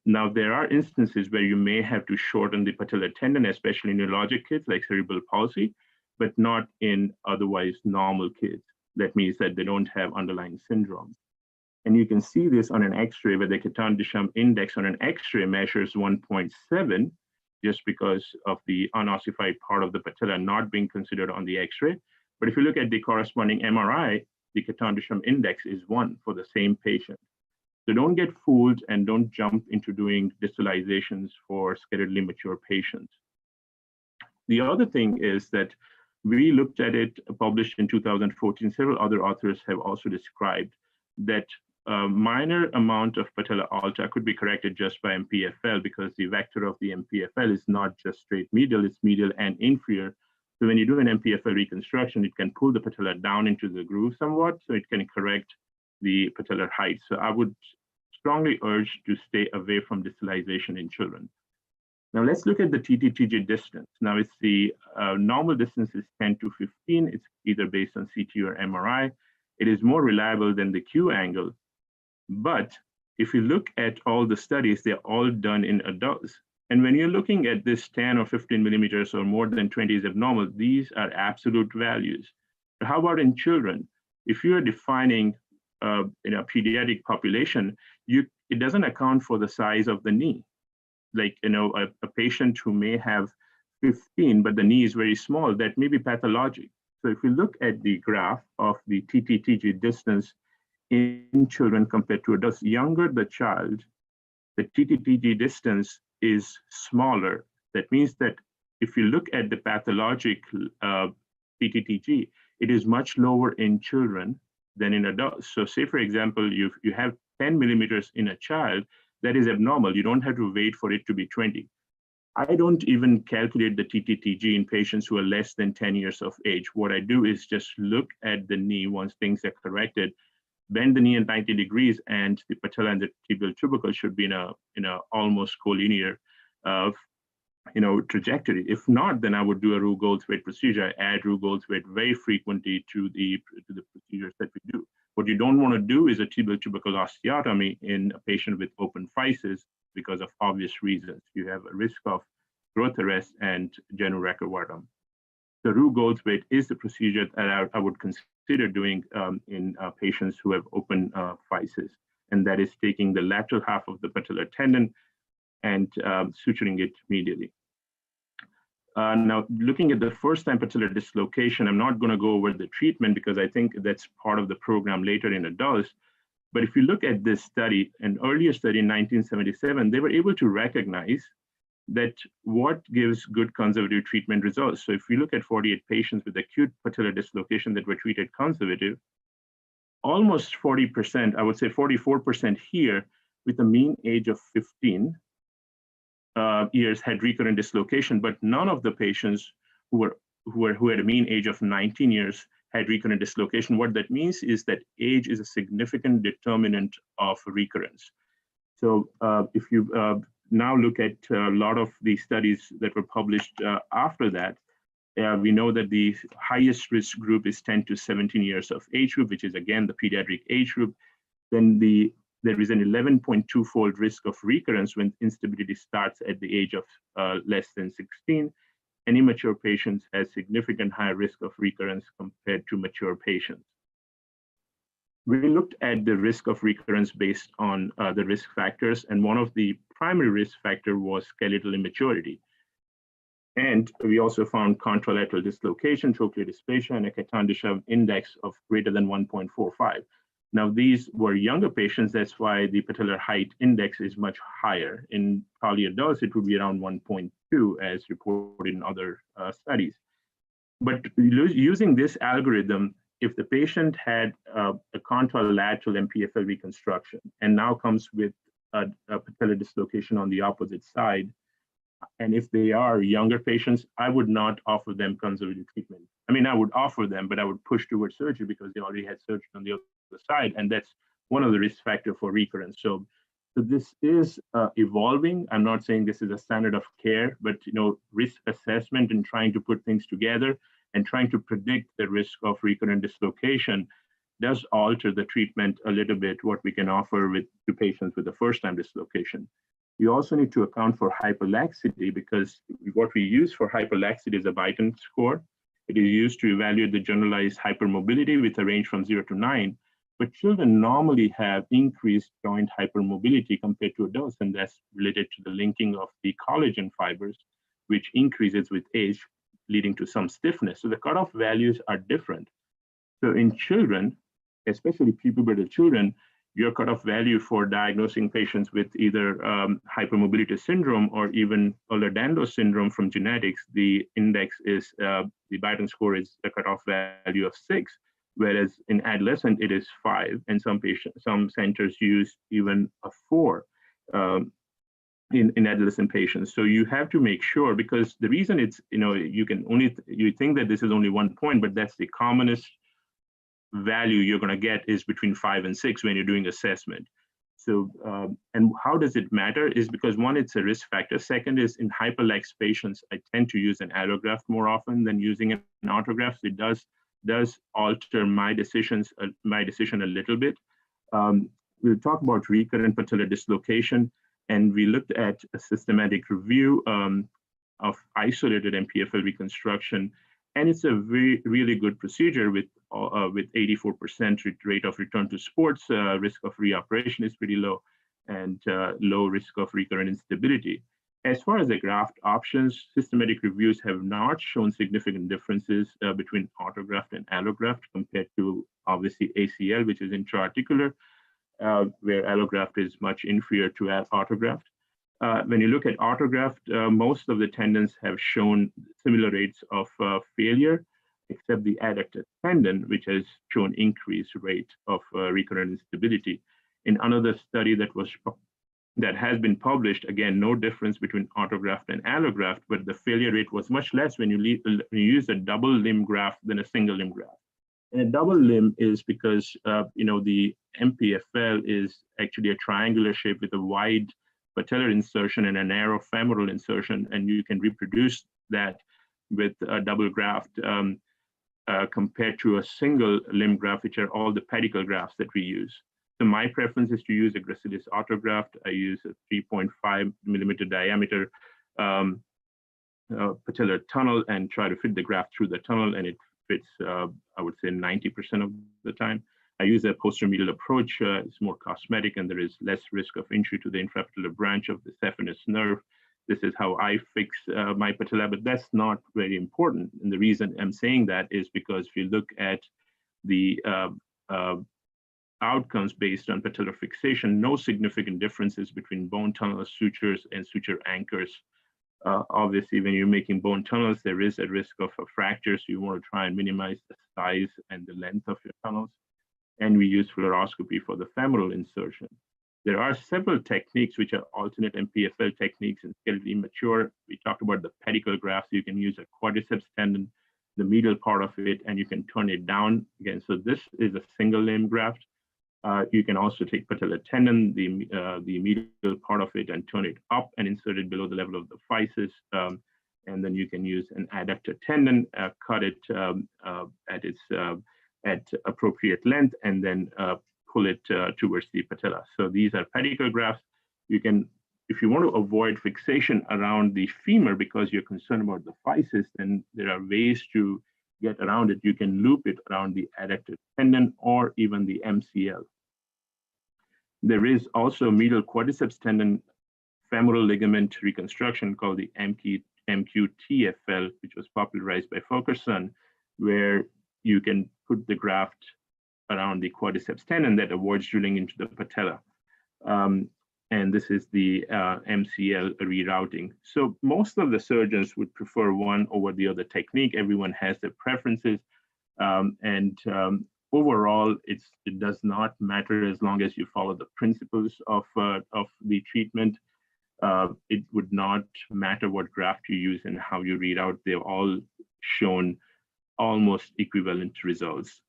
now there are instances where you may have to shorten the patellar tendon, especially in neurologic kids like cerebral palsy, but not in otherwise normal kids. That means that they don't have underlying syndromes. And you can see this on an X-ray where the Caton-Duchamp index on an X-ray measures 1.7, just because of the unossified part of the patella not being considered on the X-ray. But if you look at the corresponding MRI, the Caton-Duchamp index is 1 for the same patient. So don't get fooled and don't jump into doing distalizations for skeletally mature patients. The other thing is that we looked at it, published in 2014. Several other authors have also described that a minor amount of patella alta could be corrected just by MPFL, because the vector of the MPFL is not just straight medial, it's medial and inferior. So when you do an MPFL reconstruction, it can pull the patella down into the groove somewhat, so it can correct the patellar height. So I would strongly urge to stay away from distalization in children. Now let's look at the TTTG distance. Now it's the normal distance is 10 to 15. It's either based on CT or MRI. It is more reliable than the Q angle. But if you look at all the studies, they're all done in adults. And when you're looking at this 10 or 15 millimeters or more than 20 is abnormal, these are absolute values. But how about in children? If you're defining in a pediatric population, it doesn't account for the size of the knee. Like, a patient who may have 15, but the knee is very small, that may be pathologic. So if we look at the graph of the TTTG distance in children compared to adults, younger the child, the TTTG distance is smaller. That means that if you look at the pathologic TTTG, it is much lower in children than in adults. So say, for example, you have 10 millimeters in a child, that is abnormal. You don't have to wait for it to be 20. I don't even calculate the TTTG in patients who are less than 10 years of age. What I do is just look at the knee once things are corrected, bend the knee at 90 degrees, and the patella and the tibial tubercle should be in a almost collinear trajectory. If not, then I would do a Rugoldsweight procedure. I add Rugoldsweight very frequently to the procedures that we do. What you don't want to do is a tibial tubercle osteotomy in a patient with open physis because of obvious reasons. You have a risk of growth arrest and genu recurvatum. The Rugoldsweight is the procedure that I would consider doing in patients who have open physis, and that is taking the lateral half of the patellar tendon and suturing it medially. Now, looking at the first-time patellar dislocation, I'm not going to go over the treatment because I think that's part of the program later in adults. But if you look at this study, an earlier study in 1977, they were able to recognize that what gives good conservative treatment results. So if you look at 48 patients with acute patellar dislocation that were treated conservative, almost 40%, I would say 44% here, with a mean age of 15 years had recurrent dislocation, but none of the patients who had a mean age of 19 years had recurrent dislocation. What that means is that age is a significant determinant of recurrence. So if you now look at a lot of the studies that were published after that, we know that the highest risk group is 10 to 17 years of age group, which is again the pediatric age group. Then there is an 11.2-fold risk of recurrence when instability starts at the age of less than 16. And immature patients have significant higher risk of recurrence compared to mature patients. We looked at the risk of recurrence based on the risk factors, and one of the primary risk factor was skeletal immaturity. And we also found contralateral dislocation, trochlear dysplasia, and a Ketan-Dishav index of greater than 1.45. Now, these were younger patients. That's why the patellar height index is much higher. In probably adults, it would be around 1.2 as reported in other studies. But using this algorithm, if the patient had a contralateral MPFL reconstruction and now comes with a patellar dislocation on the opposite side, and if they are younger patients, I would not offer them conservative treatment. I mean, I would offer them, but I would push towards surgery because they already had surgery on the other side, and that's one of the risk factors for recurrence. So this is evolving. I'm not saying this is a standard of care, but risk assessment and trying to put things together and trying to predict the risk of recurrent dislocation does alter the treatment a little bit, what we can offer to patients with the first-time dislocation. You also need to account for hyperlaxity because what we use for hyperlaxity is a Beighton score. It is used to evaluate the generalized hypermobility with a range from 0 to 9. But children normally have increased joint hypermobility compared to adults, and that's related to the linking of the collagen fibers, which increases with age, leading to some stiffness. So the cutoff values are different. So in children, especially prepubertal children, your cutoff value for diagnosing patients with either hypermobility syndrome or even Ehlers-Danlos syndrome from genetics, the index is, the Beighton score is a cutoff value of 6, whereas in adolescent it is 5, and some centers use even a 4 in adolescent patients. So you have to make sure, because the reason it's, you think that this is only 1 point, but that's the commonest value you're going to get is between 5 and 6 when you're doing assessment. So, and how does it matter is because one, it's a risk factor. Second is in hyperlax patients, I tend to use an allograft more often than using an autograft. It does alter my decision a little bit. We'll talk about recurrent patellar dislocation. And we looked at a systematic review of isolated MPFL reconstruction. And it's a really good procedure with 84% rate of return to sports. Risk of reoperation is pretty low, and low risk of recurrent instability. As far as the graft options, systematic reviews have not shown significant differences between autograft and allograft compared to obviously ACL, which is intra-articular, where allograft is much inferior to autograft. When you look at autograft, most of the tendons have shown similar rates of failure, except the adductor tendon, which has shown increased rate of recurrent instability. In another study that has been published, again, no difference between autograft and allograft, but the failure rate was much less when you use a double limb graft than a single limb graft. And a double limb is because the MPFL is actually a triangular shape with a wide patellar insertion and a narrow femoral insertion, and you can reproduce that with a double graft compared to a single limb graft, which are all the pedicle grafts that we use. So my preference is to use a gracilis autograft. I use a 3.5 millimeter diameter patellar tunnel and try to fit the graft through the tunnel, and it fits, I would say, 90% of the time. I use a posteromedial approach. It's more cosmetic, and there is less risk of injury to the infrapatellar branch of the saphenous nerve. This is how I fix my patella, but that's not very important. And the reason I'm saying that is because if you look at the outcomes based on patellar fixation, no significant differences between bone tunnels, sutures, and suture anchors. Obviously, when you're making bone tunnels, there is a risk of a fracture, so you want to try and minimize the size and the length of your tunnels. And we use fluoroscopy for the femoral insertion. There are several techniques which are alternate MPFL techniques and skeletally immature. We talked about the pedicle grafts. You can use a quadriceps tendon, the medial part of it, and you can turn it down again. So this is a single limb graft. You can also take patellar tendon, the medial part of it, and turn it up and insert it below the level of the physis. And then you can use an adductor tendon, cut it at appropriate length, and then pull it towards the patella. So these are pedicle grafts. You can, if you want to avoid fixation around the femur because you're concerned about the physis, then there are ways to get around it. You can loop it around the adductor tendon or even the MCL. There is also medial quadriceps tendon femoral ligament reconstruction called the MQTFL, which was popularized by Fulkerson, where you can put the graft around the quadriceps tendon that avoids drilling into the patella. And this is the MCL rerouting. So most of the surgeons would prefer one over the other technique. Everyone has their preferences. Overall, it does not matter as long as you follow the principles of the treatment. It would not matter what graft you use and how you read out. They've all shown almost equivalent results.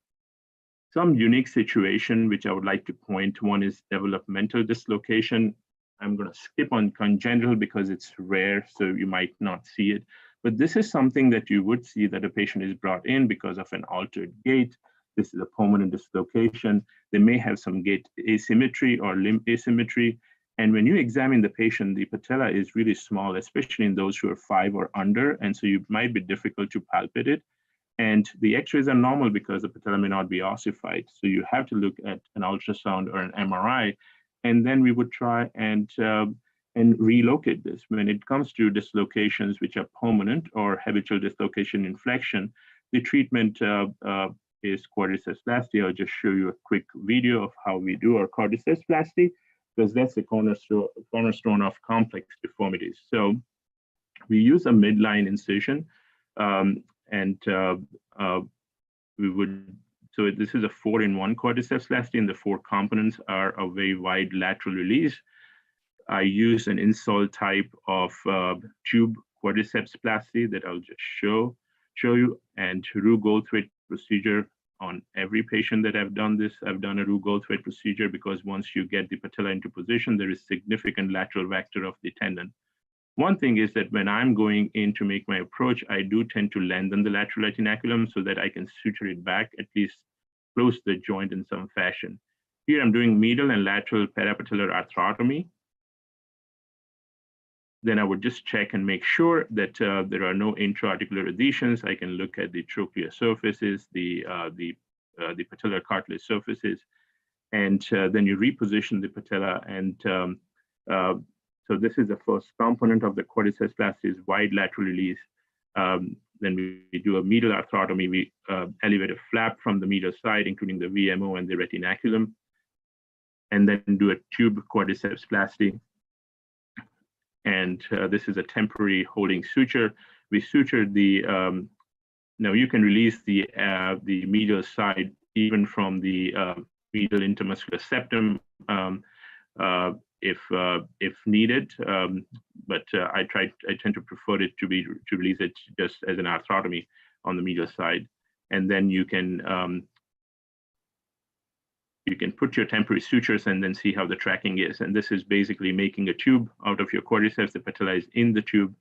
Some unique situation which I would like to point, one is developmental dislocation. I'm going to skip on congenital because it's rare, so you might not see it. But this is something that you would see that a patient is brought in because of an altered gait. This is a permanent dislocation. They may have some gait asymmetry or limb asymmetry. And when you examine the patient, the patella is really small, especially in those who are 5 or under. And so it might be difficult to palpate it. And the x-rays are normal because the patella may not be ossified. So you have to look at an ultrasound or an MRI, and then we would try and relocate this. When it comes to dislocations which are permanent or habitual dislocation inflection, the treatment is quadriceps plasty. I'll just show you a quick video of how we do our quadriceps plasty, because that's the cornerstone of complex deformities. So we use a midline incision. So this is a 4-in-1 quadriceps plasty, and the 4 components are a very wide lateral release. I use an insole type of tube quadriceps plasty that I'll just show you, and Roux Goldthwait procedure on every patient that I've done this. I've done a Roux Goldthwait procedure because once you get the patella into position, there is significant lateral vector of the tendon. One thing is that when I'm going in to make my approach, I do tend to lengthen the lateral retinaculum so that I can suture it back, at least close the joint in some fashion. Here I'm doing medial and lateral parapatellar arthrotomy. then I would just check and make sure that there are no intra-articular adhesions. I can look at the trochlear surfaces, the patellar cartilage surfaces, and then you reposition the patella. And so this is the first component of the quadriceps plasty, is wide lateral release. Then we do a medial arthrotomy. We elevate a flap from the medial side, including the VMO and the retinaculum, and then do a tube quadriceps plasty. And this is a temporary holding suture. We sutured the, now you can release the medial side even from the medial intermuscular septum if needed, but I tend to prefer it to release it just as an arthrotomy on the medial side, and then you can put your temporary sutures and then see how the tracking is. And this is basically making a tube out of your quadriceps. The patella is in the tube.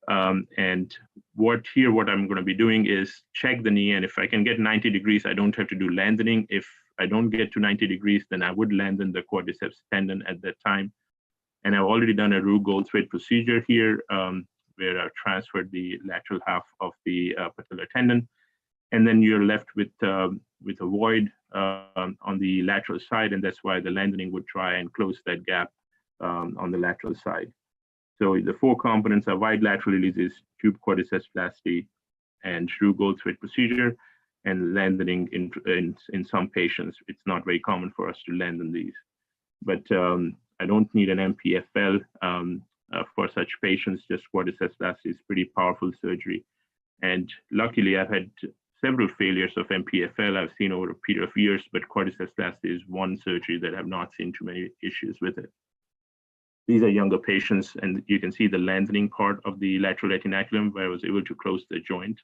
And what I'm going to be doing is check the knee. And if I can get 90 degrees, I don't have to do lengthening. If I don't get to 90 degrees, then I would lengthen the quadriceps tendon at that time. And I've already done a Roux gold thread procedure here, where I've transferred the lateral half of the patellar tendon. And then you're left with a void on the lateral side, and that's why the lengthening would try and close that gap on the lateral side. So the four components are wide lateral releases, tube quadriceps plasty, and Roux gold thread procedure, and lengthening in some patients. It's not very common for us to lengthen these, but I don't need an MPFL for such patients. Just quadriceps plasty is pretty powerful surgery, and luckily I've had several failures of MPFL I've seen over a period of years, but quadriceps plasty is one surgery that I've not seen too many issues with it. These are younger patients, and you can see the lengthening part of the lateral retinaculum, where I was able to close the joint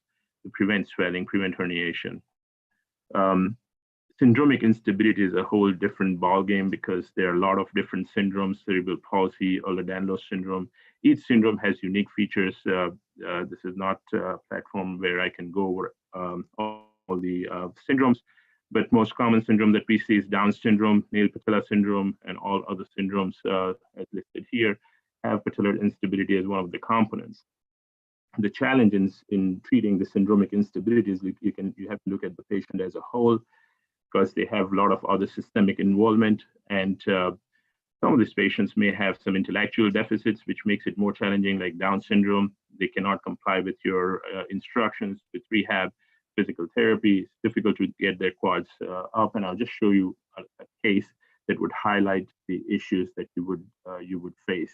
to prevent swelling, prevent herniation. Syndromic instability is a whole different ballgame because there are a lot of different syndromes: cerebral palsy, Ehlers-Danlos syndrome. Each syndrome has unique features. This is not a platform where I can go over all the syndromes, but most common syndrome that we see is Down syndrome, nail patella syndrome, and all other syndromes as listed here have patellar instability as one of the components. The challenge in treating the syndromic instability is you have to look at the patient as a whole, because they have a lot of other systemic involvement, and some of these patients may have some intellectual deficits, which makes it more challenging, like Down syndrome. They cannot comply with your instructions with rehab, physical therapy. It's difficult to get their quads up, and I'll just show you a case that would highlight the issues that you would face.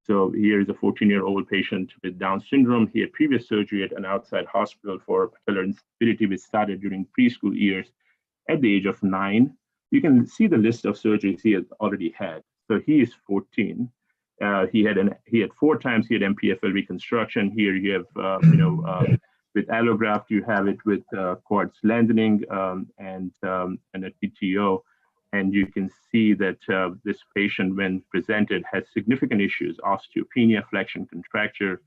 So here is a 14-year-old patient with Down syndrome. He had previous surgery at an outside hospital for patellar instability, which started during preschool years. At the age of 9, you can see the list of surgeries he had already had. So he is 14. He had 4 times he had MPFL reconstruction. Here you have with allograft, you have it with quads lengthening and a PTO. And you can see that this patient, when presented, has significant issues: osteopenia, flexion, contracture,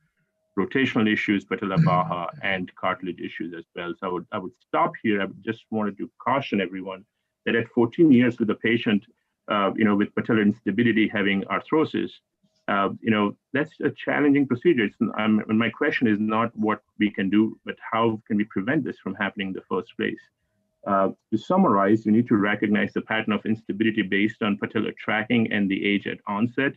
rotational issues, patella baja, and cartilage issues as well. So I would stop here. I just wanted to caution everyone that at 14 years with a patient, with patellar instability having arthrosis, that's a challenging procedure. And my question is not what we can do, but how can we prevent this from happening in the first place? To summarize, you need to recognize the pattern of instability based on patellar tracking and the age at onset.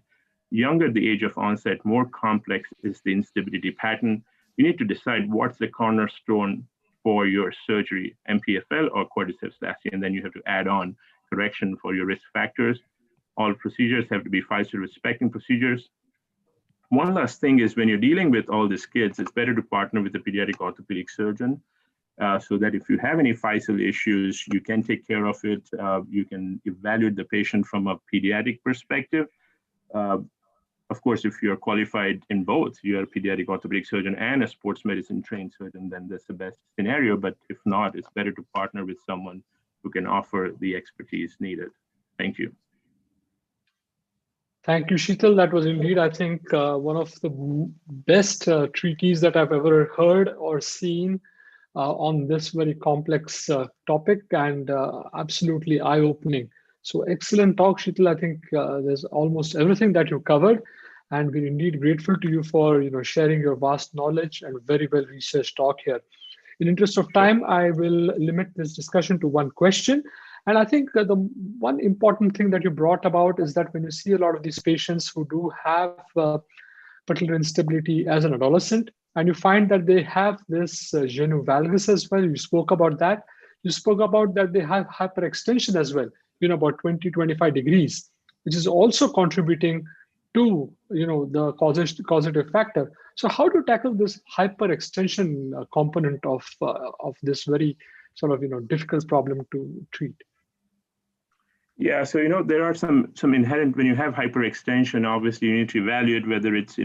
Younger the age of onset, more complex is the instability pattern. You need to decide what's the cornerstone for your surgery, MPFL or quadriceps plasty, and then you have to add on correction for your risk factors. All procedures have to be FISA respecting procedures. One last thing is, when you're dealing with all these kids, it's better to partner with a pediatric orthopedic surgeon so that if you have any FISA issues, you can take care of it. You can evaluate the patient from a pediatric perspective. Of course, if you're qualified in both, you're a pediatric orthopedic surgeon and a sports medicine trained surgeon, then that's the best scenario. But if not, it's better to partner with someone who can offer the expertise needed. Thank you. Thank you, Sheetal. That was indeed, I think, one of the best treatises that I've ever heard or seen on this very complex topic, and absolutely eye-opening. So excellent talk, Sheetal. I think there's almost everything that you covered. And we're indeed grateful to you for sharing your vast knowledge and very well researched talk here. In interest of time, I will limit this discussion to one question. And I think the one important thing that you brought about is that when you see a lot of these patients who do have patellar instability as an adolescent, and you find that they have this genu valgus as well. You spoke about that. You spoke about that they have hyperextension as well, about 20, 25 degrees, which is also contributing to, the causative factor. So how to tackle this hyperextension component of this very sort of, difficult problem to treat? Yeah, so there are some inherent, when you have hyperextension, obviously you need to evaluate whether it's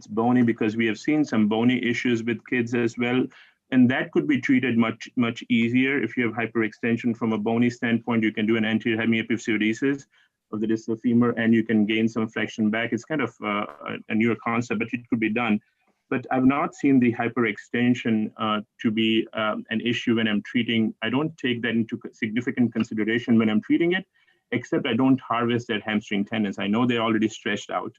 bony, because we have seen some bony issues with kids as well, and that could be treated much easier. If you have hyperextension from a bony standpoint, you can do an anterior hemiepiphysiodesis of the distal femur, and you can gain some flexion back. It's kind of a newer concept, but it could be done. But I've not seen the hyperextension to be an issue when I'm treating. I don't take that into significant consideration when I'm treating it, except I don't harvest that hamstring tendons. I know they're already stretched out,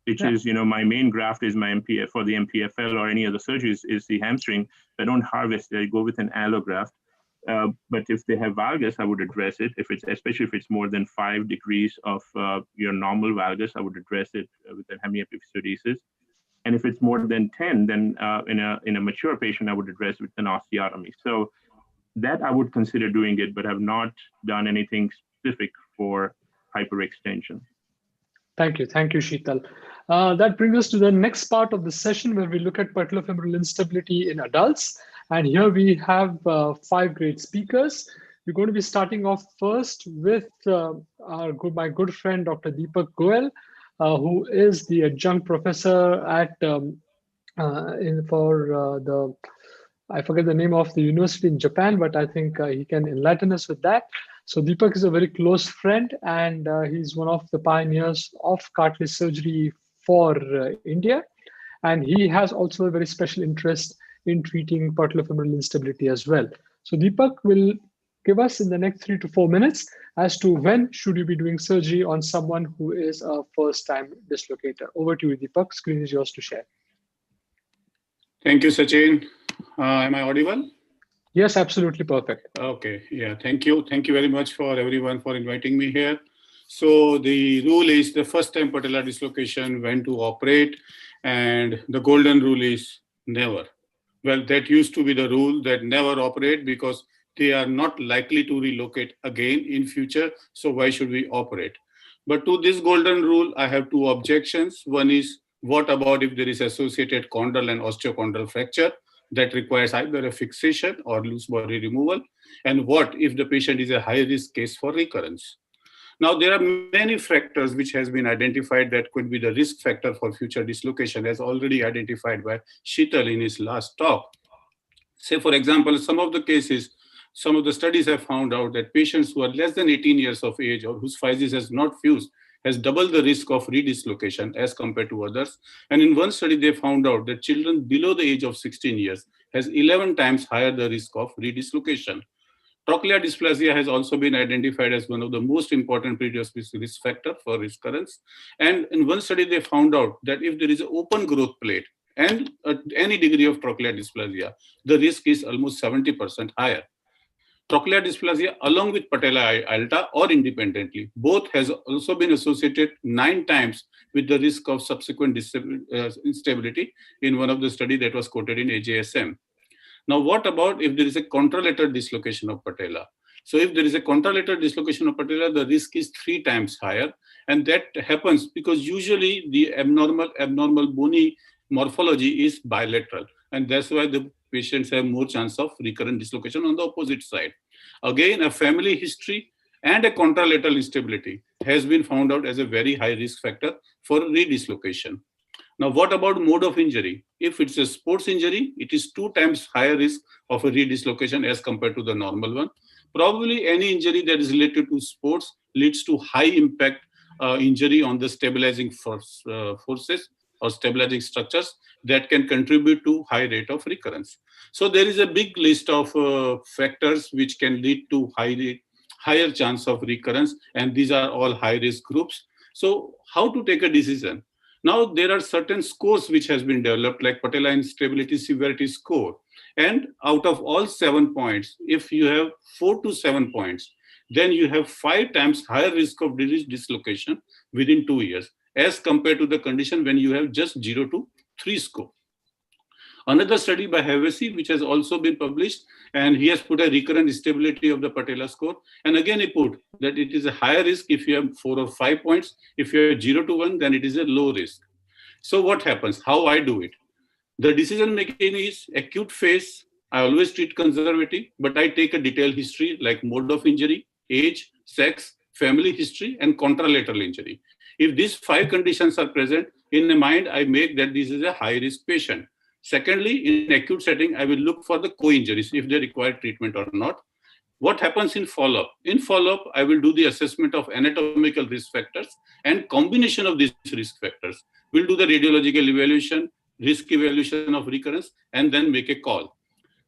which is, my main graft is my MPF for the MPFL or any other surgeries is the hamstring. I don't harvest it, I go with an allograft. But if they have valgus, I would address it. Especially if it's more than 5 degrees of your normal valgus, I would address it with a hemiepiphysiodesis. And if it's more than 10, then in a mature patient, I would address it with an osteotomy. So that I would consider doing it, but have not done anything specific for hyperextension. Thank you, Sheetal. That brings us to the next part of the session where we look at patellofemoral instability in adults. And here we have 5 great speakers. We're going to be starting off first with my good friend, Dr. Deepak Goel, who is the adjunct professor at I forget the name of the university in Japan, but I think he can enlighten us with that. So Deepak is a very close friend, and he's one of the pioneers of cartilage surgery for India. And he has also a very special interest in treating patellofemoral instability as well. So Deepak will give us in the next 3 to 4 minutes as to when should you be doing surgery on someone who is a first-time dislocator. Over to you, Deepak. Screen is yours to share. Thank you, Sachin. Am I audible? Yes, absolutely perfect. Okay, yeah, thank you. Thank you very much for everyone for inviting me here. So the rule is the first time patellar dislocation when to operate, and the golden rule is never. Well, that used to be the rule, that never operate because they are not likely to relocate again in future. So why should we operate? But to this golden rule, I have 2 objections. One is, what about if there is associated chondral and osteochondral fracture that requires either a fixation or loose body removal? And what if the patient is a high risk case for recurrence? Now, there are many factors which has been identified that could be the risk factor for future dislocation, as already identified by Sheetal in his last talk. Say, for example, some of the cases, some of the studies have found out that patients who are less than 18 years of age or whose physis has not fused has double the risk of redislocation as compared to others. And in one study, they found out that children below the age of 16 years has 11 times higher the risk of redislocation. Trochlear dysplasia has also been identified as one of the most important predisposition risk factor for recurrence. And in one study, they found out that if there is an open growth plate and any degree of trochlear dysplasia, the risk is almost 70% higher. Trochlear dysplasia along with patella alta or independently, both has also been associated 9 times with the risk of subsequent instability in one of the study that was quoted in AJSM. Now, what about if there is a contralateral dislocation of patella? So if there is a contralateral dislocation of patella, the risk is 3 times higher. And that happens because usually the abnormal bony morphology is bilateral. And that's why the patients have more chance of recurrent dislocation on the opposite side. Again, a family history and a contralateral instability has been found out as a very high risk factor for redislocation. Now, what about mode of injury? If it's a sports injury, it is 2 times higher risk of a redislocation as compared to the normal one. Probably any injury that is related to sports leads to high impact injury on the stabilizing forces or stabilizing structures that can contribute to high rate of recurrence. So there is a big list of factors which can lead to higher chance of recurrence, and these are all high risk groups. So how to take a decision? Now there are certain scores which has been developed, like patella instability severity score. And out of all 7 points, if you have 4 to 7 points, then you have 5 times higher risk of dislocation within 2 years, as compared to the condition when you have just 0 to 3 score. Another study by Harves, which has also been published, and he has put a recurrent stability of the patella score. And again, he put that it is a higher risk if you have 4 or 5 points. If you have 0 to 1, then it is a low risk. So what happens? How I do it? The decision making is acute phase. I always treat conservative, but I take a detailed history like mode of injury, age, sex, family history, and contralateral injury. If these 5 conditions are present, in my mind, I make that this is a high risk patient. Secondly, in acute setting, I will look for the co-injuries if they require treatment or not. What happens in follow-up? In follow-up, I will do the assessment of anatomical risk factors and combination of these risk factors. We'll do the radiological evaluation, risk evaluation of recurrence, and then make a call.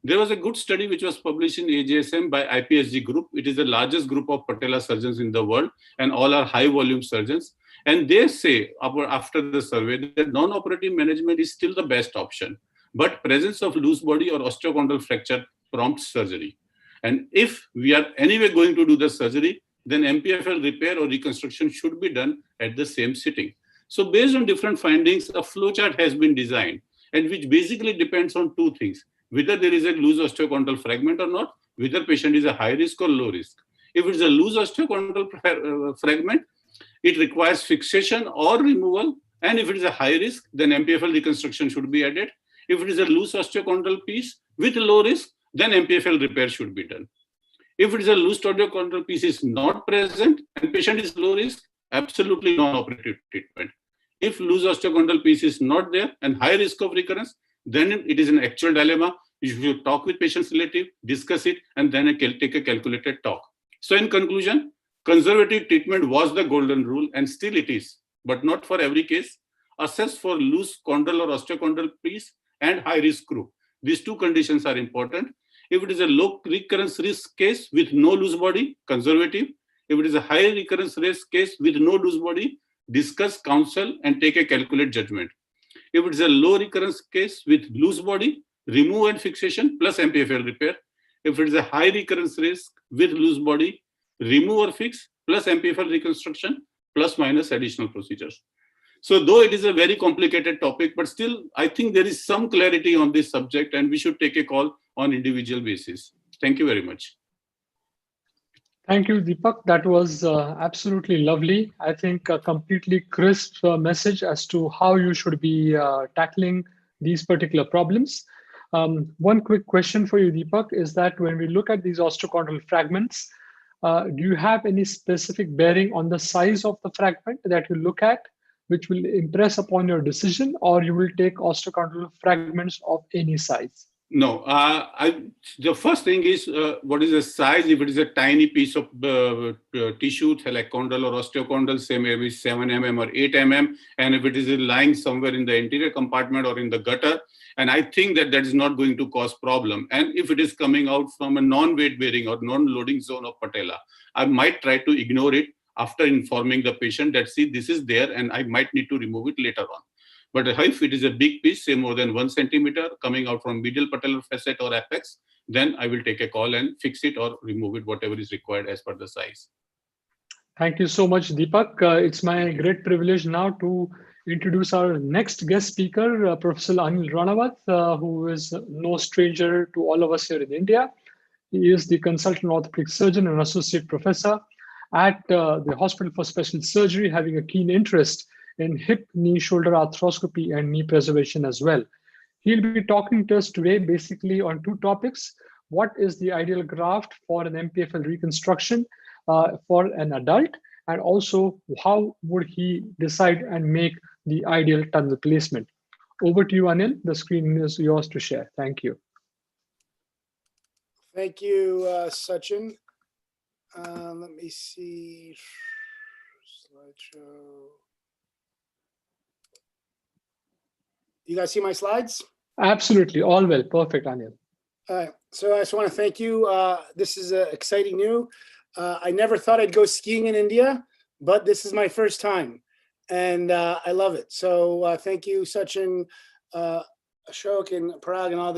There was a good study which was published in AJSM by IPSG group. It is the largest group of patella surgeons in the world, and all are high volume surgeons. And they say after the survey that non-operative management is still the best option, but presence of loose body or osteochondral fracture prompts surgery. And if we are anyway going to do the surgery, then MPFL repair or reconstruction should be done at the same sitting. So based on different findings, a flowchart has been designed, and which basically depends on 2 things: whether there is a loose osteochondral fragment or not, whether patient is a high risk or low risk. If it is a loose osteochondral fragment, it requires fixation or removal. And if it is a high risk, then MPFL reconstruction should be added. If it is a loose osteochondral piece with low risk, then MPFL repair should be done. If it is a loose osteochondral piece is not present and patient is low risk, absolutely non-operative treatment. If loose osteochondral piece is not there and high risk of recurrence, then it is an actual dilemma. You should talk with patient's relative, discuss it, and then take a calculated talk. So in conclusion, conservative treatment was the golden rule, and still it is, but not for every case. Assess for loose chondral or osteochondral piece and high risk group. These 2 conditions are important. If it is a low recurrence risk case with no loose body, conservative. If it is a high recurrence risk case with no loose body, discuss, counsel, and take a calculated judgment. If it is a low recurrence case with loose body, remove and fixation plus MPFL repair. If it is a high recurrence risk with loose body, remove or fix plus MPFL reconstruction plus minus additional procedures. So though it is a very complicated topic, but still I think there is some clarity on this subject, and we should take a call on individual basis. Thank you very much. Thank you, Deepak. That was absolutely lovely. I think a completely crisp message as to how you should be tackling these particular problems. One quick question for you, Deepak, is that when we look at these osteochondral fragments, do you have any specific bearing on the size of the fragment that you look at, which will impress upon your decision, or you will take osteochondral fragments of any size? No, the first thing is what is the size? If it is a tiny piece of tissue, thalachondral or osteochondral, say maybe 7 mm or 8 mm, and if it is lying somewhere in the anterior compartment or in the gutter, and I think that that is not going to cause problem. And if it is coming out from a non-weight bearing or non-loading zone of patella, I might try to ignore it after informing the patient that, see, this is there and I might need to remove it later on. But if it is a big piece, say more than 1 centimeter coming out from medial patellar facet or apex, then I will take a call and fix it or remove it, whatever is required as per the size. Thank you so much, Deepak. It's my great privilege now to introduce our next guest speaker, Professor Anil Ranawat, who is no stranger to all of us here in India. He is the consultant orthopedic surgeon and associate professor at the Hospital for Special Surgery, having a keen interest in hip, knee, shoulder arthroscopy and knee preservation as well. He'll be talking to us today basically on 2 topics. What is the ideal graft for an MPFL reconstruction for an adult? And also, how would he decide and make the ideal tunnel placement? Over to you, Anil. The screen is yours to share. Thank you. Thank you, Sachin. Let me see. Slideshow. You guys see my slides? Absolutely. All well. Perfect, Anil. All right. So I just want to thank you. This is exciting new. I never thought I'd go skiing in India, but this is my first time. and I love it. So thank you, Sachin, Ashok, and Parag, and all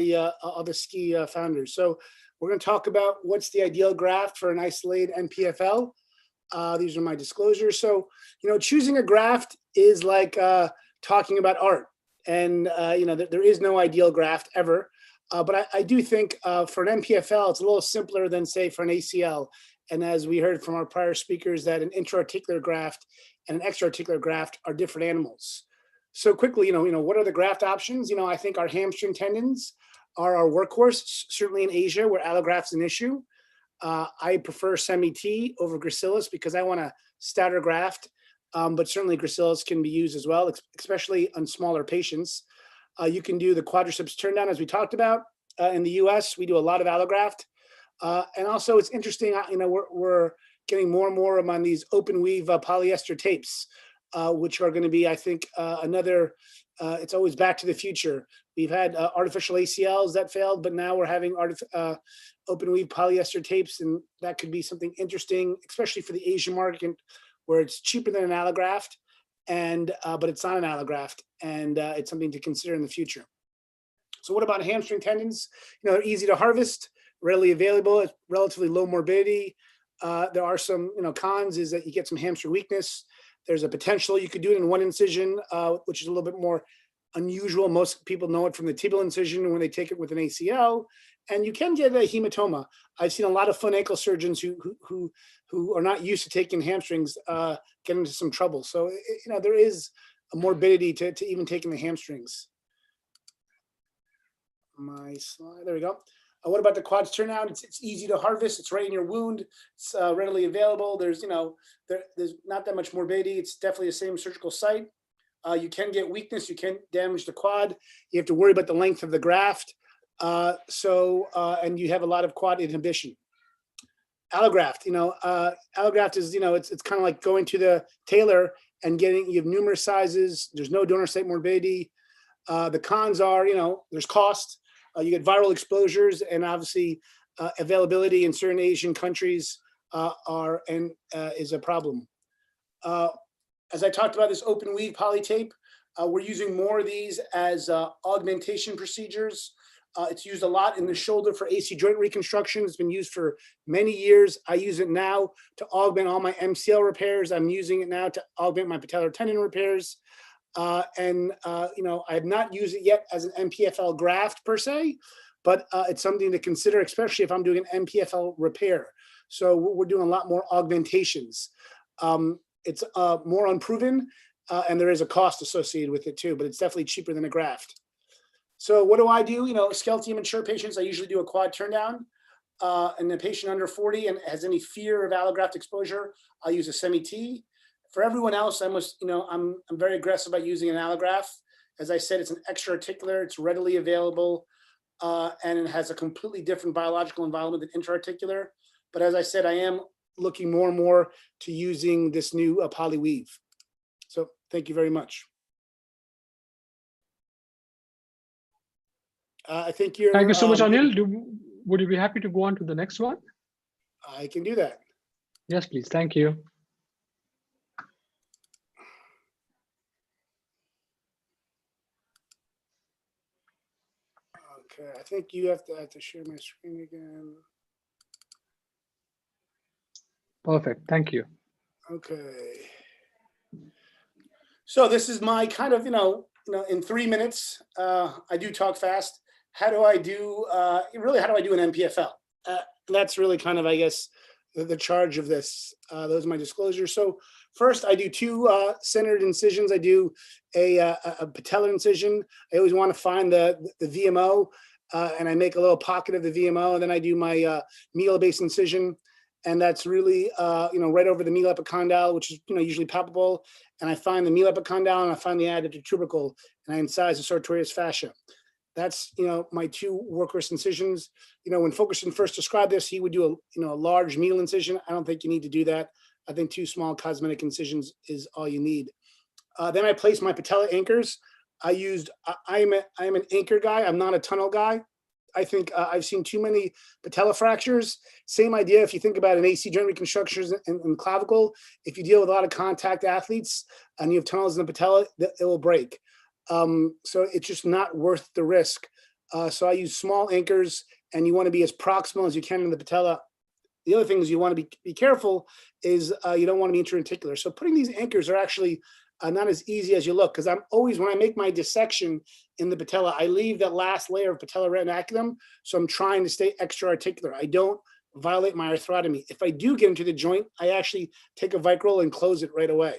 the ski founders. So we're going to talk about what's the ideal graft for an isolated MPFL. These are my disclosures. So, choosing a graft is like talking about art, and there is no ideal graft ever. But I do think for an MPFL, it's a little simpler than, say, for an ACL. And as we heard from our prior speakers, that an intra-articular graft and an extra-articular graft are different animals. So quickly, what are the graft options? I think our hamstring tendons are our workhorse, certainly in Asia, where allograft's an issue. I prefer semi-T over gracilis because I want a stouter graft, but certainly gracilis can be used as well, especially on smaller patients. You can do the quadriceps turn down, as we talked about. In the US, we do a lot of allograft. And also it's interesting, we're getting more and more on these open weave polyester tapes, which are going to be, I think, another, it's always back to the future. We've had artificial ACLs that failed, but now we're having open weave polyester tapes, and that could be something interesting, especially for the Asian market, where it's cheaper than an allograft, and but it's not an allograft, and it's something to consider in the future. So what about hamstring tendons? They're easy to harvest, readily available, it's relatively low morbidity. There are some cons, is that you get some hamstring weakness. There's a potential you could do it in one incision, which is a little bit more unusual. Most people know it from the tibial incision when they take it with an ACL, and you can get a hematoma. I've seen a lot of foot and ankle surgeons who are not used to taking hamstrings get into some trouble. So there is a morbidity to even taking the hamstrings. My slide, there we go. What about the quads turnout? It's easy to harvest. It's right in your wound. It's readily available. There's there's not that much morbidity. It's definitely the same surgical site. You can get weakness. You can damage the quad. You have to worry about the length of the graft. And you have a lot of quad inhibition. Allograft, allograft is, it's kind of like going to the tailor and you have numerous sizes. There's no donor site morbidity. The cons are, there's cost. You get viral exposures, and obviously availability in certain Asian countries is a problem. As I talked about this open weave polytape, we're using more of these as augmentation procedures. It's used a lot in the shoulder for AC joint reconstruction. It's been used for many years. I use it now to augment all my MCL repairs. I'm using it now to augment my patellar tendon repairs. I have not used it yet as an MPFL graft per se, but it's something to consider, especially if I'm doing an MPFL repair. So we're doing a lot more augmentations. It's more unproven, and there is a cost associated with it too, but it's definitely cheaper than a graft. So what do I do? Skeletal mature patients, I usually do a quad turn down. And the patient under 40 and has any fear of allograft exposure, I'll use a semi-T. For everyone else, I'm very aggressive about using an allograft. As I said, it's an extra articular, it's readily available, and it has a completely different biological environment than intra-articular. But as I said, I am looking more and more to using this new poly weave. So thank you very much. I think you're. Thank you so much, Anil. Would you be happy to go on to the next one? I can do that. Yes, please. Thank you. Okay, I think you have to share my screen again. Perfect. Thank you. Okay. So this is my kind of, in 3 minutes, I do talk fast. How do I do an MPFL? That's really kind of, I guess, the charge of this. Those are my disclosures. So first, I do two centered incisions. I do a patellar incision. I always want to find the VMO, and I make a little pocket of the VMO, and then I do my medial base incision, and that's really right over the medial epicondyle, which is usually palpable. And I find the medial epicondyle, and I find the adductor tubercle, and I incise the sartorius fascia. That's my two workhorse incisions. When Fulkerson first described this, he would do a large medial incision. I don't think you need to do that. I think two small cosmetic incisions is all you need. Then I place my patella anchors. I'm an anchor guy. I'm not a tunnel guy. I think I've seen too many patella fractures. Same idea if you think about an AC joint reconstructions and clavicle. If you deal with a lot of contact athletes and you have tunnels in the patella, it will break. So it's just not worth the risk. So I use small anchors, and you want to be as proximal as you can in the patella. The other thing is you want to be careful is you don't want to be interarticular. So putting these anchors are actually not as easy as you look, because I'm always, when I make my dissection in the patella, I leave that last layer of patella retinaculum. So I'm trying to stay extra articular. I don't violate my arthrotomy. If I do get into the joint, I actually take a Vicryl and close it right away.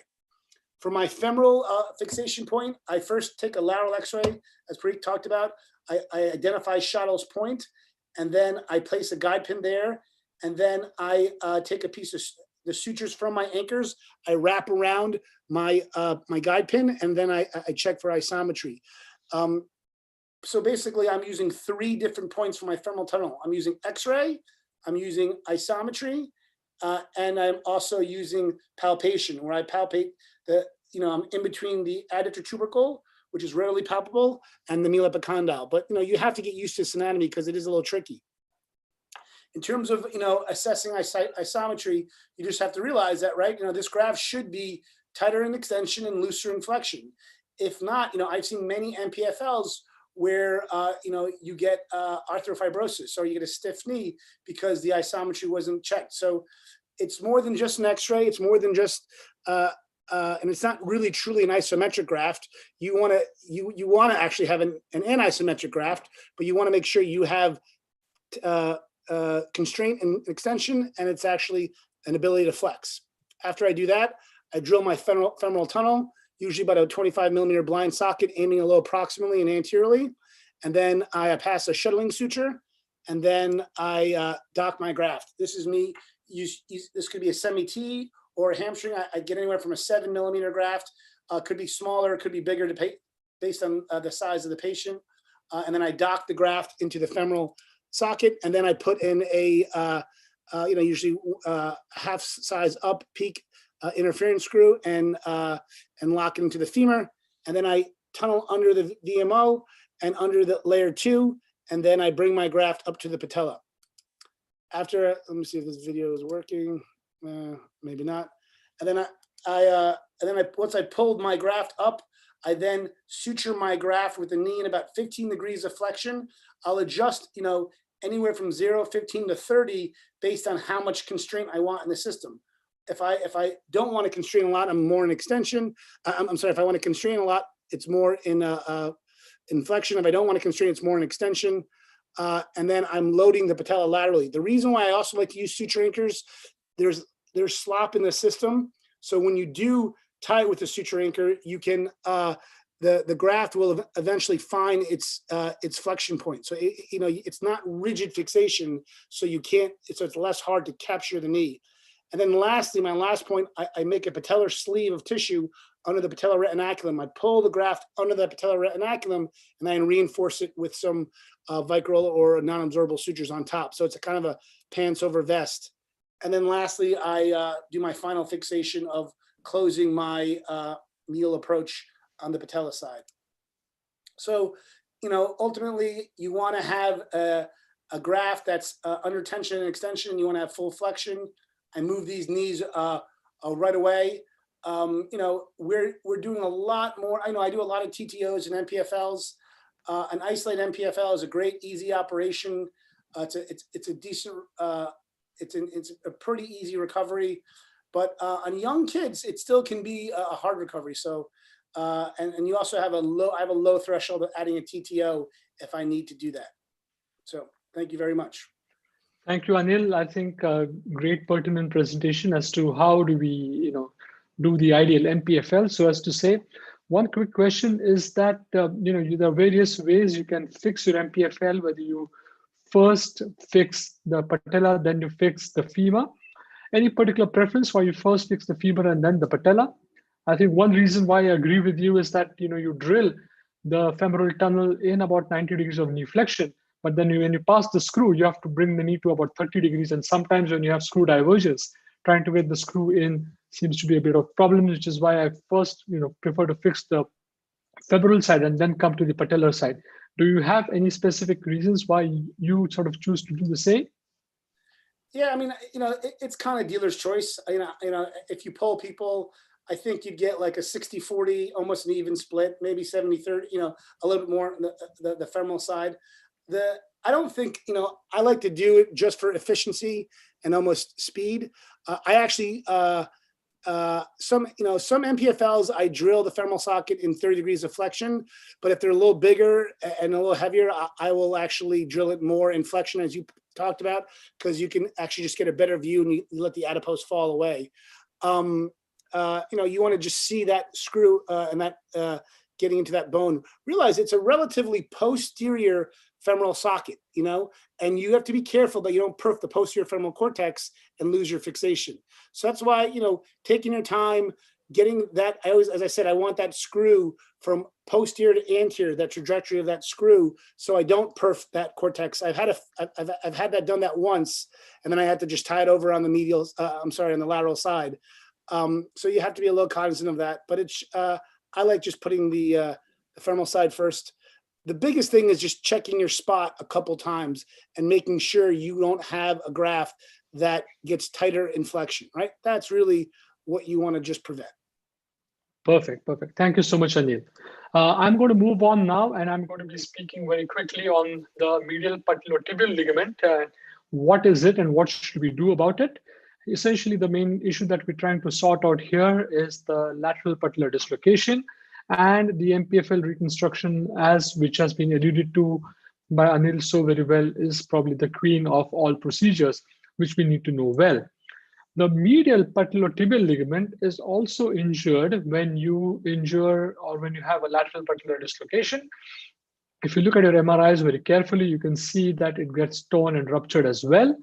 For my femoral fixation point, I first take a lateral x-ray, as Parikh talked about. I identify Schottle's point, and then I place a guide pin there. And then I take a piece of the sutures from my anchors. I wrap around my my guide pin, and then I check for isometry. So basically, I'm using 3 different points for my femoral tunnel. I'm using X-ray, I'm using isometry, and I'm also using palpation, where I palpate the, I'm in between the adductor tubercle, which is rarely palpable, and the medial epicondyle. But you have to get used to this anatomy because it is a little tricky. In terms of assessing isometry, you just have to realize that, right? This graft should be tighter in extension and looser in flexion. If not, I've seen many MPFLs where you get arthrofibrosis, or you get a stiff knee because the isometry wasn't checked. So it's more than just an X-ray. It's more than just and it's not really truly an isometric graft. You want to actually have an anisymmetric graft, but you want to make sure you have constraint and extension, and it's actually an ability to flex. After I do that, I drill my femoral tunnel, usually about a 25mm blind socket, aiming a little proximally and anteriorly. And then I pass a shuttling suture, and then I dock my graft. This is me. This could be a semi-T or a hamstring. I get anywhere from a 7mm graft. Could be smaller, could be bigger, based on the size of the patient. And then I dock the graft into the femoral socket, and then I put in a usually half size up peak interference screw and lock it into the femur, and then I tunnel under the VMO and under the layer 2, and then I bring my graft up to the patella. After, let me see if this video is working, maybe not. And then once I pulled my graft up, I then suture my graft with the knee in about 15 degrees of flexion. I'll adjust, anywhere from 0, 15 to 30 based on how much constraint I want in the system. If I don't want to constrain a lot, I'm more in extension. I'm sorry, if I want to constrain a lot, it's more in flexion. If I don't want to constrain, it's more in extension. And then I'm loading the patella laterally. The reason why I also like to use suture anchors, there's slop in the system. So when you do tie it with a suture anchor, you can the graft will eventually find its flexion point. So it's not rigid fixation, so it's less hard to capture the knee. And then lastly, my last point, I make a patellar sleeve of tissue under the patellar retinaculum. I pull the graft under the patellar retinaculum, and I reinforce it with some Vicryl or non-absorbable sutures on top. So it's a kind of a pants over vest. And then lastly, I do my final fixation of closing my medial approach on the patella side. So, ultimately, you want to have a graft that's under tension and extension. You want to have full flexion. I move these knees right away. We're doing a lot more. I do a lot of TTOs and MPFLs. An isolated MPFL is a great, easy operation. It's a decent. It's a pretty easy recovery, but on young kids, it still can be a hard recovery. So, and you also have I have a low threshold of adding a TTO if I need to do that. So, thank you very much. Thank you, Anil. I think a great pertinent presentation as to how do we, do the ideal MPFL. So as to say, one quick question is that, there are various ways you can fix your MPFL, whether you first fix the patella, then you fix the femur. Any particular preference why you first fix the femur and then the patella? I think one reason why I agree with you is that, you drill the femoral tunnel in about 90 degrees of knee flexion. But then when you pass the screw, you have to bring the knee to about 30 degrees. And sometimes when you have screw divergence, trying to get the screw in seems to be a bit of a problem, which is why I first, prefer to fix the femoral side and then come to the patellar side. Do you have any specific reasons why you sort of choose to do the same? Yeah, I mean, it's kind of dealer's choice. If you poll people, I think you'd get like a 60-40, almost an even split, maybe 70-30, a little bit more on the femoral side. I don't think, I like to do it just for efficiency and almost speed. I actually, some MPFLs, I drill the femoral socket in 30 degrees of flexion, but if they're a little bigger and a little heavier, I will actually drill it more in flexion, as you talked about, because you can actually just get a better view and you let the adipose fall away. You want to just see that screw and that getting into that bone. Realize it's a relatively posterior femoral socket, and you have to be careful that you don't perf the posterior femoral cortex and lose your fixation. So that's why, taking your time, getting that, as I said, I want that screw from posterior to anterior, that trajectory of that screw, so I don't perf that cortex. I've had that done that once, and then I had to just tie it over on the medial, on the lateral side. So you have to be a little cognizant of that, but it's, I like just putting the femoral side first. The biggest thing is just checking your spot a couple times and making sure you don't have a graft that gets tighter in flexion, right? That's really what you want to just prevent. Perfect. Thank you so much, Anil. I'm going to move on now, and I'm going to be speaking very quickly on the medial patellatibial ligament. What is it and what should we do about it? Essentially, the main issue that we're trying to sort out here is the lateral patellar dislocation, and the MPFL reconstruction, which has been alluded to by Anil so very well, is probably the queen of all procedures, which we need to know well. The medial patellatibial ligament is also injured when you injure or when you have a lateral patellar dislocation. If you look at your MRIs very carefully, you can see that it gets torn and ruptured as well.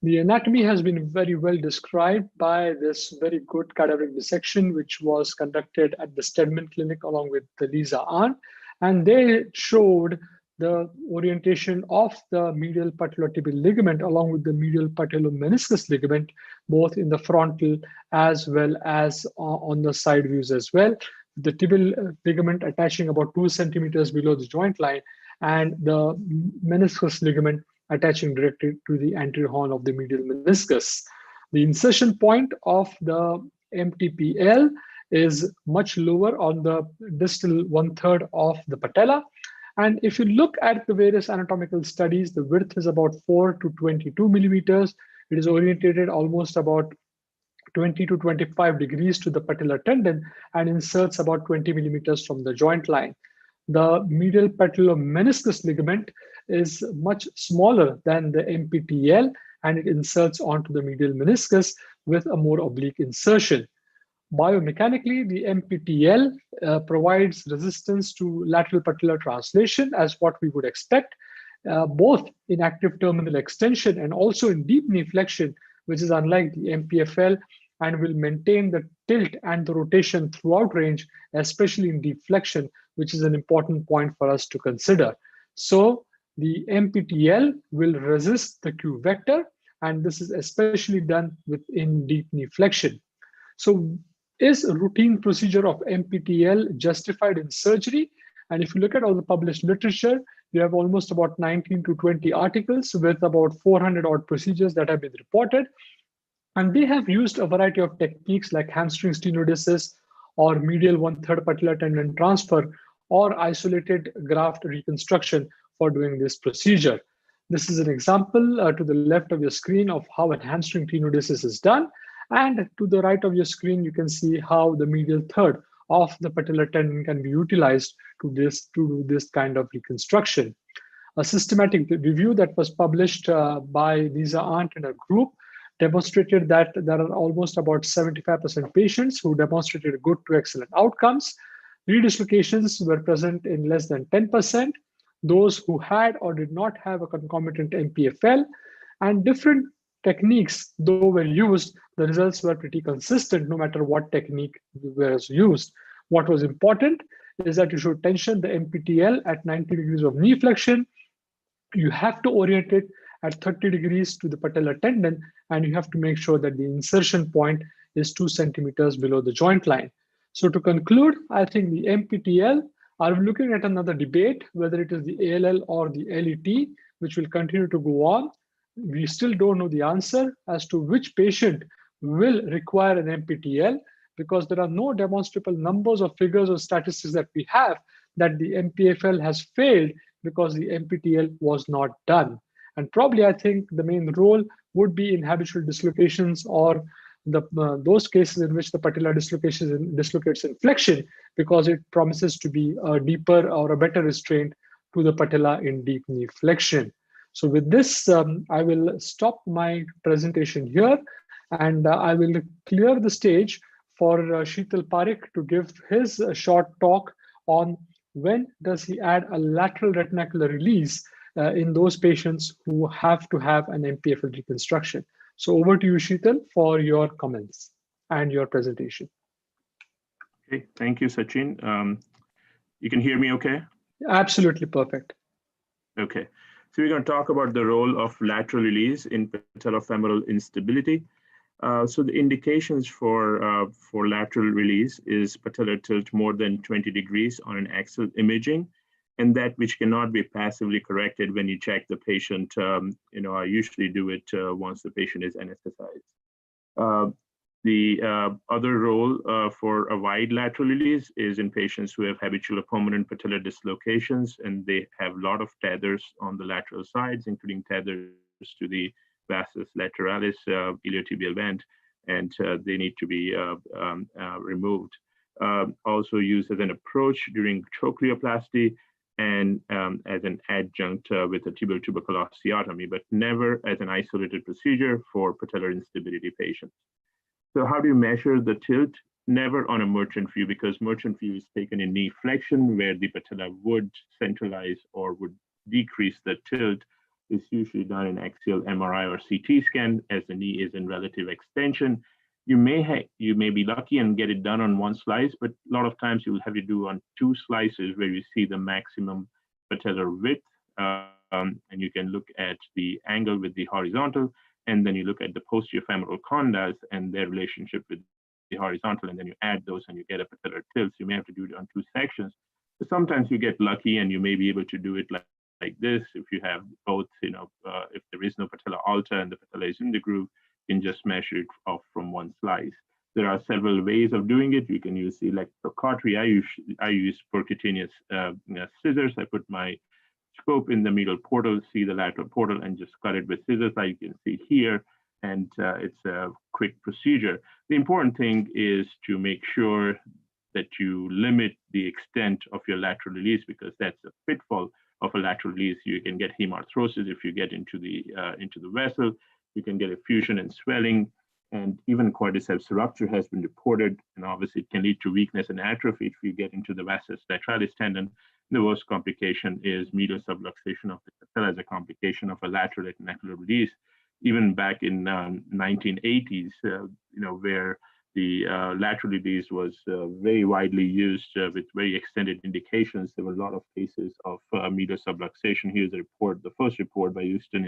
The anatomy has been very well described by this very good cadaveric dissection, which was conducted at the Stedman Clinic along with Lisa Arndt. And they showed the orientation of the medial patellatibial ligament along with the medial patellomeniscus ligament, both in the frontal as well as on the side views as well. The tibial ligament attaching about 2 centimeters below the joint line, and the meniscus ligament attaching directly to the anterior horn of the medial meniscus. The insertion point of the MTPL is much lower on the distal 1/3 of the patella. And if you look at the various anatomical studies, the width is about 4 to 22 millimeters. It is orientated almost about 20 to 25 degrees to the patellar tendon and inserts about 20 millimeters from the joint line. The medial patellomeniscus ligament is much smaller than the MPTL, and it inserts onto the medial meniscus with a more oblique insertion. Biomechanically, the MPTL provides resistance to lateral patellar translation as what we would expect, both in active terminal extension and also in deep knee flexion, which is unlike the MPFL, and will maintain the tilt and the rotation throughout range, especially in deep flexion, which is an important point for us to consider. So the MPTL will resist the Q vector, and this is especially done within deep knee flexion. So is a routine procedure of MPTL justified in surgery? And if you look at all the published literature, you have almost about 19 to 20 articles with about 400 odd procedures that have been reported. And they have used a variety of techniques like hamstring stenodesis or medial 1/3 patellar tendon transfer or isolated graft reconstruction for doing this procedure. This is an example to the left of your screen of how a hamstring stenodesis is done. And to the right of your screen, you can see how the medial third of the patellar tendon can be utilized to do this kind of reconstruction. A systematic review that was published by Lisa Arndt and her group demonstrated that there are almost about 75% patients who demonstrated good to excellent outcomes. Redislocations were present in less than 10%. Those who had or did not have a concomitant MPFL, and different techniques, though were used, the results were pretty consistent no matter what technique was used. What was important is that you should tension the MPTL at 90 degrees of knee flexion. You have to orient it at 30 degrees to the patellar tendon, and you have to make sure that the insertion point is 2 centimeters below the joint line. So to conclude, I think the MPTL Are we looking at another debate, whether it is the ALL or the LET, which will continue to go on? We still don't know the answer as to which patient will require an MPTL, because there are no demonstrable numbers or figures or statistics that we have that the MPFL has failed because the MPTL was not done. And probably I think the main role would be in habitual dislocations or those cases in which the patella dislocates in flexion, because it promises to be a deeper or a better restraint to the patella in deep knee flexion. So with this, I will stop my presentation here, and I will clear the stage for Sheetal Parekh to give his short talk on when does he add a lateral retinacular release in those patients who have to have an MPFL reconstruction. So over to you, Sheetal, for your comments and your presentation. Okay, thank you, Sachin. You can hear me okay? Absolutely perfect. Okay, so we're going to talk about the role of lateral release in patellofemoral instability. So the indications for lateral release is patellar tilt more than 20 degrees on an axial imaging, and that which cannot be passively corrected when you check the patient. I usually do it once the patient is anesthetized. The other role for a wide lateral release is in patients who have habitual or permanent patellar dislocations, and they have a lot of tethers on the lateral sides, including tethers to the vastus lateralis iliotibial band, and they need to be removed. Also used as an approach during trochleoplasty and as an adjunct with a tibial tubercle osteotomy, but never as an isolated procedure for patellar instability patients. So how do you measure the tilt? Never on a merchant view, because merchant view is taken in knee flexion where the patella would centralize or would decrease the tilt. It's usually done in axial MRI or CT scan as the knee is in relative extension. You may be lucky and get it done on one slice, but a lot of times you will have to do on two slices where you see the maximum patellar width, and you can look at the angle with the horizontal, and then you look at the posterior femoral condyles and their relationship with the horizontal, and then you add those and you get a patellar tilt. So you may have to do it on two sections. But sometimes you get lucky and you may be able to do it like this. If you have both, if there is no patella alta and the patella is in the groove, you can just measure it off from one slice. There are several ways of doing it. You can use electrocautery. I use percutaneous scissors. I put my scope in the medial portal, see the lateral portal, and just cut it with scissors like you can see here. And it's a quick procedure. The important thing is to make sure that you limit the extent of your lateral release, because that's a pitfall of a lateral release. You can get hemarthrosis if you get into the vessel. You can get effusion and swelling, and even quadriceps rupture has been reported, and obviously it can lead to weakness and atrophy if you get into the vastus lateralis tendon. The worst complication is medial subluxation of the patella as a complication of a lateral retinacular release. Even back in 1980s, where the lateral release was very widely used with very extended indications, there were a lot of cases of medial subluxation. Here's a report, the first report by Houston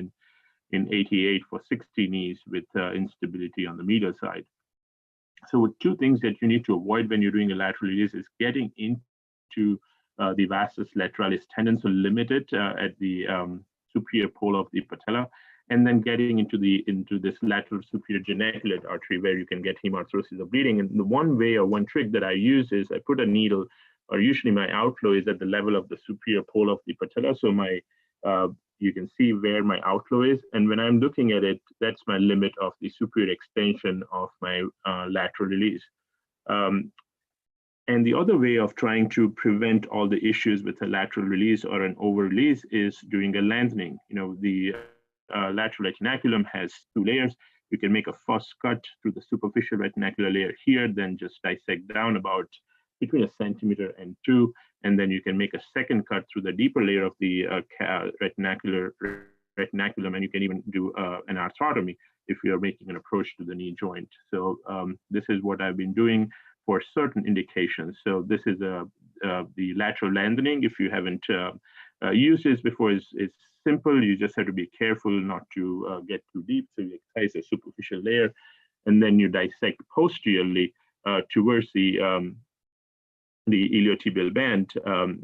in 88 for 60 knees with instability on the medial side. So two things that you need to avoid when you're doing a lateral release is getting into the vastus lateralis tendon, so limited at the superior pole of the patella, and then getting into this lateral superior geniculate artery where you can get hemarthrosis or bleeding. And the one way or one trick that I use is I put a needle, or usually my outflow is at the level of the superior pole of the patella. So you can see where my outflow is. And when I'm looking at it, that's my limit of the superior extension of my lateral release. And the other way of trying to prevent all the issues with a lateral release or an over release is doing a lengthening. The lateral retinaculum has two layers. You can make a first cut through the superficial retinacular layer here, then just dissect down about between 1 centimeter and 2, and then you can make a second cut through the deeper layer of the retinaculum, and you can even do an arthrotomy if you're making an approach to the knee joint. So this is what I've been doing for certain indications. So this is the lateral lengthening. If you haven't used this before, it's simple. You just have to be careful not to get too deep. So you excise a superficial layer, and then you dissect posteriorly towards the the iliotibial band,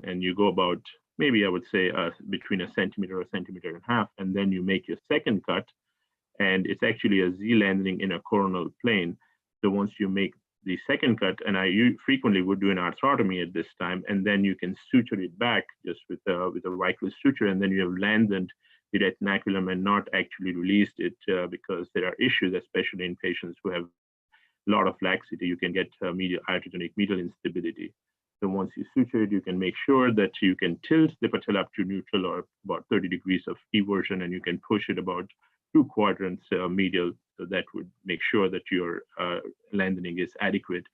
and you go about, maybe I would say between a centimeter or a centimeter and a half, and then you make your second cut, and it's actually a Z landing in a coronal plane. So once you make the second cut, and I frequently would do an arthrotomy at this time, and then you can suture it back just with a Vicryl suture, and then you have landed the retinaculum and not actually released it because there are issues, especially in patients who have a lot of laxity. You can get medial iatrogenic medial instability. So once you suture it, you can make sure that you can tilt the patella up to neutral or about 30 degrees of eversion, and you can push it about 2 quadrants medial. So that would make sure that your landing is adequate.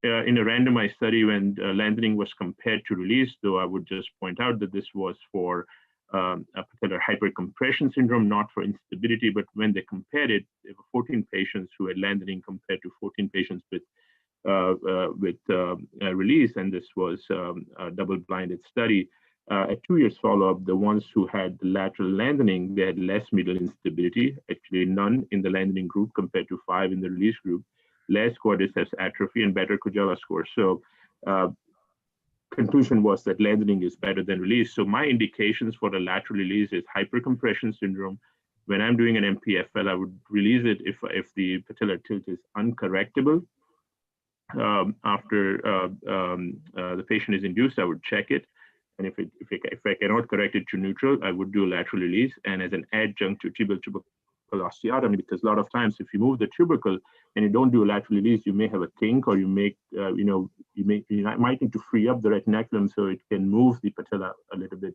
In a randomized study, when landing was compared to release, though, I would just point out that this was for a patellar hypercompression syndrome, not for instability. But when they compared it, there were 14 patients who had landing compared to 14 patients with release, and this was a double-blinded study. At 2 years follow-up, the ones who had the lateral landing, they had less medial instability, actually none in the landing group compared to 5 in the release group, less quadriceps atrophy, and better Kujala score. So conclusion was that landing is better than release. So my indications for the lateral release is hypercompression syndrome. When I'm doing an MPFL, I would release it if the patellar tilt is uncorrectable. After the patient is induced, I would check it. And if I cannot correct it to neutral, I would do a lateral release. And as an adjunct to tibial tubercle osteotomy, because a lot of times if you move the tubercle and you don't do a lateral release, you may have a kink, or you make, you might need to free up the retinaculum so it can move the patella a little bit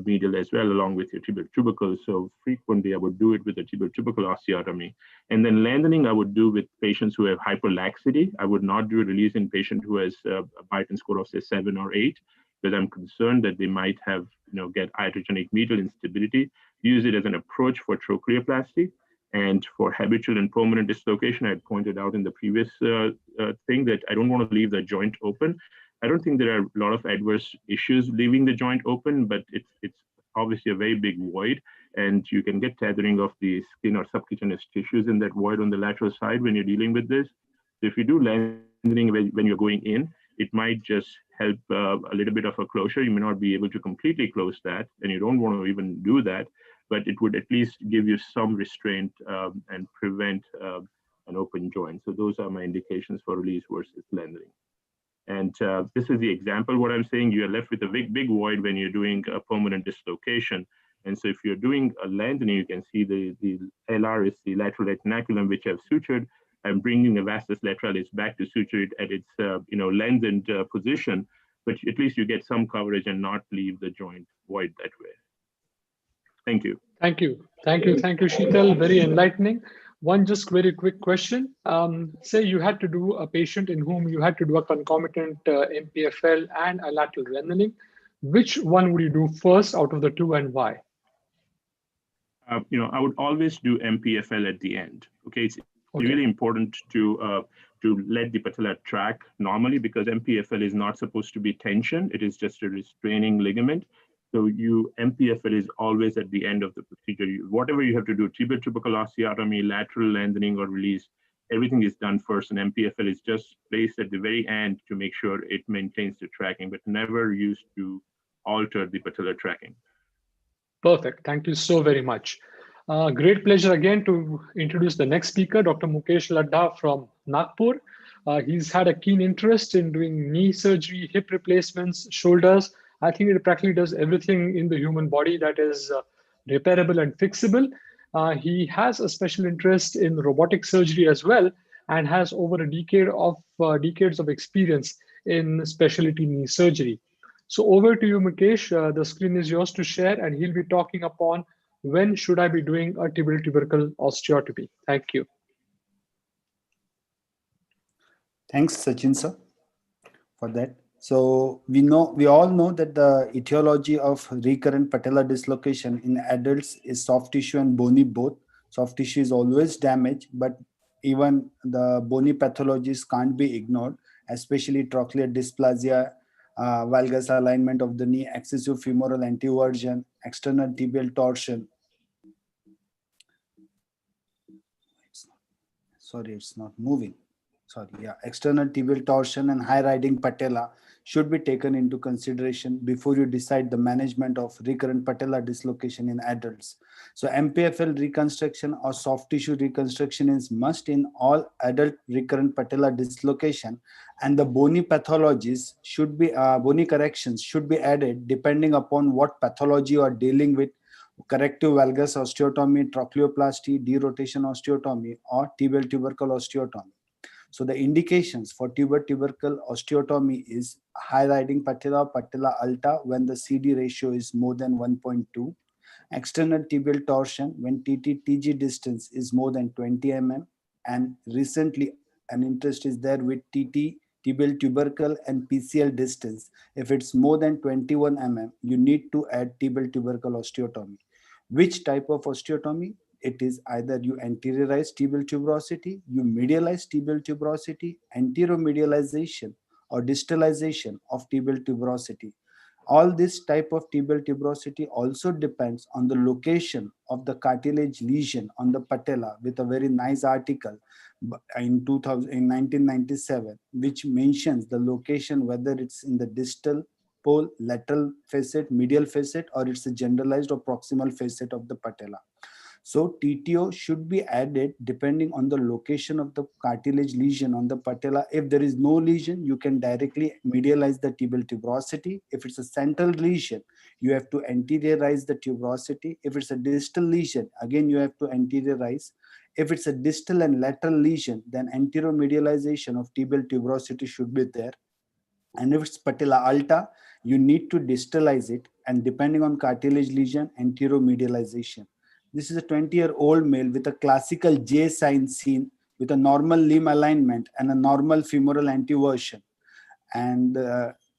medial as well, along with your tibial tubercle. So frequently I would do it with a tibial tubercle osteotomy. And then landing I would do with patients who have hyperlaxity. I would not do a release in patient who has a Beighton score of say 7 or 8, because I'm concerned that they might have, get iatrogenic medial instability. Use it as an approach for trochleoplasty. And for habitual and permanent dislocation, I had pointed out in the previous thing that I don't want to leave the joint open. I don't think there are a lot of adverse issues leaving the joint open, but it's obviously a very big void, and you can get tethering of the skin or subcutaneous tissues in that void on the lateral side when you're dealing with this. So if you do landing when you're going in, it might just help a little bit of a closure. You may not be able to completely close that, and you don't want to even do that, but it would at least give you some restraint and prevent an open joint. So those are my indications for release versus landing. And this is the example. What I'm saying, you're left with a big void when you're doing a permanent dislocation. And so if you're doing a landing, you can see the LR is the lateral retinaculum, which I've sutured. I'm bringing the vastus lateralis back to suture it at its lengthened position, but at least you get some coverage and not leave the joint void that way. Thank you. Thank you, Sheetal. Very enlightening. One just very quick question. Say you had to do a patient in whom you had to do a concomitant MPFL and a lateral rendeling. Which one would you do first out of the two, and why? I would always do MPFL at the end. Okay, it's really important to let the patella track normally, because MPFL is not supposed to be tension. It is just a restraining ligament. So MPFL is always at the end of the procedure. Whatever you have to do, tibial tubercle osteotomy, lateral lengthening or release, everything is done first, and MPFL is just placed at the very end to make sure it maintains the tracking, but never used to alter the patellar tracking. Perfect. Thank you so very much. Great pleasure again to introduce the next speaker, Dr. Mukesh Ladha from Nagpur. He's had a keen interest in doing knee surgery, hip replacements, shoulders. I think it practically does everything in the human body that is repairable and fixable. He has a special interest in robotic surgery as well, and has over a decades of experience in specialty knee surgery. So over to you, Mukesh. The screen is yours to share, and he'll be talking upon when should I be doing a tibial tubercle osteotomy. Thank you. Thanks, Sachin sir, for that. So we all know that the etiology of recurrent patellar dislocation in adults is soft tissue and bony both. Soft tissue is always damaged, but even the bony pathologies can't be ignored, especially trochlear dysplasia, valgus alignment of the knee, excessive femoral anteversion, external tibial torsion. Sorry, it's not moving. External tibial torsion and high riding patella, should be taken into consideration before you decide the management of recurrent patellar dislocation in adults. So MPFL reconstruction or soft tissue reconstruction is must in all adult recurrent patellar dislocation, and the bony pathologies should be bony corrections should be added depending upon what pathology you are dealing with: corrective valgus osteotomy, trochleoplasty, derotation osteotomy, or tibial tubercle osteotomy. So the indications for tibial tubercle osteotomy is high riding patella, patella alta when the CD ratio is more than 1.2, external tibial torsion when TT-TG distance is more than 20 mm, and recently an interest is there with TT, tibial tubercle, and PCL distance. If it's more than 21 mm, you need to add tibial tubercle osteotomy. Which type of osteotomy? It is either you anteriorize tibial tuberosity, you medialize tibial tuberosity, anteromedialization, or distalization of tibial tuberosity. All this type of tibial tuberosity also depends on the location of the cartilage lesion on the patella, with a very nice article in 1997, which mentions the location, whether it's in the distal pole, lateral facet, medial facet, or it's a generalized or proximal facet of the patella. So TTO should be added depending on the location of the cartilage lesion on the patella. If there is no lesion, you can directly medialize the tibial tuberosity. If it's a central lesion, you have to anteriorize the tuberosity. If it's a distal lesion, again you have to anteriorize. If it's a distal and lateral lesion, then anteromedialization of tibial tuberosity should be there. And if it's patella alta, you need to distalize it, and depending on cartilage lesion, anteromedialization. This is a 20-year-old male with a classical J sign seen with a normal limb alignment and a normal femoral anteversion, and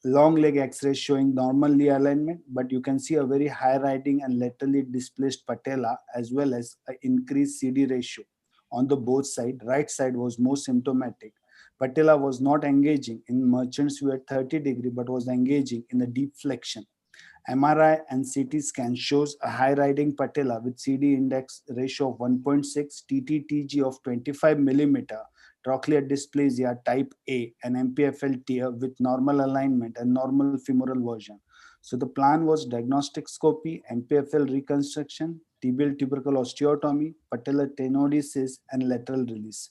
long leg x-ray showing normal limb alignment, but you can see a very high riding and laterally displaced patella, as well as an increased CD ratio on the both sides. Right side was more symptomatic. Patella was not engaging in Merchant's view at 30 degree, but was engaging in a deep flexion. MRI and CT scan shows a high riding patella with CD index ratio of 1.6, TT-TG of 25 millimeter, trochlear dysplasia type A, and MPFL tear with normal alignment and normal femoral version. So the plan was diagnostic-scopy, MPFL reconstruction, tibial tubercle osteotomy, patellar tenodesis, and lateral release.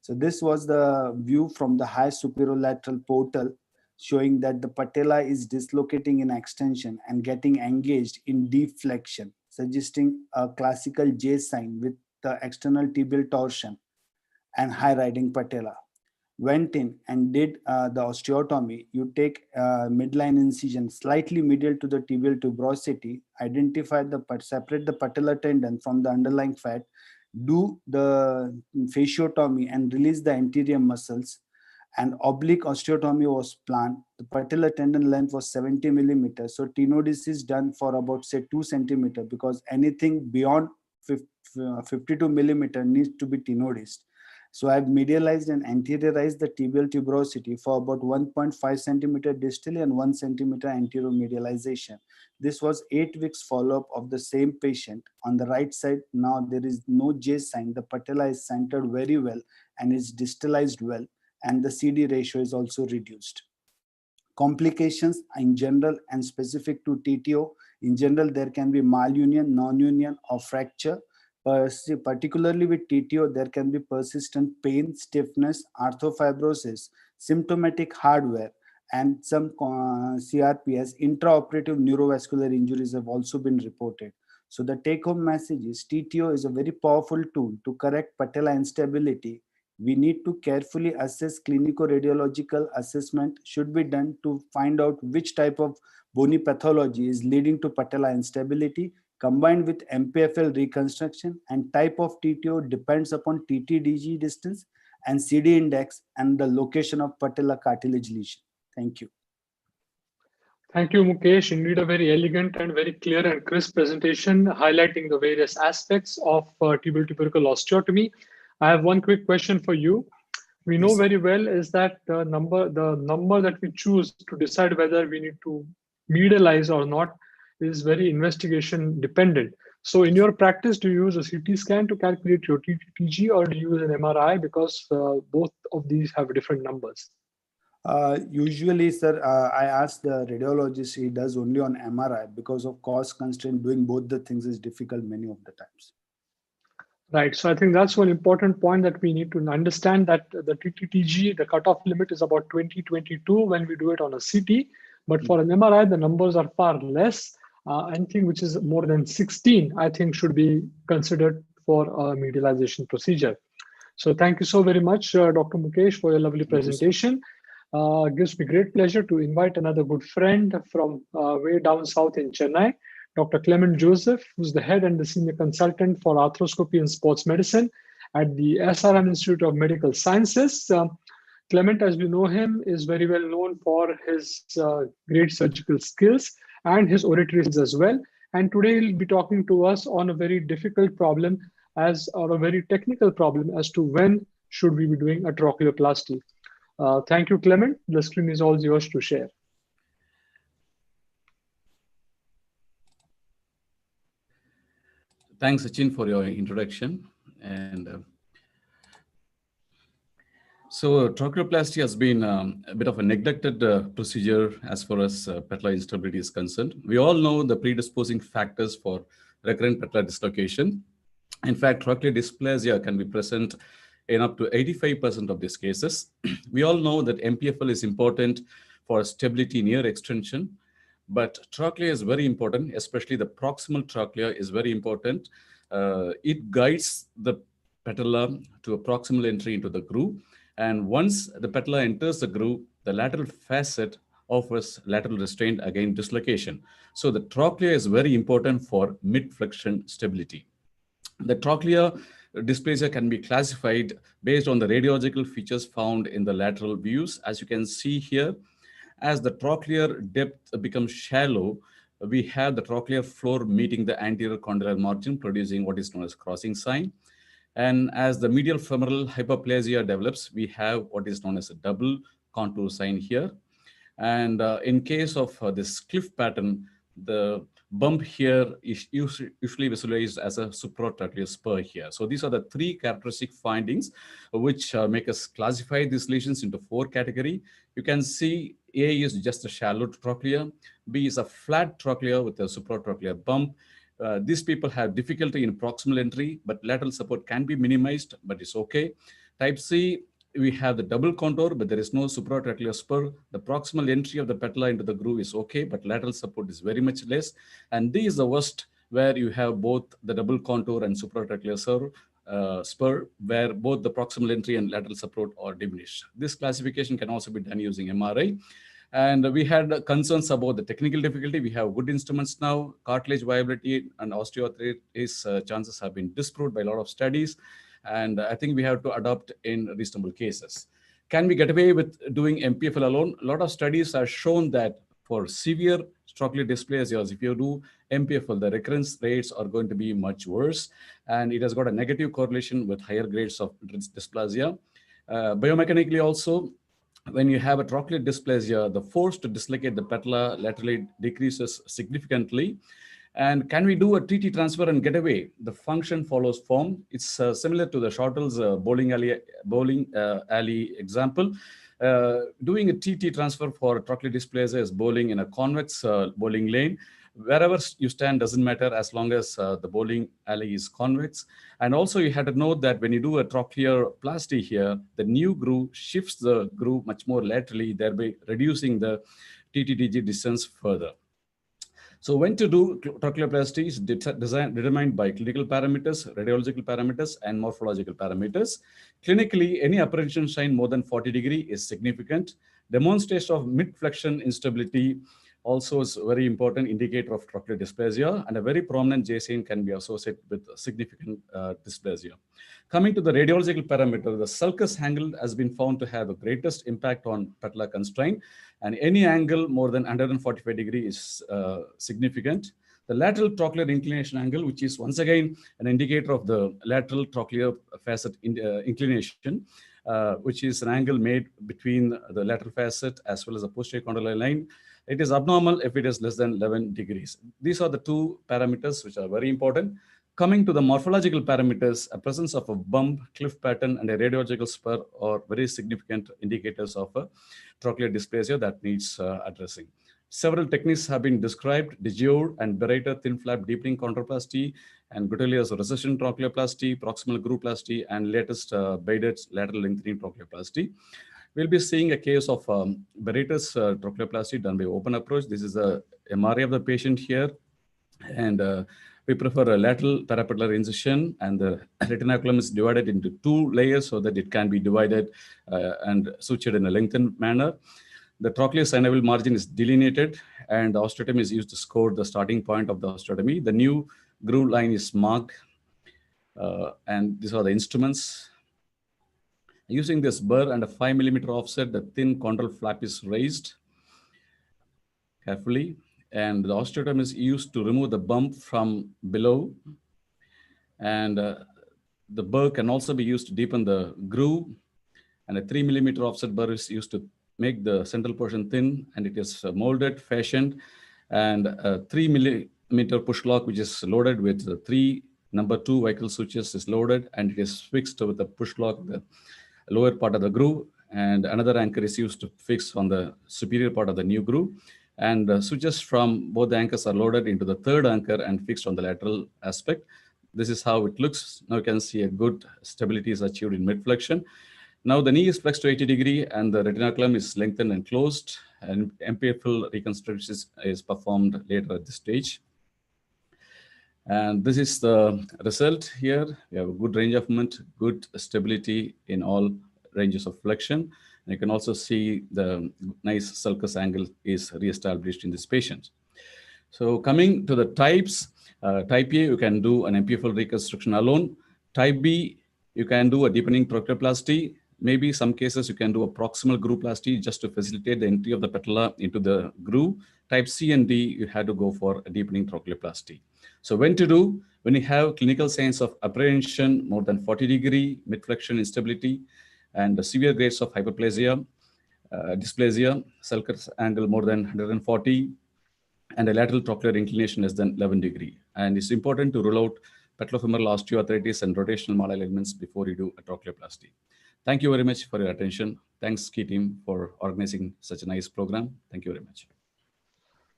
So this was the view from the high superolateral portal, showing that the patella is dislocating in extension and getting engaged in deep flexion, suggesting a classical J sign with the external tibial torsion and high riding patella. Went in and did the osteotomy. You take midline incision slightly medial to the tibial tuberosity, identify separate the patellar tendon from the underlying fat, do the fasciotomy and release the anterior muscles, and oblique osteotomy was planned. The patellar tendon length was 70 millimeters. So tenodesis is done for about say 2 centimeters, because anything beyond 52 millimeter needs to be tenodised. So I've medialized and anteriorized the tibial tuberosity for about 1.5 centimeter distally and 1 centimeter anteromedialization. This was 8 weeks follow-up of the same patient. On the right side, now there is no J sign. The patella is centered very well and is distalized well, and the CD ratio is also reduced. Complications in general and specific to TTO. In general, there can be malunion, non-union, or fracture. Particularly with TTO, there can be persistent pain, stiffness, arthrofibrosis, symptomatic hardware, and some CRPS, intraoperative neurovascular injuries have also been reported. So the take-home message is TTO is a very powerful tool to correct patella instability. We need to carefully assess. Clinico-radiological assessment should be done to find out which type of bony pathology is leading to patella instability, combined with MPFL reconstruction, and type of TTO depends upon TT-DG distance and CD index and the location of patella cartilage lesion. Thank you. Thank you, Mukesh. Indeed, a very elegant and very clear and crisp presentation highlighting the various aspects of tibial tubercle osteotomy. I have one quick question for you. We know very well is that the number that we choose to decide whether we need to medialize or not is very investigation dependent. So in your practice, do you use a CT scan to calculate your TTG, or do you use an MRI, because both of these have different numbers? Usually, sir, I ask the radiologist, he does only on MRI because of cost constraint. Doing both the things is difficult many of the times. Right. So I think that's one important point that we need to understand, that the TTTG, the cutoff limit is about 20-22 when we do it on a CT. But for an MRI, the numbers are far less. Anything which is more than 16, I think, should be considered for a medialization procedure. So thank you so very much, Dr. Mukesh, for your lovely presentation. Gives me great pleasure to invite another good friend from way down south in Chennai, Dr. Clement Joseph, who's the head and the senior consultant for arthroscopy and sports medicine at the SRM Institute of Medical Sciences. Clement, as we know him, is very well known for his great surgical skills and his oratory skills as well. And today he'll be talking to us on a very difficult problem or a very technical problem as to when should we be doing a trochleoplasty. Thank you, Clement. The screen is all yours to share. Thanks, Sachin, for your introduction. And so trochleoplasty has been a bit of a neglected procedure as far as patellar instability is concerned. We all know the predisposing factors for recurrent patellar dislocation. In fact, trochlear dysplasia can be present in up to 85% of these cases. We all know that MPFL is important for stability near extension, but trochlea is very important, especially the proximal trochlea is very important. It guides the patella to a proximal entry into the groove. And once the patella enters the groove, the lateral facet offers lateral restraint against dislocation. So the trochlea is very important for mid-flexion stability. The trochlear dysplasia can be classified based on the radiological features found in the lateral views. As you can see here, as the trochlear depth becomes shallow, we have the trochlear floor meeting the anterior condylar margin, producing what is known as crossing sign. And as the medial femoral hyperplasia develops, we have what is known as a double contour sign here. And in case of this cliff pattern, the bump here is usually visualized as a supratrochlear spur here. So these are the three characteristic findings which make us classify these lesions into four categories. You can see A is just a shallow trochlea, B is a flat trochlea with a supratrochlear bump. These people have difficulty in proximal entry, but lateral support can be minimized, but it's okay. Type C, we have the double contour, but there is no supratrochlear spur. The proximal entry of the patella into the groove is okay, but lateral support is very much less. And D is the worst, where you have both the double contour and supratrochlear spur, where both the proximal entry and lateral support are diminished. This classification can also be done using MRI. And we had concerns about the technical difficulty. We have good instruments now. Cartilage viability and osteoarthritis chances have been disproved by a lot of studies. And I think we have to adopt in reasonable cases. Can we get away with doing MPFL alone? A lot of studies have shown that for severe trochlear dysplasias, if you do MPFL, the recurrence rates are going to be much worse. And it has got a negative correlation with higher grades of dysplasia. Biomechanically also, when you have a trochlear dysplasia, the force to dislocate the patella laterally decreases significantly. And can we do a TT transfer and get away? The function follows form. It's similar to the Shortle's bowling alley example. Doing a TT transfer for trochlear dysplasia is bowling in a convex bowling lane. Wherever you stand doesn't matter as long as the bowling alley is convex. And also you have to note that when you do a trochleoplasty here, the new groove shifts the groove much more laterally, thereby reducing the TTTG distance further. So when to do trochleoplasty is determined by clinical parameters, radiological parameters, and morphological parameters. Clinically, any apprehension sign more than 40 degrees is significant. Demonstration of mid-flexion instability also is a very important indicator of trochlear dysplasia, and a very prominent J sign can be associated with significant dysplasia. Coming to the radiological parameter, the sulcus angle has been found to have the greatest impact on patellar constraint, and any angle more than 145 degrees is significant. The lateral trochlear inclination angle, which is once again an indicator of the lateral trochlear facet inclination, which is an angle made between the lateral facet as well as the posterior condylar line. It is abnormal if it is less than 11 degrees. These are the two parameters which are very important. Coming to the morphological parameters, a presence of a bump, cliff pattern, and a radiological spur are very significant indicators of a trochlear dysplasia that needs addressing. Several techniques have been described: de jure and Berreiter thin flap deepening chondroplasty, and Gutelia's recession trochleoplasty, proximal grooveplasty, and latest Beidet's lateral lengthening trochleoplasty. We'll be seeing a case of Berreiter's trochleoplasty done by open approach. This is a MRI of the patient here, and we prefer a lateral parapatellar incision, and the retinaculum is divided into 2 layers so that it can be divided and sutured in a lengthened manner. The trochlear synovial margin is delineated, and the osteotomy is used to score the starting point of the osteotomy. The new groove line is marked, and these are the instruments. Using this burr and a 5 mm offset, the thin chondral flap is raised carefully, and the osteotomy is used to remove the bump from below. And the burr can also be used to deepen the groove, and a 3 mm offset burr is used to make the central portion thin, and it is molded, fashioned, and a 3 mm push lock, which is loaded with the 3 number 2 vehicle sutures, is loaded, and it is fixed with the push lock, the lower part of the groove, and another anchor is used to fix on the superior part of the new groove. And sutures from both the anchors are loaded into the 3rd anchor and fixed on the lateral aspect. This is how it looks. Now you can see a good stability is achieved in mid-flexion. Now the knee is flexed to 80 degrees and the retinaculum is lengthened and closed, and MPFL reconstruction is performed later at this stage. And this is the result here. We have a good range of movement, good stability in all ranges of flexion. And you can also see the nice sulcus angle is reestablished in this patient. So coming to the types, type A, you can do an MPFL reconstruction alone. Type B, you can do a deepening trochleoplasty. Maybe some cases you can do a proximal grooveplasty just to facilitate the entry of the patella into the groove. Type C and D, you had to go for a deepening trochleoplasty. So when to do? When you have clinical signs of apprehension more than 40 degree, mid-flexion instability, and severe grades of hyperplasia, dysplasia, sulcus angle more than 140, and a lateral trochlear inclination less than 11 degree. And it's important to rule out patellofemoral osteoarthritis and rotational malalignments before you do a trochleoplasty. Thank you very much for your attention. Thanks, Ski team, for organizing such a nice program. Thank you very much.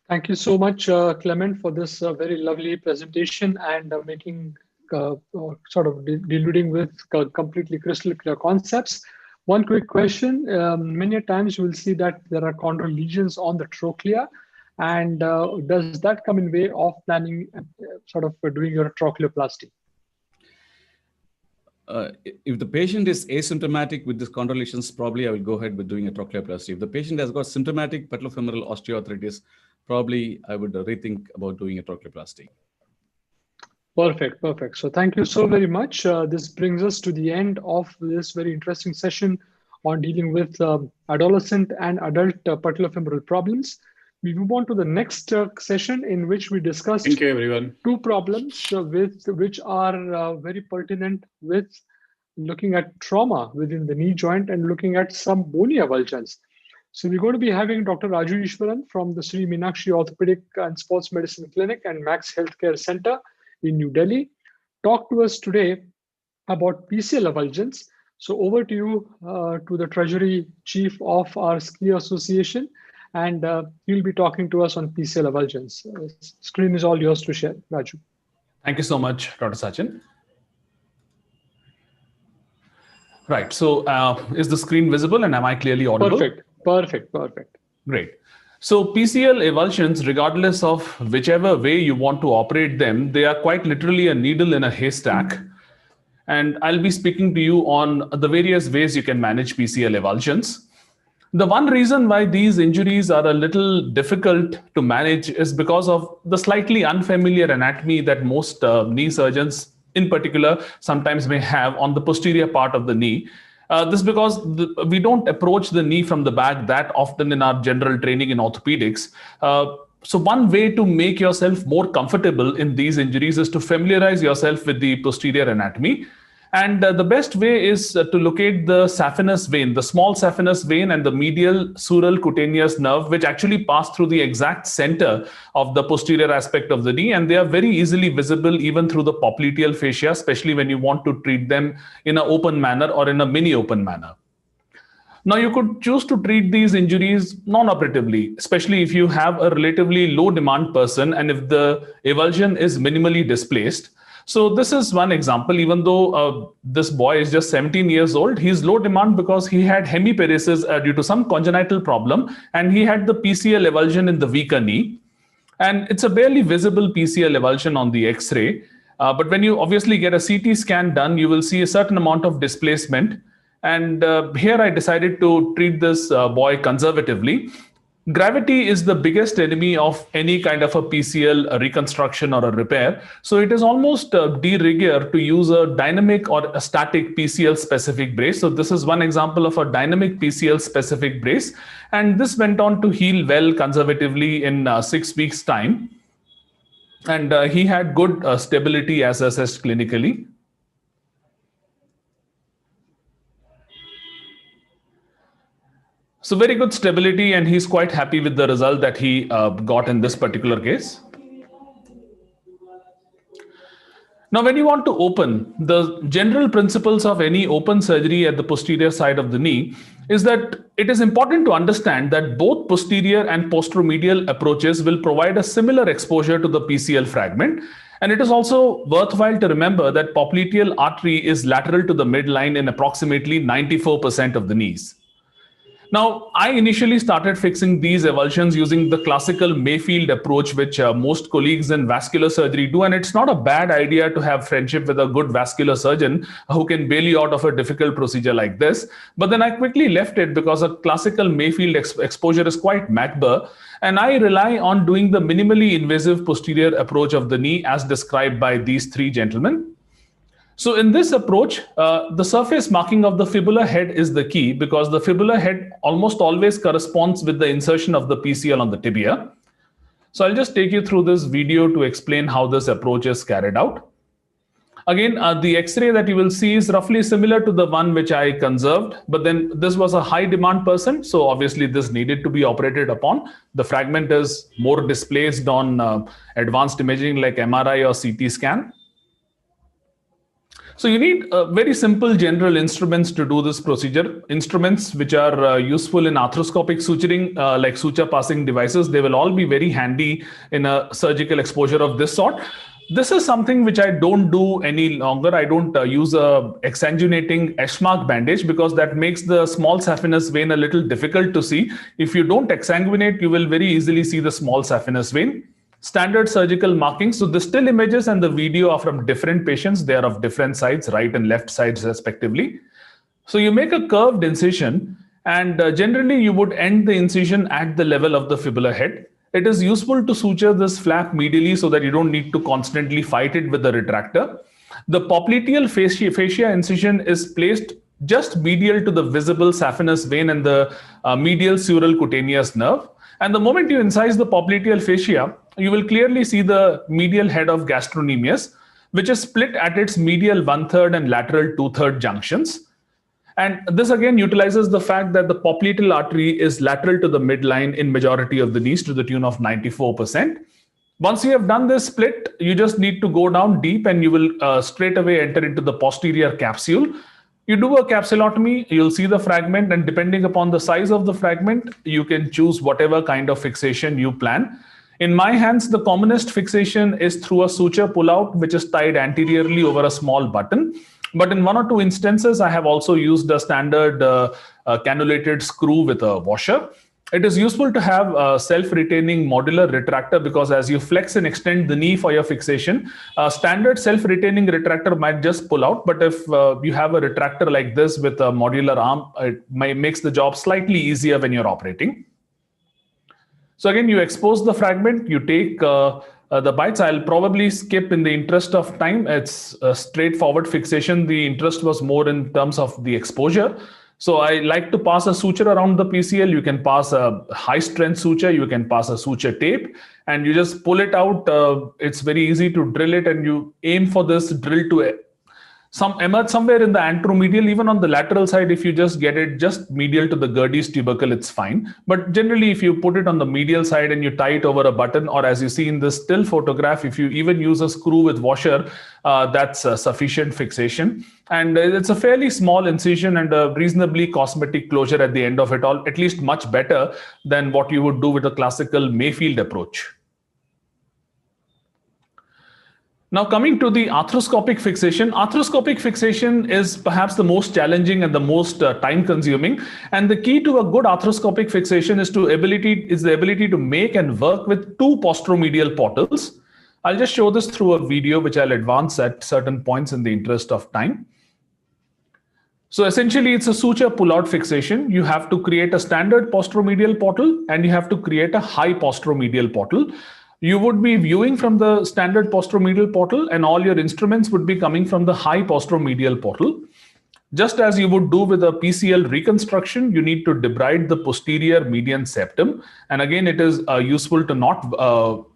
Thank you so much, Clement, for this very lovely presentation and making sort of deluding with completely crystal clear concepts. One quick question. Many times you will see that there are chondral lesions on the trochlea. And does that come in way of planning sort of doing your trochleoplasty? If the patient is asymptomatic with these chondral lesions, probably I will go ahead with doing a trochleoplasty. If the patient has got symptomatic patellofemoral osteoarthritis, probably I would rethink about doing a trochleoplasty. Perfect, perfect. So thank you so very much. This brings us to the end of this very interesting session on dealing with adolescent and adult patellofemoral problems. We move on to the next session in which we discuss two problems which are very pertinent with looking at trauma within the knee joint and looking at some bony avulsions. So we're going to be having Dr. Raju Ishwaran from the Sri Meenakshi Orthopedic and Sports Medicine Clinic and Max Healthcare Center in New Delhi talk to us today about PCL avulsions. So over to you, to the Treasury Chief of our Ski Association, and you'll be talking to us on PCL avulsions. Screen is all yours to share, Raju. Thank you so much, Dr. Sachin. Right, so is the screen visible and am I clearly audible? Perfect, perfect, perfect. Great. So PCL avulsions, regardless of whichever way you want to operate them, they are quite literally a needle in a haystack. And I'll be speaking to you on the various ways you can manage PCL avulsions. The one reason why these injuries are a little difficult to manage is because of the slightly unfamiliar anatomy that most knee surgeons in particular sometimes may have on the posterior part of the knee. This is because we don't approach the knee from the back that often in our general training in orthopedics. So one way to make yourself more comfortable in these injuries is to familiarize yourself with the posterior anatomy. And the best way is to locate the saphenous vein, the small saphenous vein and the medial sural cutaneous nerve, which actually pass through the exact center of the posterior aspect of the knee. And they are very easily visible even through the popliteal fascia, especially when you want to treat them in an open manner or in a mini open manner. Now, you could choose to treat these injuries non-operatively, especially if you have a relatively low demand person and if the avulsion is minimally displaced. So this is one example. Even though this boy is just 17 years old, he's low demand because he had hemiparesis due to some congenital problem, and he had the PCL avulsion in the weaker knee. And it's a barely visible PCL avulsion on the X-ray. But when you obviously get a CT scan done, you will see a certain amount of displacement. And here I decided to treat this boy conservatively. Gravity is the biggest enemy of any kind of a PCL reconstruction or a repair. So it is almost de rigueur to use a dynamic or a static PCL specific brace. So this is one example of a dynamic PCL specific brace. And this went on to heal well conservatively in 6 weeks' time. And he had good stability as assessed clinically. So very good stability, and he's quite happy with the result that he got in this particular case. Now, when you want to open, the general principles of any open surgery at the posterior side of the knee is that it is important to understand that both posterior and posteromedial approaches will provide a similar exposure to the PCL fragment. And it is also worthwhile to remember that popliteal artery is lateral to the midline in approximately 94% of the knees. Now, I initially started fixing these avulsions using the classical Mayfield approach, which most colleagues in vascular surgery do. And it's not a bad idea to have friendship with a good vascular surgeon who can bail you out of a difficult procedure like this. But then I quickly left it because a classical Mayfield exposure is quite macabre. And I rely on doing the minimally invasive posterior approach of the knee as described by these three gentlemen. So in this approach, the surface marking of the fibular head is the key because the fibular head almost always corresponds with the insertion of the PCL on the tibia. So I'll just take you through this video to explain how this approach is carried out. Again, the X-ray that you will see is roughly similar to the one which I conserved, but then this was a high demand person. So obviously this needed to be operated upon. The fragment is more displaced on advanced imaging like MRI or CT scan. So you need very simple general instruments to do this procedure. Instruments which are useful in arthroscopic suturing, like suture passing devices. They will all be very handy in a surgical exposure of this sort. This is something which I don't do any longer. I don't use a exsanguinating Eschmark bandage because that makes the small saphenous vein a little difficult to see. If you don't exsanguinate, you will very easily see the small saphenous vein. Standard surgical markings. So the still images and the video are from different patients. They are of different sides, right and left sides respectively. So you make a curved incision and generally you would end the incision at the level of the fibular head. It is useful to suture this flap medially so that you don't need to constantly fight it with the retractor. The popliteal fascia incision is placed just medial to the visible saphenous vein and the medial sural cutaneous nerve. And the moment you incise the popliteal fascia, you will clearly see the medial head of gastrocnemius, which is split at its medial 1/3 and lateral 2/3 junctions. And this again utilizes the fact that the popliteal artery is lateral to the midline in majority of the knees to the tune of 94%. Once you have done this split, you just need to go down deep and you will straight away enter into the posterior capsule. You do a capsulotomy, you'll see the fragment, and depending upon the size of the fragment, you can choose whatever kind of fixation you plan. In my hands, the commonest fixation is through a suture pullout, which is tied anteriorly over a small button. But in one or two instances, I have also used a standard cannulated screw with a washer. It is useful to have a self-retaining modular retractor because as you flex and extend the knee for your fixation, a standard self-retaining retractor might just pull out. But if you have a retractor like this with a modular arm, it makes the job slightly easier when you're operating. So again, you expose the fragment, you take the bites. I'll probably skip in the interest of time. It's a straightforward fixation. The interest was more in terms of the exposure. So I like to pass a suture around the PCL. You can pass a high strength suture. You can pass a suture tape and you just pull it out. It's very easy to drill it and you aim for this drill to Some emerge somewhere in the anteromedial, even on the lateral side. If you just get it just medial to the Gerdy's tubercle, it's fine. But generally, if you put it on the medial side and you tie it over a button, or as you see in this still photograph, if you even use a screw with washer, that's sufficient fixation. And it's a fairly small incision and a reasonably cosmetic closure at the end of it all, at least much better than what you would do with a classical Mayfield approach. Now, coming to the arthroscopic fixation is perhaps the most challenging and the most time consuming. And the key to a good arthroscopic fixation is the ability to make and work with two posteromedial portals. I'll just show this through a video, which I'll advance at certain points in the interest of time. So essentially, it's a suture pull-out fixation. You have to create a standard posteromedial portal and you have to create a high posteromedial portal. You would be viewing from the standard posteromedial portal and all your instruments would be coming from the high posteromedial portal. Just as you would do with a PCL reconstruction, you need to debride the posterior median septum. And again, it is useful to not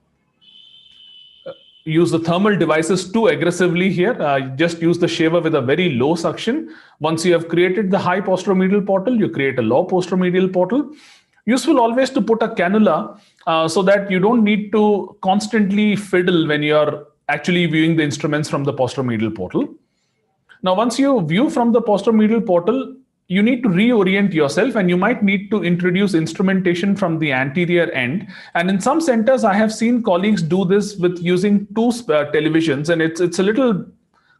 use the thermal devices too aggressively here. Just use the shaver with a very low suction. Once you have created the high posteromedial portal, you create a low posteromedial portal. Useful always to put a cannula so that you don't need to constantly fiddle when you're actually viewing the instruments from the posteromedial portal. Now, once you view from the posteromedial portal, you need to reorient yourself and you might need to introduce instrumentation from the anterior end. And in some centers, I have seen colleagues do this with using two televisions, and it's a little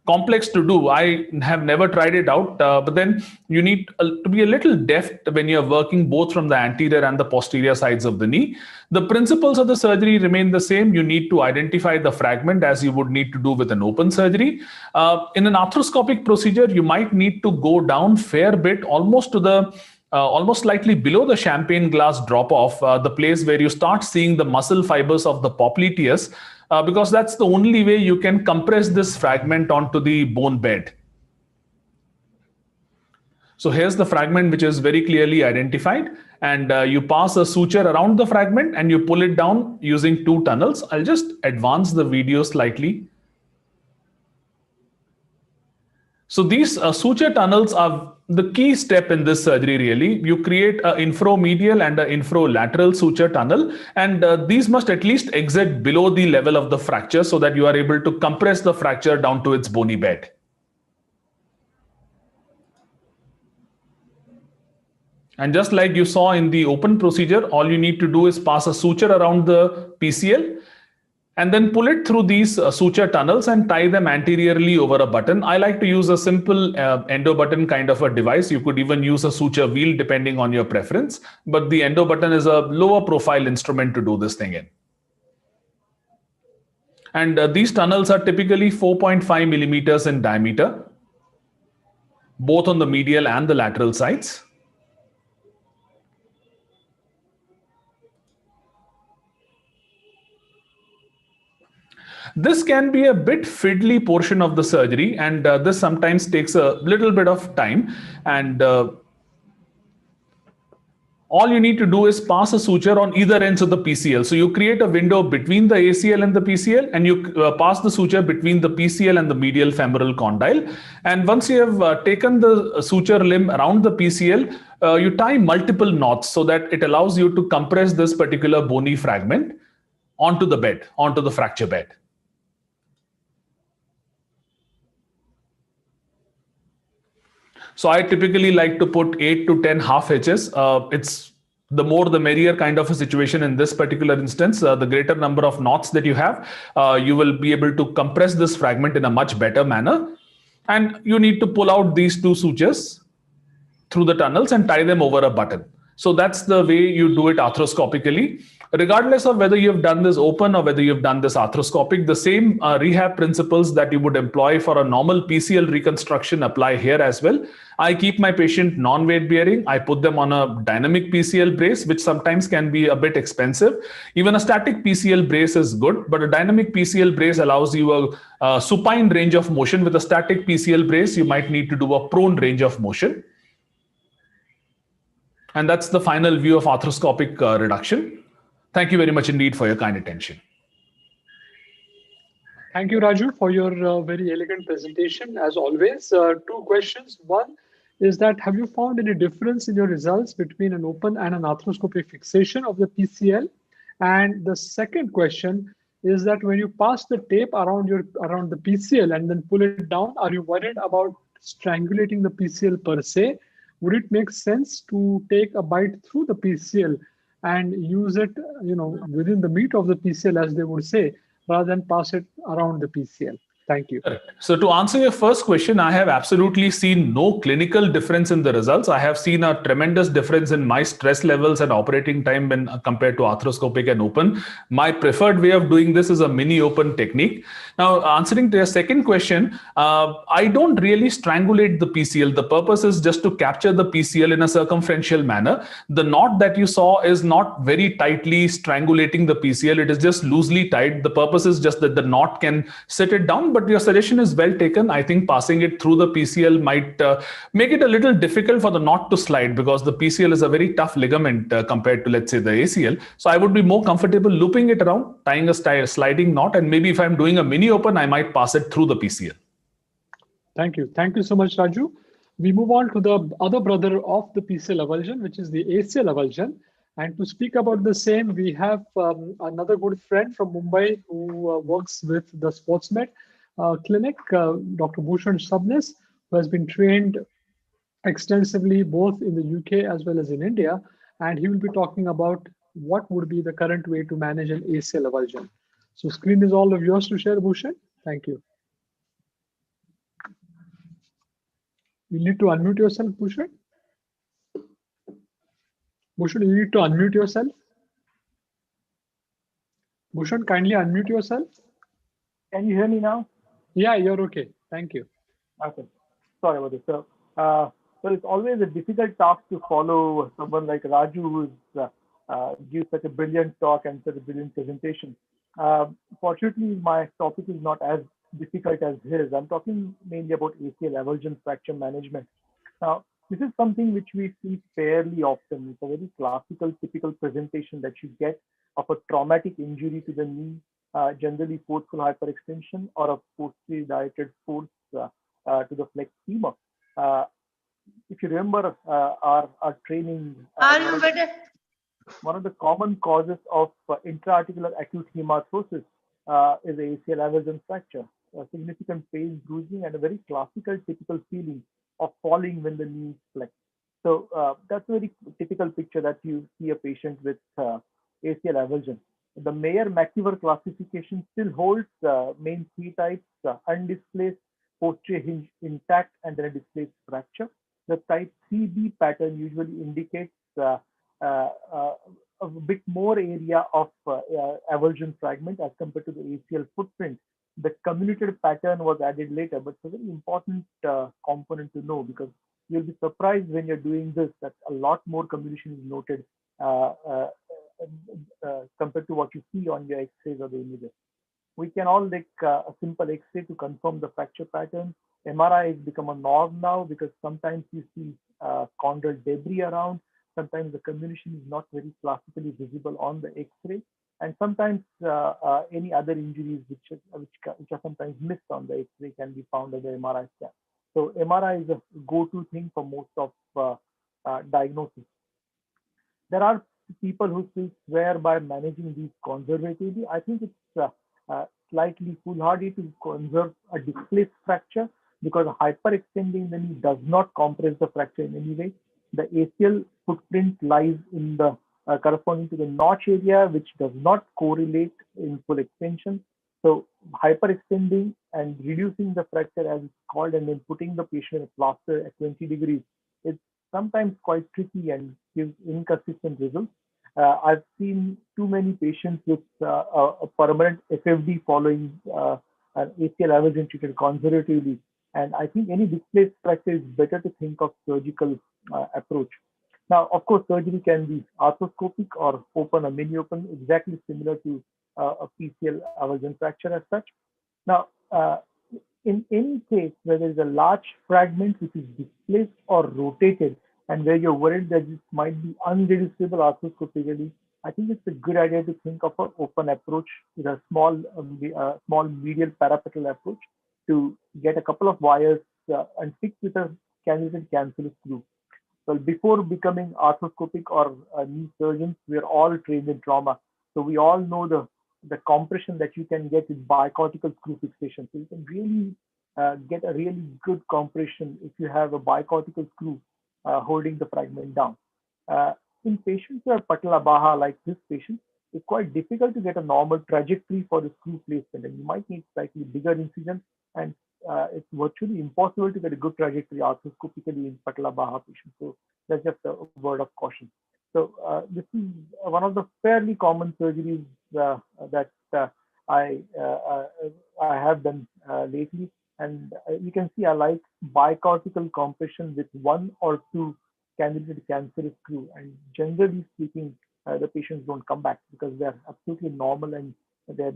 complex to do. I have never tried it out, but then you need to be a little deft when you're working both from the anterior and the posterior sides of the knee. The principles of the surgery remain the same. You need to identify the fragment as you would need to do with an open surgery. In an arthroscopic procedure, you might need to go down fair bit, almost to the almost slightly below the champagne glass drop off, the place where you start seeing the muscle fibers of the popliteus, because that's the only way you can compress this fragment onto the bone bed. So here's the fragment which is very clearly identified, and you pass a suture around the fragment and you pull it down using two tunnels. I'll just advance the video slightly. So these suture tunnels are the key step in this surgery, really. You create an infromedial and an infrolateral suture tunnel, and these must at least exit below the level of the fracture so that you are able to compress the fracture down to its bony bed. And just like you saw in the open procedure, all you need to do is pass a suture around the PCL and then pull it through these suture tunnels and tie them anteriorly over a button. I like to use a simple endo button kind of a device. You could even use a suture wheel depending on your preference, but the endo button is a lower profile instrument to do this thing in. And these tunnels are typically 4.5 millimeters in diameter, both on the medial and the lateral sides. This can be a bit fiddly portion of the surgery, and this sometimes takes a little bit of time. And all you need to do is pass a suture on either ends of the PCL. So you create a window between the ACL and the PCL, and you pass the suture between the PCL and the medial femoral condyle. And once you have taken the suture limb around the PCL, you tie multiple knots so that it allows you to compress this particular bony fragment onto the bed, onto the fracture bed. So I typically like to put 8 to 10 half H's. It's the more the merrier kind of a situation in this particular instance. The greater number of knots that you have, you will be able to compress this fragment in a much better manner. And you need to pull out these two sutures through the tunnels and tie them over a button. So that's the way you do it arthroscopically. Regardless of whether you've done this open or whether you've done this arthroscopic, the same rehab principles that you would employ for a normal PCL reconstruction apply here as well. I keep my patient non-weight bearing. I put them on a dynamic PCL brace, which sometimes can be a bit expensive. Even a static PCL brace is good, but a dynamic PCL brace allows you a supine range of motion. With a static PCL brace, you might need to do a prone range of motion. And that's the final view of arthroscopic reduction. Thank you very much indeed for your kind attention. Thank you, Raju, for your very elegant presentation. As always, two questions. One is that have you found any difference in your results between an open and an arthroscopic fixation of the PCL? And the second question is that when you pass the tape around the PCL and then pull it down, are you worried about strangulating the PCL per se? Would it make sense to take a bite through the PCL and use it, within the meat of the PCL, as they would say, rather than pass it around the PCL? Thank you. Correct. So to answer your first question, I have absolutely seen no clinical difference in the results. I have seen a tremendous difference in my stress levels and operating time when compared to arthroscopic and open. My preferred way of doing this is a mini open technique. Now, answering to your second question, I don't really strangulate the PCL. The purpose is just to capture the PCL in a circumferential manner. The knot that you saw is not very tightly strangulating the PCL. It is just loosely tied. The purpose is just that the knot can sit it down. But your suggestion is well taken. I think passing it through the PCL might make it a little difficult for the knot to slide, because the PCL is a very tough ligament compared to, let's say, the ACL. So I would be more comfortable looping it around, tying a sliding knot, and maybe if I'm doing a mini open, I might pass it through the PCL. Thank you. Thank you so much, Raju. We move on to the other brother of the PCL avulsion, which is the ACL avulsion. And to speak about the same, we have another good friend from Mumbai who works with the SportsMed clinic, Dr. Bhushan Sabnis, who has been trained extensively both in the UK as well as in India. And he will be talking about what would be the current way to manage an ACL avulsion. So screen is all of yours to share, Bhushan. Thank you. You need to unmute yourself, Bhushan. Bhushan, you need to unmute yourself. Bhushan, kindly unmute yourself. Can you hear me now? Yeah, you're okay. Thank you. Okay. Sorry about this. So it's always a difficult task to follow someone like Raju, who gives such a brilliant talk and such a brilliant presentation. Fortunately, my topic is not as difficult as his. I'm talking mainly about ACL avulsion fracture management. Now, this is something which we see fairly often. It's a very classical, typical presentation that you get of a traumatic injury to the knee, generally forceful hyperextension or a posterior directed force to the flex femur. If you remember our training, one of the common causes of intra-articular acute hemarthrosis is ACL avulsion fracture, significant pain, bruising, and a very classical, typical feeling of falling when the knee is flexed. So that's a very typical picture that you see a patient with ACL avulsion. The Mayer-McKeever classification still holds main three types: undisplaced, posterior hinge intact, and then a displaced fracture. The type 3B pattern usually indicates a bit more area of avulsion fragment as compared to the ACL footprint. The comminuted pattern was added later, but it's a very important component to know, because you'll be surprised when you're doing this that a lot more comminution is noted compared to what you see on your X-rays or the images. We can all take a simple X-ray to confirm the fracture pattern. MRI has become a norm now, because sometimes you see chondral debris around. Sometimes the comminution is not very classically visible on the X-ray, and sometimes any other injuries which are sometimes missed on the X-ray can be found on the MRI scan. So MRI is a go-to thing for most of diagnosis. There are people who still swear by managing these conservatively. I think it's slightly foolhardy to conserve a displaced fracture, because hyperextending the knee does not compress the fracture in any way. The ACL footprint lies in the corresponding to the notch area, which does not correlate in full extension. So hyperextending and reducing the fracture, as it's called, and then putting the patient in a plaster at 20 degrees, is sometimes quite tricky and gives inconsistent results. I've seen too many patients with a permanent FFD following an ACL avulsion treated conservatively. And I think any displaced fracture is better to think of surgical approach. Now, of course, surgery can be arthroscopic or open or mini open, exactly similar to a PCL avulsion fracture as such. Now, in any case where there is a large fragment which is displaced or rotated, and where you're worried that it might be unreducible arthroscopically, I think it's a good idea to think of an open approach with a small medial parapetal approach to get a couple of wires and fix with a candidate cancellous screw. Well, before becoming arthroscopic or knee surgeons, we are all trained in trauma. So we all know the compression that you can get with bicortical screw fixation. So you can really get a really good compression if you have a bicortical screw holding the fragment down. In patients who have patella baja like this patient, it's quite difficult to get a normal trajectory for the screw placement, and you might need slightly bigger incision, and it's virtually impossible to get a good trajectory arthroscopically in patella baja patients. So that's just a word of caution. So this is one of the fairly common surgeries that I have done lately, and you can see I like bicortical compression with one or two candidate cancellous screw, and generally speaking, the patients don't come back because they're absolutely normal and they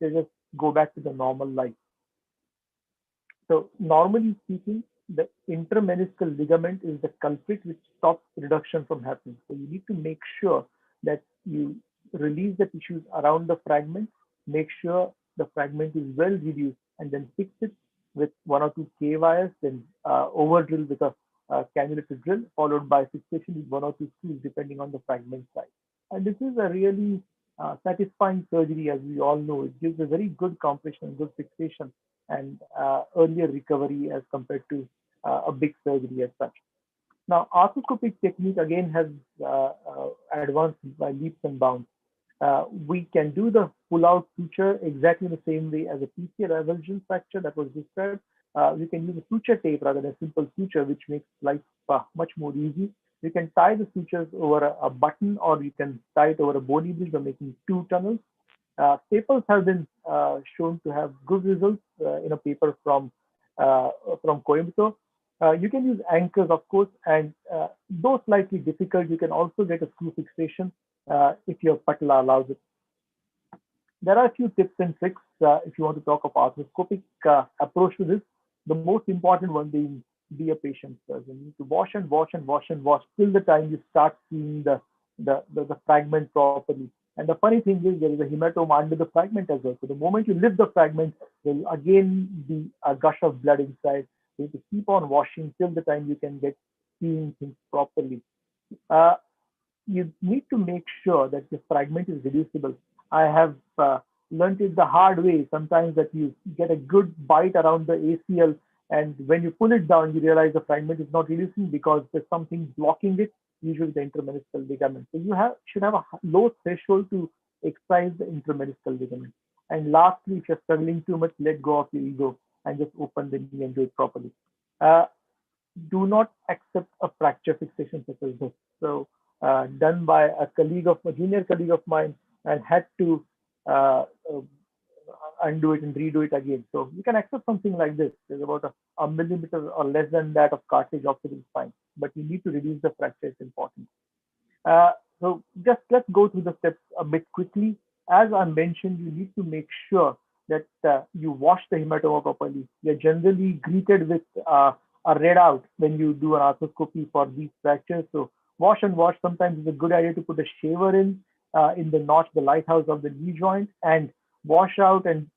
just go back to the normal life. So normally speaking, the intermeniscal ligament is the culprit which stops reduction from happening. So you need to make sure that you release the tissues around the fragment, make sure the fragment is well reduced, and then fix it with one or two K wires, then over drill with a cannulated drill, followed by fixation with one or two screws depending on the fragment size. And this is a really satisfying surgery, as we all know. It gives a very good compression, good fixation, and earlier recovery as compared to a big surgery as such. Now, arthroscopic technique again has advanced by leaps and bounds. We can do the pull-out suture exactly the same way as a PCL avulsion fracture that was described. We can use a suture tape rather than a simple suture, which makes life much more easy. You can tie the sutures over a button, or you can tie it over a bony bridge by making two tunnels. Staples have been shown to have good results in a paper from Coimbatore. You can use anchors, of course, and though slightly difficult, you can also get a screw fixation if your patella allows it. There are a few tips and tricks if you want to talk of arthroscopic approach to this. The most important one being be a patient surgeon. You need to wash and wash and wash and wash till the time you start seeing the fragment properly. And the funny thing is there is a hematoma under the fragment as well. So the moment you lift the fragment, there will again be a gush of blood inside. You need to keep on washing till the time you can get seeing things properly. You need to make sure that the fragment is reducible. I have learned it the hard way sometimes, that you get a good bite around the ACL, and when you pull it down, you realize the fragment is not reducing because there's something blocking it, usually the intermeniscal ligament. So you should have a low threshold to excise the intermeniscal ligament. And lastly, if you're struggling too much, let go of your ego and just open the knee and do it properly. Do not accept a fracture fixation such as this. So done by a junior colleague of mine, and had to undo it and redo it again. So you can accept something like this. There's about a millimeter or less than that of cartilage opposite the spine, but you need to reduce the fracture. It's important. So just let's go through the steps a bit quickly. As I mentioned, you need to make sure that you wash the hematoma properly. You're generally greeted with a red out when you do an arthroscopy for these fractures. So wash and wash. Sometimes it's a good idea to put a shaver in the notch, the lighthouse of the knee joint, and wash out and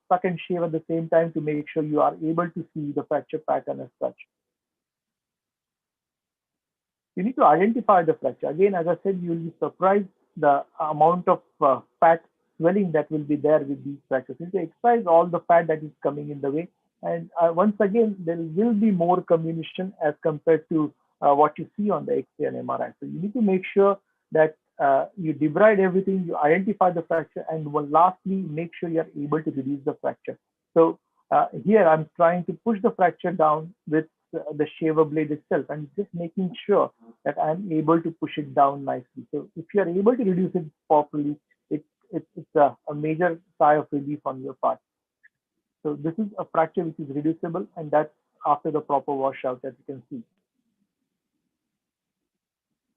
suck and shave at the same time to make sure you are able to see the fracture pattern as such. You need to identify the fracture. Again, as I said, you will be surprised the amount of fat swelling that will be there with these fractures. You need to excise all the fat that is coming in the way. And once again, there will be more comminution as compared to what you see on the X-ray and MRI. So you need to make sure that you debride everything, you identify the fracture, and lastly, make sure you are able to reduce the fracture. So here I'm trying to push the fracture down with the shaver blade itself, and just making sure that I'm able to push it down nicely. So if you are able to reduce it properly, it's a major sigh of relief on your part. So this is a fracture which is reducible, and that's after the proper washout, as you can see.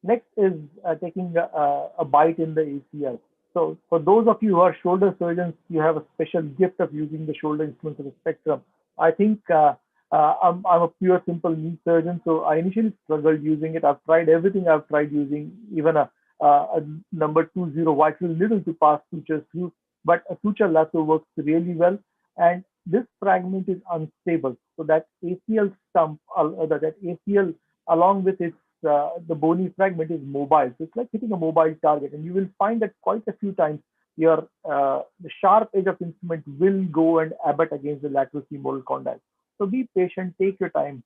Next is taking a bite in the ACL. So for those of you who are shoulder surgeons, you have a special gift of using the shoulder instruments of the spectrum. I think I'm a pure simple knee surgeon, so I initially struggled using it. I've tried everything. I've tried using even a a number 20 white will little to pass sutures through, but a suture lasso works really well. And this fragment is unstable, so that ACL stump, that ACL along with its the bony fragment is mobile. So it's like hitting a mobile target, and you will find that quite a few times your the sharp edge of instrument will go and abut against the lateral femoral condyle. So be patient, take your time.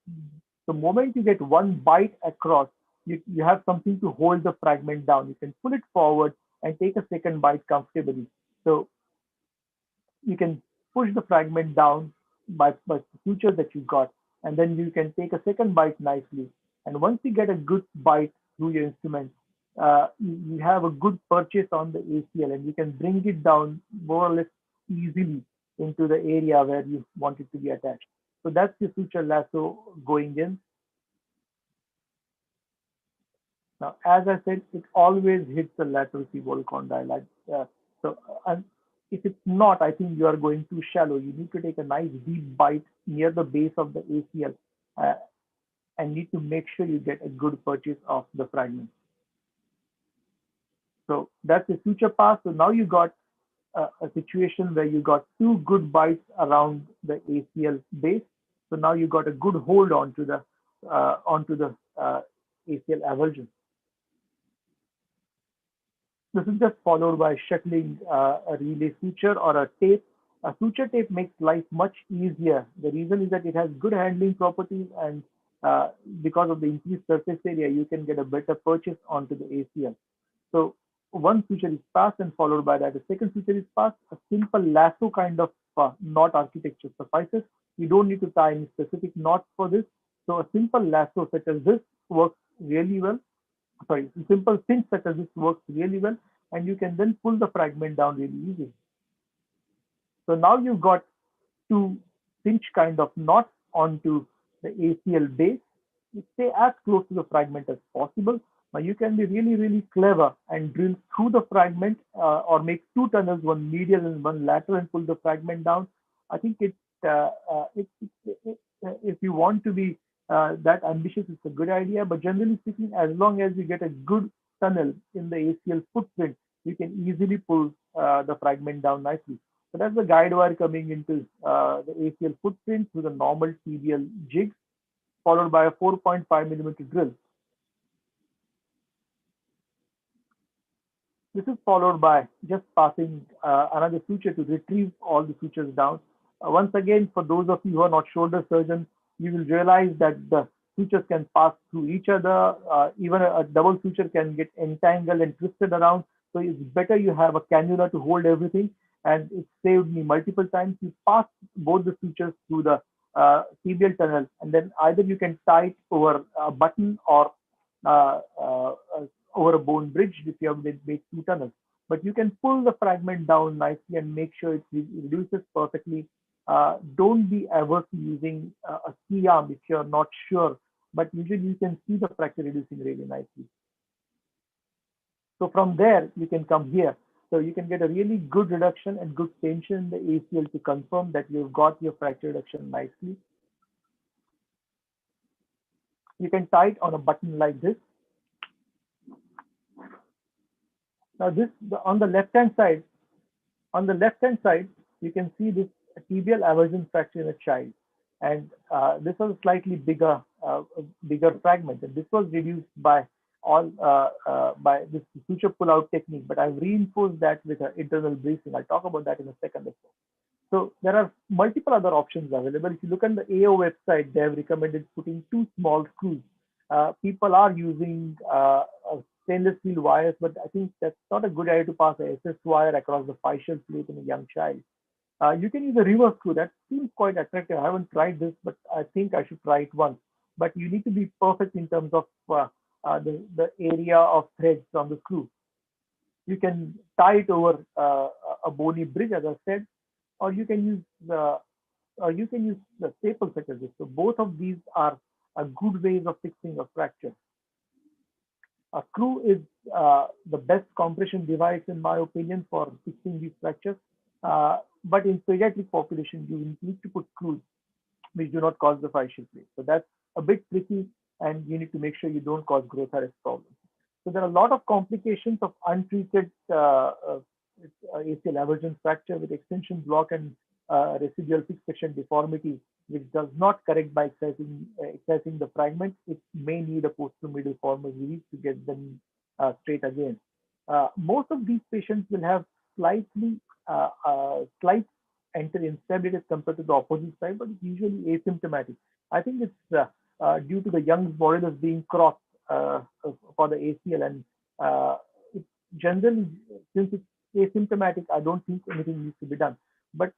The moment you get one bite across, you have something to hold the fragment down. You can pull it forward and take a second bite comfortably. So you can push the fragment down by the suture that you got, and then you can take a second bite nicely. And once you get a good bite through your instrument, you have a good purchase on the ACL, and you can bring it down more or less easily into the area where you want it to be attached. So that's your suture lasso going in. Now, as I said, it always hits the lateral femoral condyle. And if it's not, I think you are going too shallow. You need to take a nice deep bite near the base of the ACL and need to make sure you get a good purchase of the fragment. So that's the suture pass. So now you got a situation where you got two good bites around the ACL base. So now you got a good hold onto the ACL avulsion. This is just followed by shuttling a relay suture or a tape. A suture tape makes life much easier. The reason is that it has good handling properties, and because of the increased surface area, you can get a better purchase onto the ACL. So one suture is passed, and followed by that, a second suture is passed. A simple lasso kind of knot architecture suffices. You don't need to tie any specific knots for this. So a simple lasso such as this works really well. Sorry, a simple cinch such as this works really well, and you can then pull the fragment down really easily. So now you've got two cinch kind of knots onto the ACL base. You stay as close to the fragment as possible. Now you can be really, really clever and drill through the fragment or make two tunnels, one medial and one lateral, and pull the fragment down. I think if you want to be that ambitious, it's a good idea. But generally speaking, as long as you get a good tunnel in the ACL footprint, you can easily pull the fragment down nicely. So that's the guide wire coming into the ACL footprint through the normal tibial jig, followed by a 4.5 millimeter drill. This is followed by just passing another suture to retrieve all the sutures down. Once again, for those of you who are not shoulder surgeons, you will realize that the sutures can pass through each other. Even a double suture can get entangled and twisted around. So it's better you have a cannula to hold everything. And it saved me multiple times. You pass both the sutures through the tibial tunnel, and then either you can tie it over a button or over a bone bridge if you have made two tunnels. But you can pull the fragment down nicely and make sure it reduces perfectly. Don't be averse to using a ski arm if you're not sure, but usually you can see the fracture reducing really nicely. So from there, you can come here. So you can get a really good reduction and good tension in the ACL to confirm that you've got your fracture reduction nicely. You can tie it on a button like this. Now this, on the left-hand side, you can see this tibial avulsion fracture in a child. And this was a slightly bigger fragment. And this was reduced by by this suture pull-out technique, but I've reinforced that with internal bracing. I'll talk about that in a second. So there are multiple other options available. If you look on the AO website, they have recommended putting two small screws. People are using stainless steel wires, but I think that's not a good idea to pass a SS wire across the fascial plate in a young child. You can use a reverse screw. That seems quite attractive. I haven't tried this, but I think I should try it once. But you need to be perfect in terms of the area of threads on the screw. You can tie it over a bony bridge, as I said, or you can use the staple such as this. So both of these are a good ways of fixing a fracture. A screw is the best compression device, in my opinion, for fixing these fractures. But in pediatric population, you need to put screws which do not cause the fascial plate. So that's a bit tricky, and you need to make sure you don't cause growth arrest problems. So there are a lot of complications of untreated ACL avulsion fracture with extension block and residual fixation deformity, which does not correct by excising the fragment. It may need a posteromedial formal release to get them straight again. Most of these patients will have slight enter instability as compared to the opposite side, but it's usually asymptomatic. I think it's due to the Young's modulus being crossed for the ACL, and it generally, since it's asymptomatic, I don't think anything needs to be done. But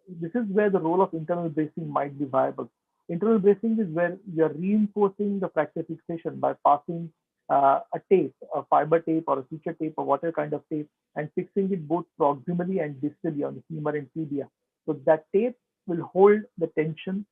this is where the role of internal bracing might be viable. Internal bracing is where you're reinforcing the fracture fixation by passing a tape, a fiber tape or a suture tape or whatever kind of tape, and fixing it both proximally and distally on the femur and tibia. So that tape will hold the tension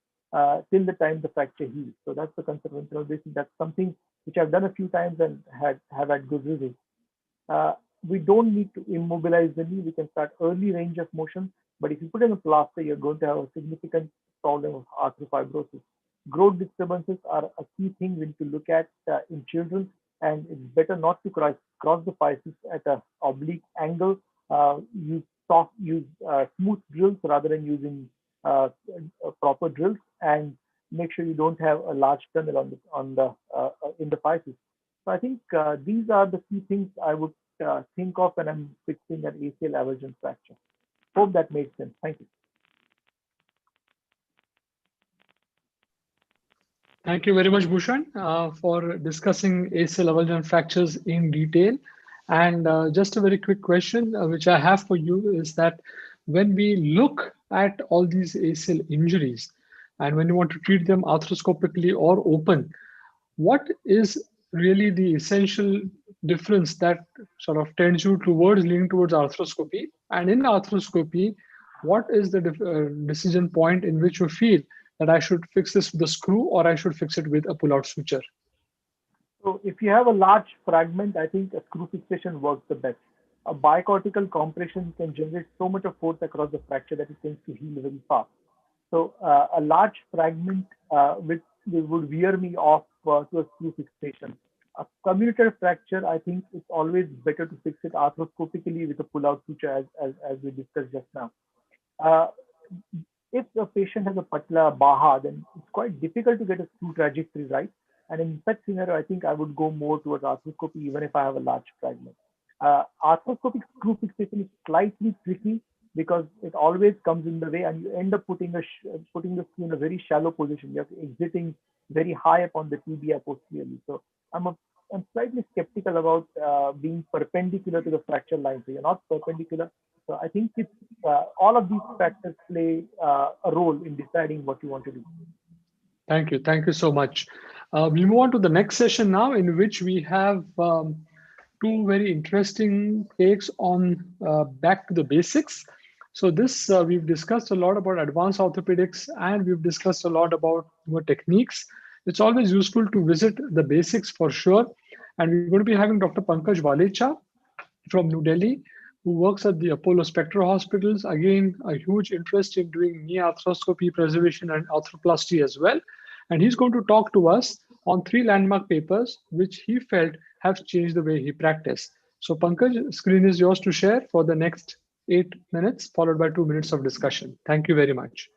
till the time the fracture heals. So that's the concept of internal bracing. That's something which I've done a few times and have had good results. We don't need to immobilize the knee. We can start early range of motion, but if you put in a plaster, you're going to have a significant problem of arthrofibrosis. Growth disturbances are a key thing we need to look at in children, and it's better not to cross the physis at an oblique angle. Use smooth drills rather than using proper drills, and make sure you don't have a large tunnel in the physis. So I think these are the key things I would think of when I'm fixing an ACL avulsion fracture. Hope that made sense. Thank you. Thank you very much, Bhushan, for discussing ACL avulsion fractures in detail. And just a very quick question, which I have for you, is that when we look at all these ACL injuries, and when you want to treat them arthroscopically or open, what is really the essential difference that sort of tends you towards leaning towards arthroscopy? And in arthroscopy, what is the decision point in which you feel that I should fix this with a screw or I should fix it with a pull-out suture? So if you have a large fragment, I think a screw fixation works the best. A bicortical compression can generate so much of force across the fracture that it tends to heal very fast. So a large fragment would veer me off to a screw fixation. A comminuted fracture, I think it's always better to fix it arthroscopically with a pull-out suture, as we discussed just now. If the patient has a patella baha, then it's quite difficult to get a screw trajectory right. And in such scenario, I think I would go more towards arthroscopy, even if I have a large fragment. Arthroscopic screw fixation is slightly tricky because it always comes in the way, and you end up putting the screw in a very shallow position. You have to exiting very high up on the tibia posteriorly. So I'm slightly skeptical about being perpendicular to the fracture line. So you're not perpendicular. So I think it's all of these factors play a role in deciding what you want to do. Thank you. Thank you so much. We'll move on to the next session now, in which we have two very interesting takes on back to the basics. So this, we've discussed a lot about advanced orthopedics, and we've discussed a lot about your techniques. It's always useful to visit the basics for sure. And we're going to be having Dr. Pankaj Walecha from New Delhi, who works at the Apollo Spectra Hospitals. Again, a huge interest in doing knee arthroscopy, preservation, and arthroplasty as well. And he's going to talk to us on 3 landmark papers, which he felt have changed the way he practiced. So Pankaj, screen is yours to share for the next 8 minutes, followed by 2 minutes of discussion. Thank you very much.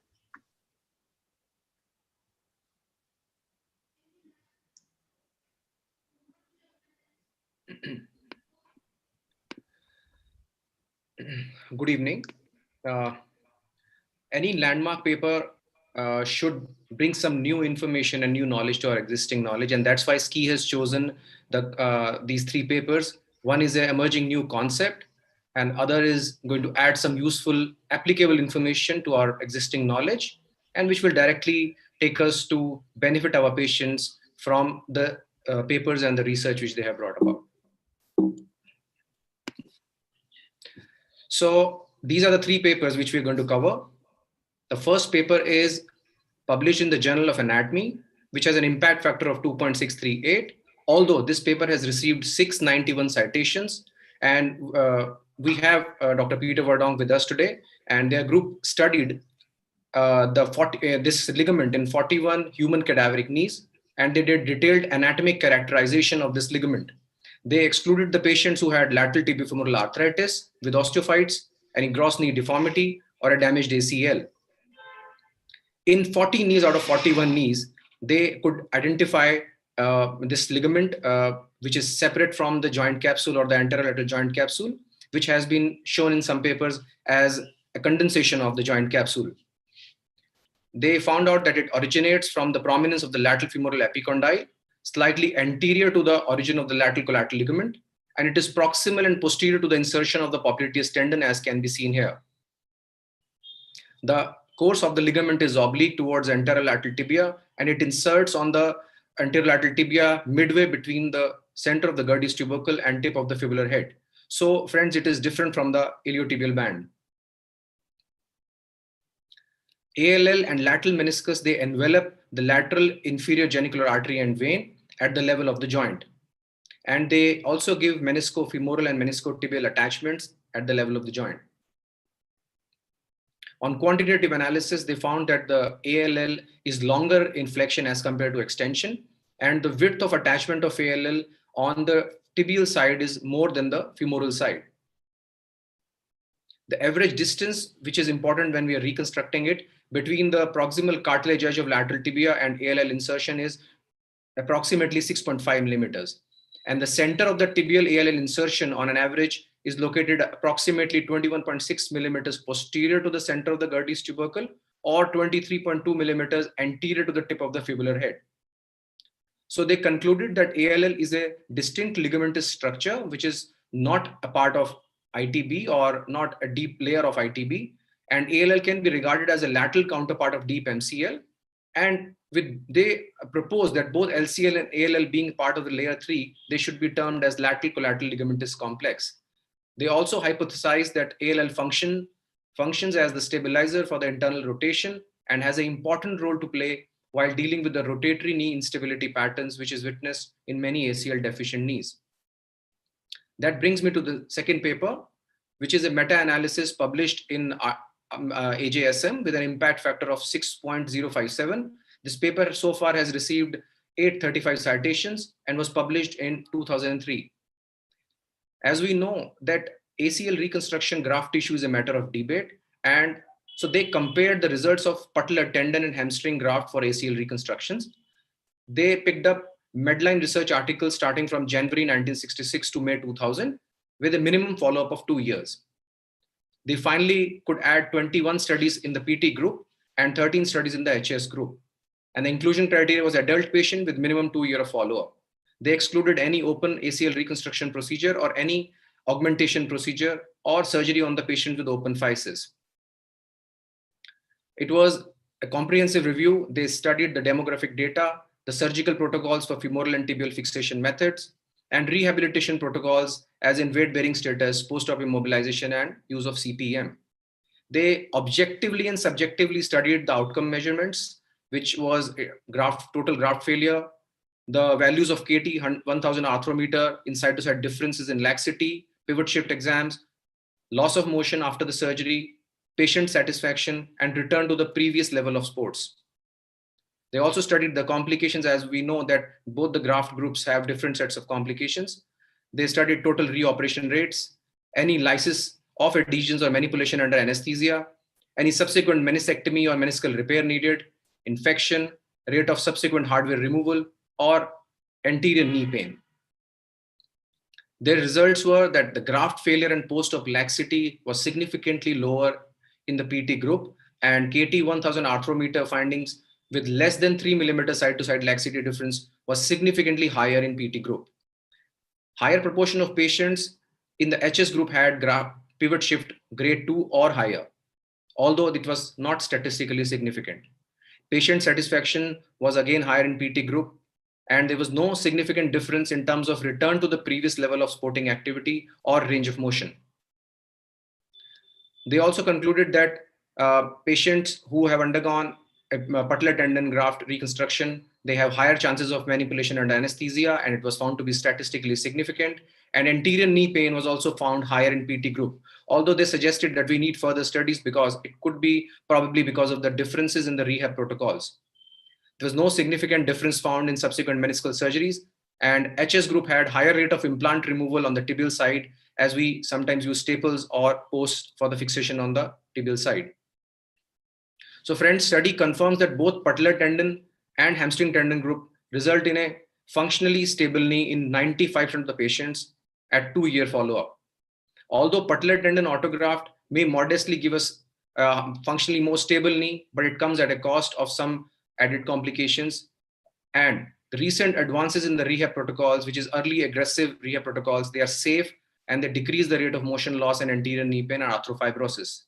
Good evening. Any landmark paper should bring some new information and new knowledge to our existing knowledge, and that's why SCI has chosen these 3 papers. One is an emerging new concept, and other is going to add some useful applicable information to our existing knowledge, and which will directly take us to benefit our patients from the papers and the research which they have brought about. So these are the 3 papers which we're going to cover. The first paper is published in the Journal of Anatomy, which has an impact factor of 2.638. Although this paper has received 691 citations, and we have Dr. Peter Verdonk with us today, and their group studied this ligament in 41 human cadaveric knees and they did detailed anatomic characterization of this ligament. They excluded the patients who had lateral tibiofemoral arthritis with osteophytes, any gross knee deformity, or a damaged ACL. In 40 knees out of 41 knees, they could identify this ligament, which is separate from the joint capsule or the anterolateral joint capsule, which has been shown in some papers as a condensation of the joint capsule. They found out that it originates from the prominence of the lateral femoral epicondyle, slightly anterior to the origin of the lateral collateral ligament, and it is proximal and posterior to the insertion of the popliteus tendon, as can be seen here. The course of the ligament is oblique towards anterolateral tibia, and it inserts on the anterolateral tibia midway between the center of the Gerdy's tubercle and tip of the fibular head. So friends, it is different from the iliotibial band. ALL and lateral meniscus, they envelop the lateral inferior genicular artery and vein at the level of the joint. And they also give meniscofemoral and meniscotibial attachments at the level of the joint. On quantitative analysis, they found that the ALL is longer in flexion as compared to extension, and the width of attachment of ALL on the tibial side is more than the femoral side. The average distance, which is important when we are reconstructing it, between the proximal cartilage edge of lateral tibia and ALL insertion is approximately 6.5 millimeters. And the center of the tibial ALL insertion on an average is located approximately 21.6 millimeters posterior to the center of the Gerdy's tubercle, or 23.2 millimeters anterior to the tip of the fibular head. So they concluded that ALL is a distinct ligamentous structure, which is not a part of ITB or not a deep layer of ITB, and ALL can be regarded as a lateral counterpart of deep MCL. And they propose that both LCL and ALL being part of the layer 3, they should be termed as lateral collateral ligamentous complex. They also hypothesized that ALL functions as the stabilizer for the internal rotation and has an important role to play while dealing with the rotatory knee instability patterns, which is witnessed in many ACL deficient knees. That brings me to the second paper, which is a meta-analysis published in AJSM with an impact factor of 6.057. This paper so far has received 835 citations and was published in 2003. As we know that ACL reconstruction graft tissue is a matter of debate, and so they compared the results of patellar tendon and hamstring graft for ACL reconstructions. They picked up Medline research articles starting from January 1966 to May 2000 with a minimum follow-up of 2 years. They finally could add 21 studies in the PT group and 13 studies in the HS group. And the inclusion criteria was adult patient with minimum 2 year of follow-up. They excluded any open ACL reconstruction procedure or any augmentation procedure or surgery on the patient with open physis. It was a comprehensive review. They studied the demographic data, the surgical protocols for femoral and tibial fixation methods, and rehabilitation protocols as in weight-bearing status, post-op immobilization, and use of CPM. They objectively and subjectively studied the outcome measurements, which was total graft failure, the values of KT 1000 arthrometer, inside-to-side differences in laxity, pivot shift exams, loss of motion after the surgery, patient satisfaction, and return to the previous level of sports. They also studied the complications, as we know that both the graft groups have different sets of complications. They studied total reoperation rates, any lysis of adhesions or manipulation under anesthesia, any subsequent meniscectomy or meniscal repair needed, infection, rate of subsequent hardware removal, or anterior knee pain. Their results were that the graft failure and post-op laxity was significantly lower in the PT group, and KT 1000 arthrometer findings with less than 3 millimeter side-to-side laxity difference was significantly higher in PT group. Higher proportion of patients in the HS group had graft pivot shift grade 2 or higher, although it was not statistically significant. Patient satisfaction was again higher in PT group, and there was no significant difference in terms of return to the previous level of sporting activity or range of motion. They also concluded that patients who have undergone a patellar tendon graft reconstruction, they have higher chances of manipulation under anesthesia, and it was found to be statistically significant. And anterior knee pain was also found higher in PT group, although they suggested that we need further studies because it could be probably because of the differences in the rehab protocols. There was no significant difference found in subsequent meniscal surgeries. And HS group had higher rate of implant removal on the tibial side, as we sometimes use staples or posts for the fixation on the tibial side. So friends, study confirms that both patellar tendon and hamstring tendon group result in a functionally stable knee in 95% of the patients at 2-year follow-up. Although patellar tendon autograft may modestly give us functionally more stable knee, but it comes at a cost of some added complications. And the recent advances in the rehab protocols, which is early aggressive rehab protocols, they are safe and they decrease the rate of motion loss and anterior knee pain and arthropibrosis.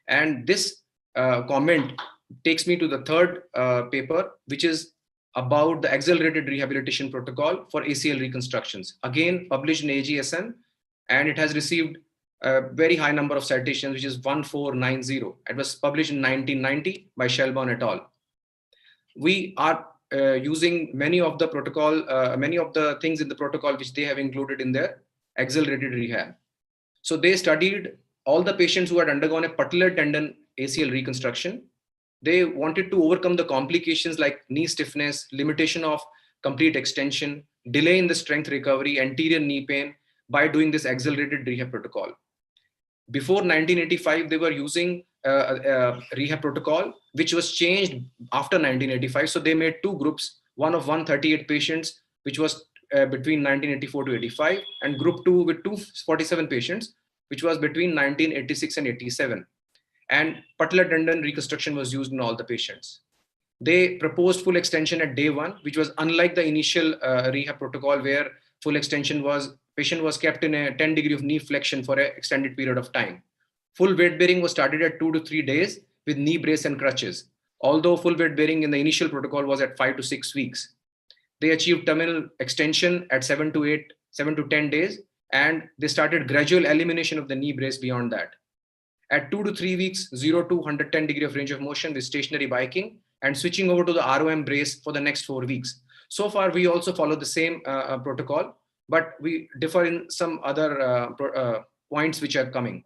And this comment takes me to the third paper, which is about the accelerated rehabilitation protocol for ACL reconstructions, again published in AGSN, and it has received a very high number of citations, which is 1490. It was published in 1990 by Shelburne et al. We are using many of the protocol, many of the things in the protocol which they have included in their accelerated rehab. So they studied all the patients who had undergone a patellar tendon ACL reconstruction. They wanted to overcome the complications like knee stiffness, limitation of complete extension, delay in the strength recovery, anterior knee pain by doing this accelerated rehab protocol. Before 1985, they were using a rehab protocol, which was changed after 1985. So they made two groups, one of 138 patients, which was between 1984 to 85, and group 2 with 247 patients, which was between 1986 and 87. And patellar tendon reconstruction was used in all the patients. They proposed full extension at day 1, which was unlike the initial rehab protocol where full extension was, patient was kept in a 10 degree of knee flexion for an extended period of time. Full weight bearing was started at 2 to 3 days with knee brace and crutches, although full weight bearing in the initial protocol was at 5 to 6 weeks. They achieved terminal extension at 7 to 10 days, and they started gradual elimination of the knee brace beyond that. At 2 to 3 weeks, 0 to 110 degree of range of motion with stationary biking, and switching over to the ROM brace for the next 4 weeks. So far, we also follow the same protocol, but we differ in some other points which are coming.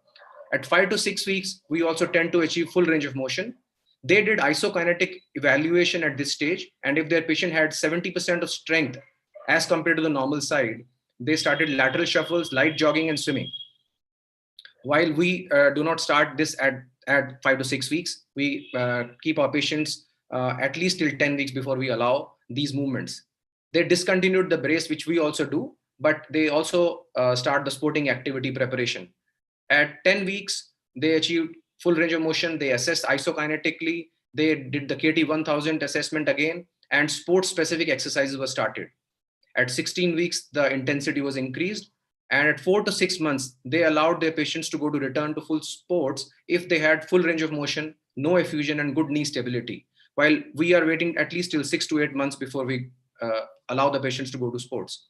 At 5 to 6 weeks, we also tend to achieve full range of motion. They did isokinetic evaluation at this stage, and if their patient had 70% of strength as compared to the normal side, they started lateral shuffles, light jogging, and swimming. While we do not start this at 5 to 6 weeks, we keep our patients at least till 10 weeks before we allow these movements. They discontinued the brace, which we also do, but they also start the sporting activity preparation. At 10 weeks, they achieved full range of motion. They assessed isokinetically. They did the KT1000 assessment again, and sports-specific exercises were started. At 16 weeks, the intensity was increased. And at 4 to 6 months, they allowed their patients to return to full sports if they had full range of motion, no effusion, and good knee stability. While we are waiting at least till 6 to 8 months before we allow the patients to go to sports.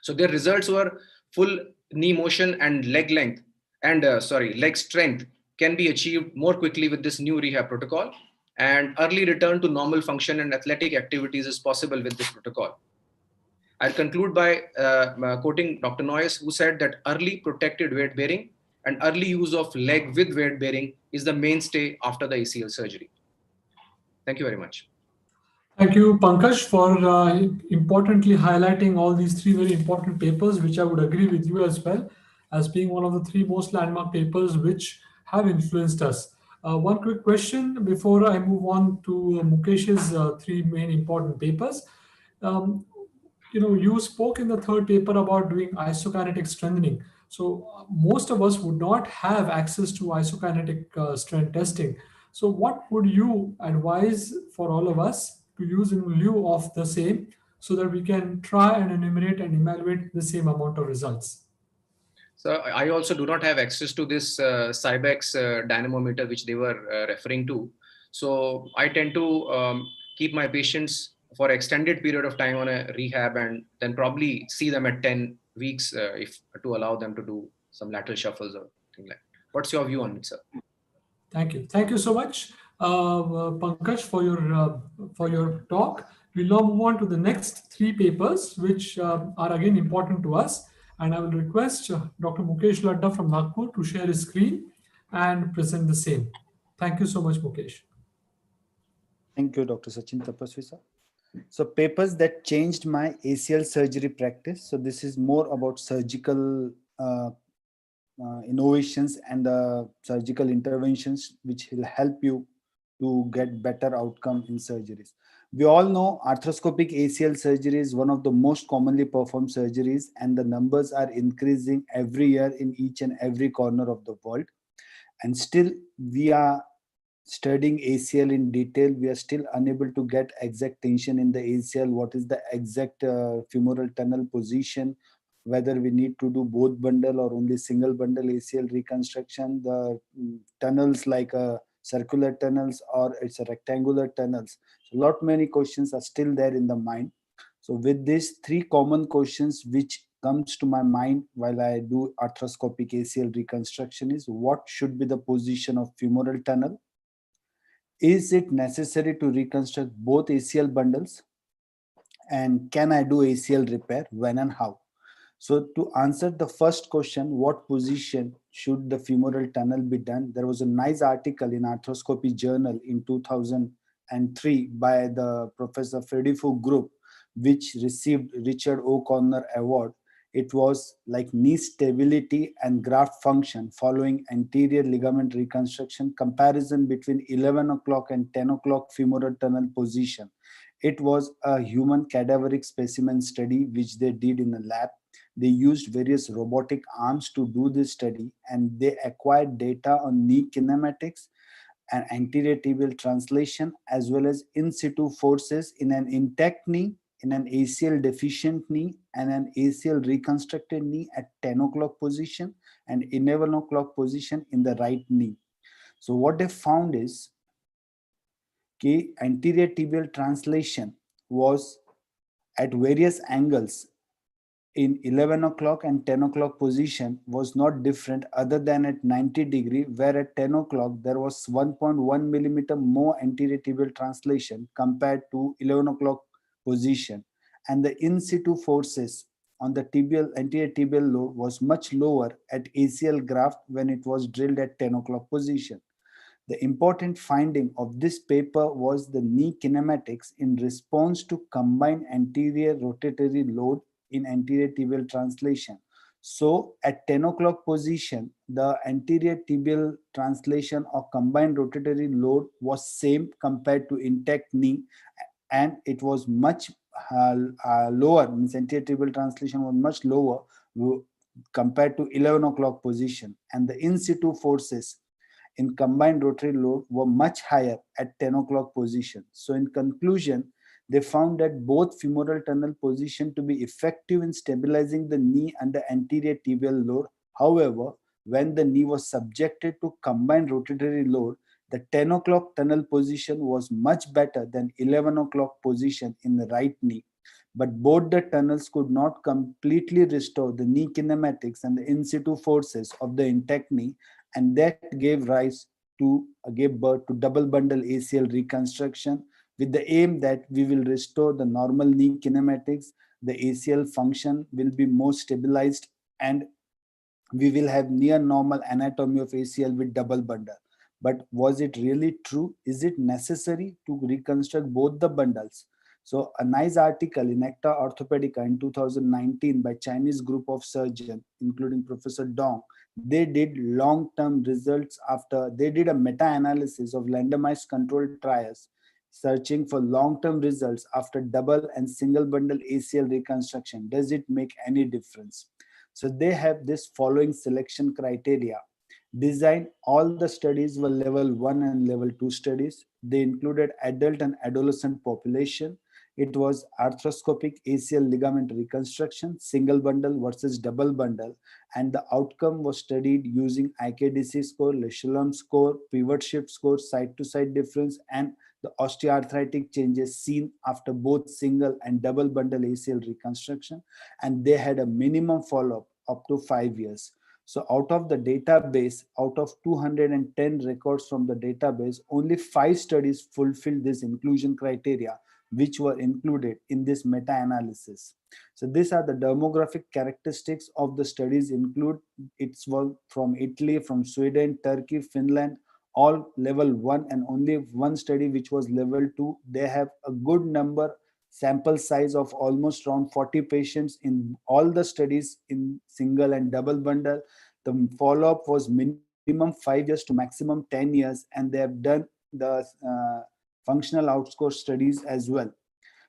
So their results were full knee motion and leg length and leg strength can be achieved more quickly with this new rehab protocol, and early return to normal function and athletic activities is possible with this protocol. I'll conclude by quoting Dr. Noyes, who said that early protected weight bearing and early use of leg with weight bearing is the mainstay after the ACL surgery. Thank you very much. Thank you, Pankaj, for importantly highlighting all these 3 very important papers, which I would agree with you as well as being one of the 3 most landmark papers which have influenced us. One quick question before I move on to Mukesh's 3 main important papers. You spoke in the 3rd paper about doing isokinetic strengthening. So most of us would not have access to isokinetic strength testing. So what would you advise for all of us to use in lieu of the same so that we can try and enumerate and evaluate the same amount of results? So I also do not have access to this Cybex dynamometer, which they were referring to. So I tend to keep my patients for extended period of time on a rehab and then probably see them at 10 weeks if to allow them to do some lateral shuffles or things like that. What's your view on it, sir? Thank you. Thank you so much, Pankaj, for your talk. We'll now move on to the next 3 papers, which are again important to us. And I will request Dr. Mukesh Ladda from Nagpur to share his screen and present the same. Thank you so much, Mukesh. Thank you, Dr. Sachin Tapaswi sir. So papers that changed my ACL surgery practice. So this is more about surgical innovations and surgical interventions which will help you to get better outcome in surgeries. We all know arthroscopic ACL surgery is one of the most commonly performed surgeries, and the numbers are increasing every year in each and every corner of the world. And still we are studying ACL in detail. We are still unable to get exact tension in the ACL, what is the exact femoral tunnel position, whether we need to do both bundle or only single bundle ACL reconstruction, the tunnels like circular tunnels or it's a rectangular tunnels. So lot many questions are still there in the mind. So with these three common questions which comes to my mind while I do arthroscopic ACL reconstruction is, what should be the position of femoral tunnel? Is it necessary to reconstruct both ACL bundles? And can I do ACL repair? When and how? So to answer the first question, what position should the femoral tunnel be done? There was a nice article in Arthroscopy Journal in 2003 by the Professor Freddie Fu group, which received Richard O'Connor Award. It was like knee stability and graft function following anterior ligament reconstruction, comparison between 11 o'clock and 10 o'clock femoral tunnel position. It was a human cadaveric specimen study which they did in a lab. They used various robotic arms to do this study, and they acquired data on knee kinematics and anterior tibial translation, as well as in situ forces in an intact knee, in an ACL deficient knee, and an ACL reconstructed knee at 10 o'clock position and 11 o'clock position in the right knee. So what they found is anterior tibial translation was at various angles in 11 o'clock and 10 o'clock position was not different other than at 90 degree, where at 10 o'clock there was 1.1 millimeter more anterior tibial translation compared to 11 o'clock position. And the in situ forces on the anterior tibial load was much lower at ACL graft when it was drilled at 10 o'clock position. The important finding of this paper was the knee kinematics in response to combined anterior rotatory load in anterior tibial translation. So at 10 o'clock position, the anterior tibial translation or combined rotatory load was same compared to intact knee, and it was much lower, means anterior tibial translation was much lower compared to 11 o'clock position, and the in situ forces in combined rotary load were much higher at 10 o'clock position. So in conclusion, they found that both femoral tunnel position to be effective in stabilizing the knee under anterior tibial load. However, when the knee was subjected to combined rotatory load, the 10 o'clock tunnel position was much better than 11 o'clock position in the right knee. But both the tunnels could not completely restore the knee kinematics and the in situ forces of the intact knee, and that gave birth to double bundle ACL reconstruction with the aim that we will restore the normal knee kinematics, the ACL function will be more stabilized, and we will have near normal anatomy of ACL with double bundle. But was it really true? Is it necessary to reconstruct both the bundles? So a nice article in Acta Orthopedica in 2019 by Chinese group of surgeons, including Professor Dong, they did long-term results after, they did a meta-analysis of randomized controlled trials searching for long-term results after double and single bundle ACL reconstruction. Does it make any difference? So they have this following selection criteria. Design, all the studies were level 1 and level 2 studies. They included adult and adolescent population. It was arthroscopic ACL ligament reconstruction, single bundle versus double bundle, and the outcome was studied using IKDC score, Lechalom score, pivot shift score, side-to-side difference, and the osteoarthritic changes seen after both single and double bundle ACL reconstruction, and they had a minimum follow-up up to 5 years. So out of the database, out of 210 records from the database, only 5 studies fulfilled this inclusion criteria, which were included in this meta-analysis. So these are the demographic characteristics of the studies include. It's from Italy, from Sweden, Turkey, Finland. all level 1 and only one study which was level 2. They have a good number, sample size of almost around 40 patients in all the studies in single and double bundle. The follow-up was minimum 5 years to maximum 10 years, and they have done the functional outscore studies as well.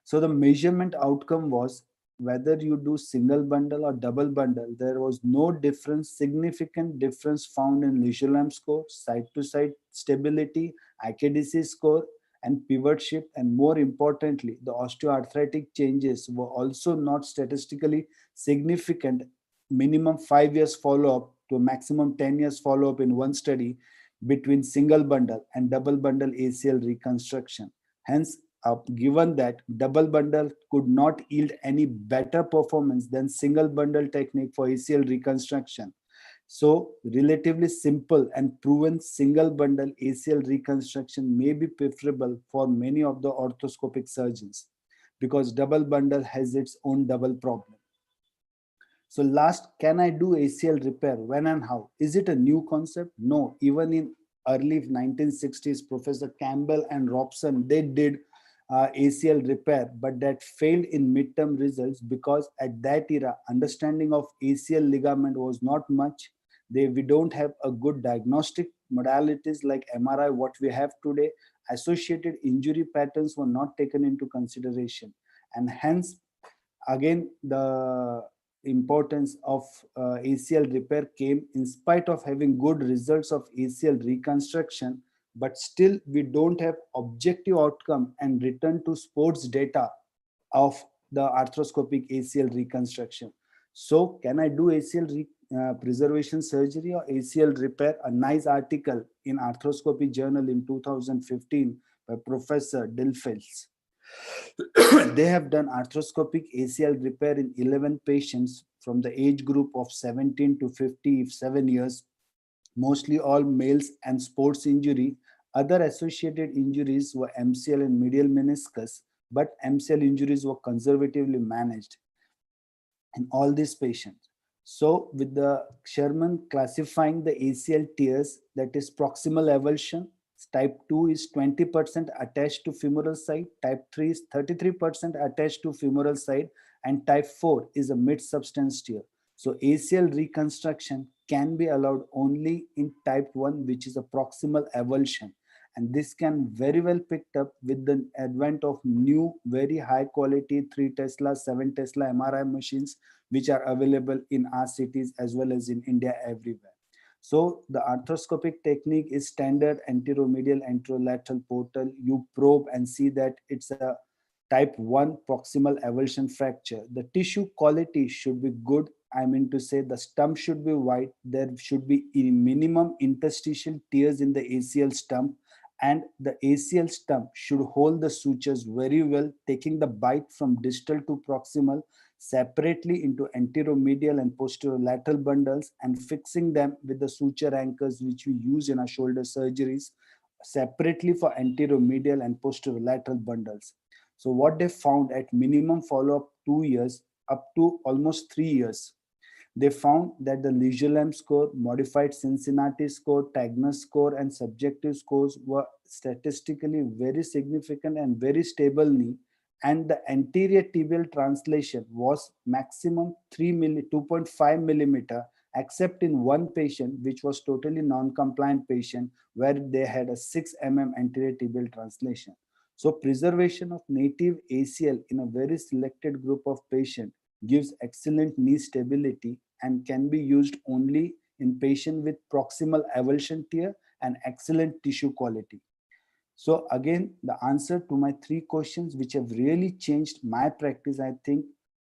So the measurement outcome was whether you do single bundle or double bundle, there was no difference, significant difference found in leisure lamp score, side-to-side stability, IKDC score, and pivot shift. And more importantly, the osteoarthritic changes were also not statistically significant, minimum 5 years follow-up to a maximum 10 years follow-up in one study between single bundle and double bundle ACL reconstruction. Hence, given that double bundle could not yield any better performance than single bundle technique for ACL reconstruction. So relatively simple and proven single bundle ACL reconstruction may be preferable for many of the orthoscopic surgeons because double bundle has its own double problem. So last, can I do ACL repair? When and how? Is it a new concept? No, even in early 1960s, Professor Campbell and Robson, they did ACL repair, but that failed in midterm results because at that era, understanding of ACL ligament was not much. We don't have a good diagnostic modalities like MRI, what we have today. Associated injury patterns were not taken into consideration. And hence, again, the importance of ACL repair came in spite of having good results of ACL reconstruction, but still we don't have objective outcome and return to sports data of the arthroscopic ACL reconstruction. So can I do ACL preservation surgery or ACL repair? A nice article in Arthroscopy Journal in 2015 by Professor Dilfels. They have done arthroscopic ACL repair in 11 patients from the age group of 17 to 57 years, mostly all males, and sports injury. Other associated injuries were MCL and medial meniscus, but MCL injuries were conservatively managed in all these patients. So with the Sherman classifying the ACL tears, that is proximal avulsion, type 2 is 20% attached to femoral side, type 3 is 33% attached to femoral side, and type 4 is a mid-substance tear. So ACL reconstruction can be allowed only in type 1, which is a proximal avulsion. And this can very well picked up with the advent of new, very high quality 3 Tesla, 7 Tesla MRI machines, which are available in our cities as well as in India everywhere. So the arthroscopic technique is standard anteromedial anterolateral portal. You probe and see that it's a type 1 proximal avulsion fracture. The tissue quality should be good. I mean to say the stump should be wide. There should be a minimum interstitial tears in the ACL stump, and the ACL stump should hold the sutures very well, taking the bite from distal to proximal separately into anteromedial and posterolateral bundles and fixing them with the suture anchors which we use in our shoulder surgeries separately for anteromedial and posterolateral bundles. So what they found at minimum follow-up 2 years up to almost 3 years, they found that the leisure lamp score, modified Cincinnati score, Tagner score, and subjective scores were statistically very significant and very stable knee. And the anterior tibial translation was maximum 2.5 millimeter, except in one patient, which was totally non-compliant patient, where they had a 6 mm anterior tibial translation. So preservation of native ACL in a very selected group of patients gives excellent knee stability and can be used only in patients with proximal avulsion tear and excellent tissue quality. So again, the answer to my 3 questions, which have really changed my practice, I think,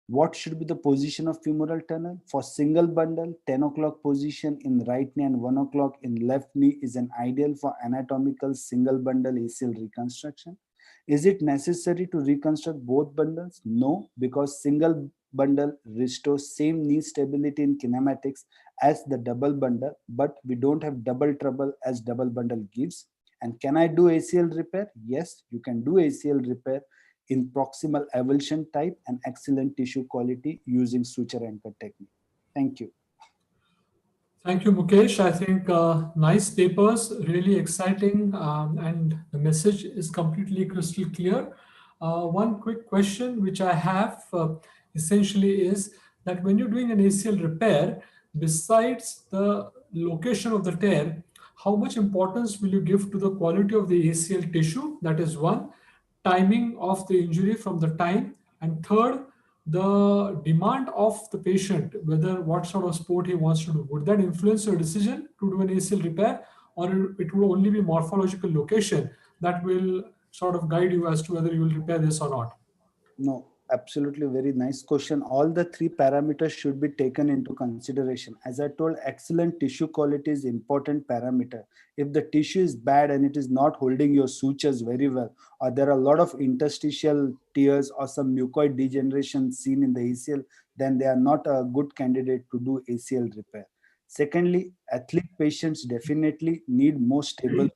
what should be the position of femoral tunnel? For single bundle, 10 o'clock position in right knee and 1 o'clock in left knee is an ideal for anatomical single bundle ACL reconstruction. Is it necessary to reconstruct both bundles? No, because single bundle restores same knee stability in kinematics as the double bundle, but we don't have double trouble as double bundle gives. And can I do ACL repair? Yes, you can do ACL repair in proximal avulsion type and excellent tissue quality using suture anchor technique. Thank you. Thank you, Mukesh. I think nice papers, really exciting, and the message is completely crystal clear. One quick question which I have essentially is that when you're doing an ACL repair, besides the location of the tear, how much importance will you give to the quality of the ACL tissue? That is one. Timing of the injury from the time, and third, the demand of the patient, whether what sort of sport he wants to do. Would that influence your decision to do an ACL repair, or it will only be morphological location that will sort of guide you as to whether you will repair this or not? No, absolutely very nice question. All the three parameters should be taken into consideration. As I told, excellent tissue quality is important parameter. If the tissue is bad and it is not holding your sutures very well, or there are a lot of interstitial tears or some mucoid degeneration seen in the ACL, then they are not a good candidate to do ACL repair. Secondly, athlete patients definitely need more stable.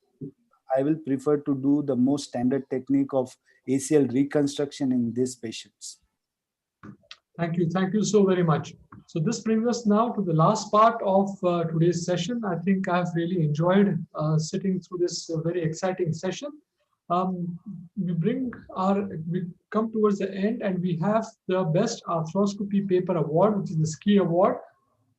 I will prefer to do the most standard technique of ACL reconstruction in these patients. Thank you. Thank you so very much. So this brings us now to the last part of today's session. I think I've really enjoyed sitting through this very exciting session. We come towards the end, and we have the Best Arthroscopy Paper Award, which is the SCI Award,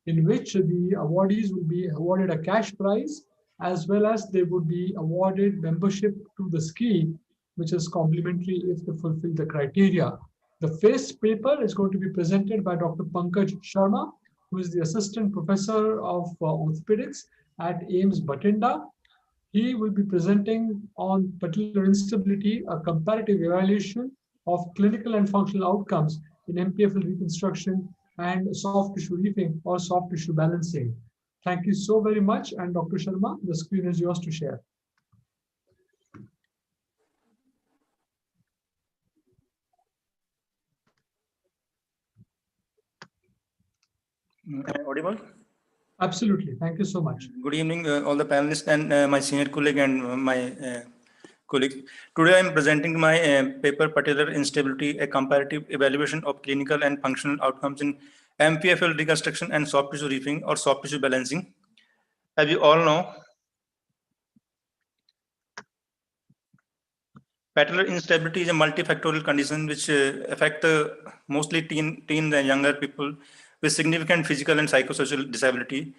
in which the awardees will be awarded a cash prize, as well as they would be awarded membership to the SCI, which is complimentary if they fulfill the criteria. The face paper is going to be presented by Dr. Pankaj Sharma, who is the Assistant Professor of Orthopedics at AIIMS Bathinda. He will be presenting on patellar instability, a comparative evaluation of clinical and functional outcomes in MPFL reconstruction and soft tissue reefing or soft tissue balancing. Thank you so very much. And Dr. Sharma, the screen is yours to share. Audible? Absolutely. Thank you so much. Good evening, all the panelists and my senior colleague and my colleagues. Today I am presenting my paper, Patellar Instability, a comparative evaluation of clinical and functional outcomes in MPFL reconstruction and soft tissue reefing or soft tissue balancing. As you all know, patellar instability is a multifactorial condition which affect mostly teens and younger people with significant physical and psychosocial disability.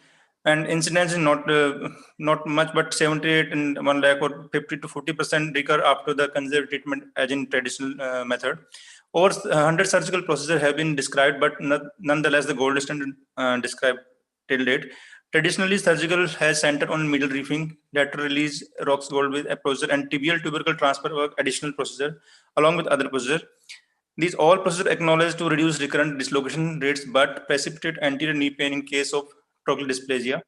And incidence is not much, but 78 in 1 lakh or 50 to 40% recur after the conservative treatment as in traditional method. Over 100 surgical procedures have been described, but nonetheless the gold standard described till date. Traditionally, surgical has centered on middle reefing, lateral release, rocks gold with a procedure, and tibial tubercle transfer work additional procedure, along with other procedures. These all procedures acknowledge to reduce recurrent dislocation rates, but precipitate anterior knee pain in case of trochlear dysplasia.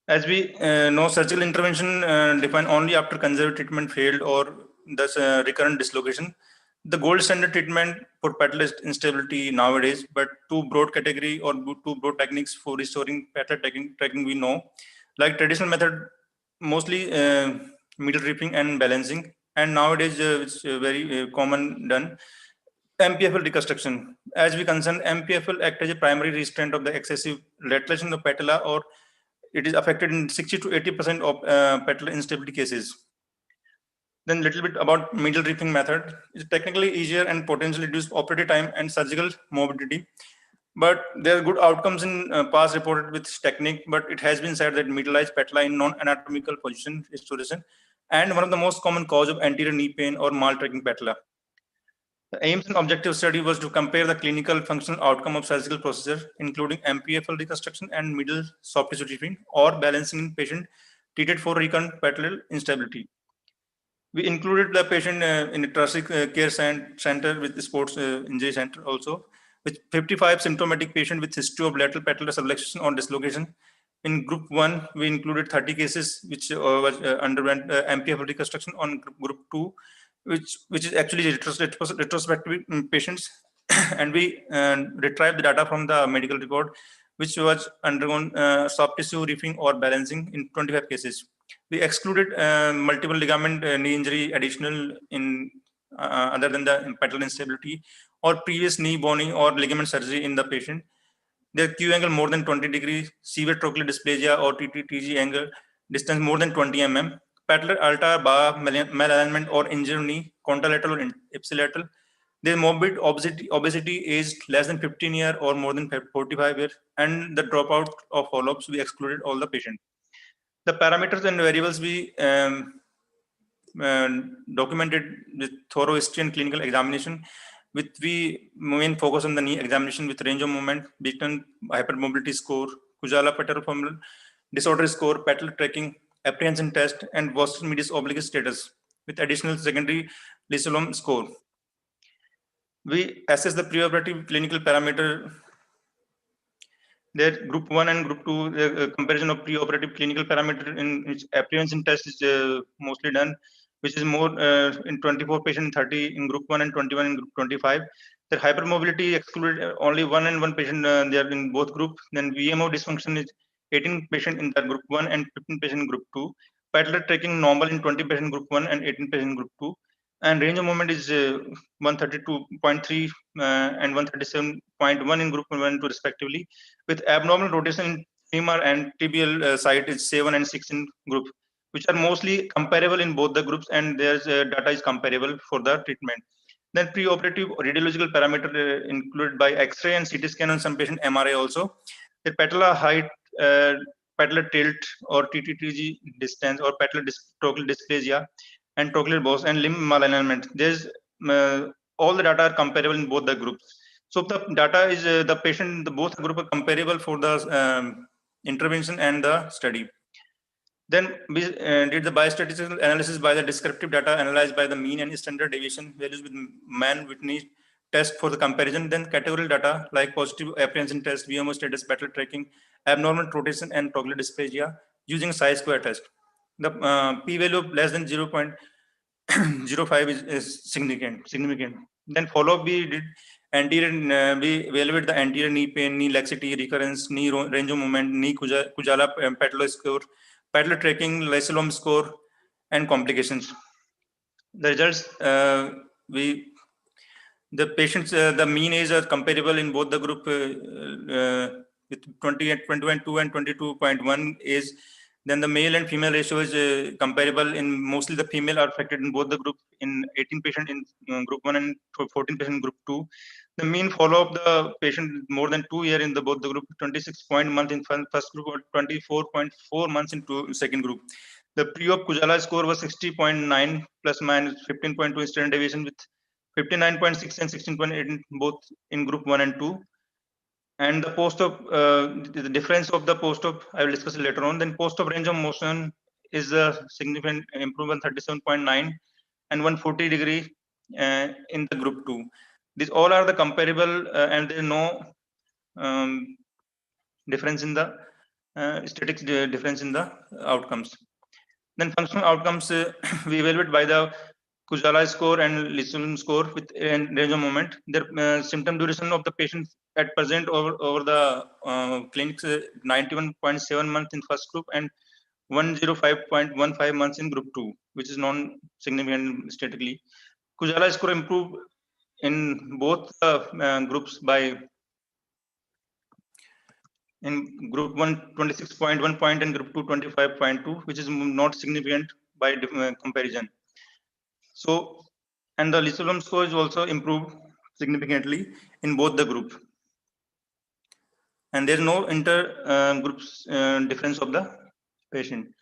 As we know, surgical intervention defined only after conservative treatment failed or thus recurrent dislocation. The gold standard treatment for patellar instability nowadays, but two broad category or two broad techniques for restoring patellar tracking we know, like traditional method, mostly middle reefing and balancing, and nowadays it's very common done. MPFL reconstruction. As we concern, MPFL act as a primary restraint of the excessive lateration of patella, or it is affected in 60 to 80% of patellar instability cases. Then a little bit about middle reefing method. It's technically easier and potentially reduced operative time and surgical morbidity. But there are good outcomes in past reported with this technique, but it has been said that middleized patella in non-anatomical position restoration and one of the most common cause of anterior knee pain or mal-tracking patella. The aims and objective study was to compare the clinical functional outcome of surgical procedure, including MPFL reconstruction and middle soft tissue reefing or balancing in patient treated for recurrent patellar instability. We included the patient in a thoracic care center with the sports injury center also, with 55 symptomatic patients with history of lateral patellar subluxation or dislocation. In group 1, we included 30 cases which underwent MPFL reconstruction. On group 2, which is actually retrospective patients, and we retrieved the data from the medical record, which was undergone soft tissue reefing or balancing in 25 cases. We excluded multiple ligament knee injury additional in other than the patellar instability or previous knee, bony or ligament surgery in the patient. Their Q angle more than 20 degrees, severe trochlear dysplasia or TTTG angle, distance more than 20 mm, patellar altar bar, malalignment or injured knee, contralateral or ipsilateral. Their morbid obesity aged less than 15 years or more than 45 years, and the dropout of follow-ups, we excluded all the patients. The parameters and variables we documented with thorough history and clinical examination, with we main focus on the knee examination with range of movement, Beaton hypermobility score, Kujala patellofemoral disorder score, patellar tracking, apprehension test, and Boston medius oblique status with additional secondary Lisolom score. We assess the preoperative clinical parameter. There, group 1 and group 2, the comparison of preoperative clinical parameter in which apprehension test is mostly done, which is more in 24 patient, 30 in group 1 and 21 in group 25. The hypermobility excluded only 1 and 1 patient there in both groups. Then VMO dysfunction is 18 patient in the group 1 and 15 patient in group 2. Patellar tracking normal in 20 patient group 1 and 18 patient group 2. And range of movement is 132.3 and 137.1 in group 1 and 2 respectively, with abnormal rotation in femur and tibial site is 7 and 6 in group, which are mostly comparable in both the groups, and there's data is comparable for the treatment. Then preoperative radiological parameter included by X-ray and CT scan on some patient, MRI also. The patellar height, patellar tilt or TTTG distance or patellar trochlear dysplasia and trochlear boss and limb malalignment. There's all the data are comparable in both the groups. So the data is the patient, both group are comparable for the intervention and the study. Then we did the biostatistical analysis by the descriptive data analyzed by the mean and standard deviation values with Mann-Whitney test for the comparison. Then categorical data like positive apprehension test, VMO status, patellar tracking, abnormal rotation, and trochlear dysplasia using chi-square test. The p-value of less than 0.05 is significant. Then follow-up we did anterior, we evaluate the anterior knee pain, knee laxity, recurrence, knee range of movement, knee Kujala patellar score, patellar tracking, Lisolom score, and complications. The results, the patients, the mean age are comparable in both the group with 21.2 and 22.1 age. Then the male and female ratio is comparable in mostly the female are affected in both the group in 18 patient in group 1 and 14 patient in group 2. The mean follow-up the patient more than 2 years in the both the group, 26 months in first group or 24.4 months in second group. The pre-op Kujala score was 60.9 plus minus 15.2 standard deviation with 59.6 and 16.8 in both in group 1 and 2. And the post-op, the difference of the post-op, I will discuss it later on. Then post-op range of motion is a significant improvement, 37.9 and 140 degree in the group 2. These all are the comparable and there is no difference in the statistics difference in the outcomes. Then functional outcomes we evaluate by the Kujala score and Lisolom score with range of movement. The symptom duration of the patient at present over the clinics 91.7 months in first group and 105.15 months in group 2, which is non-significant statistically. Kujala score improved in both groups by in group 1 26.1 point and group 2 25.2, which is not significant by comparison. So, and the Lisolom score is also improved significantly in both the group. And there is no inter-groups difference of the patient.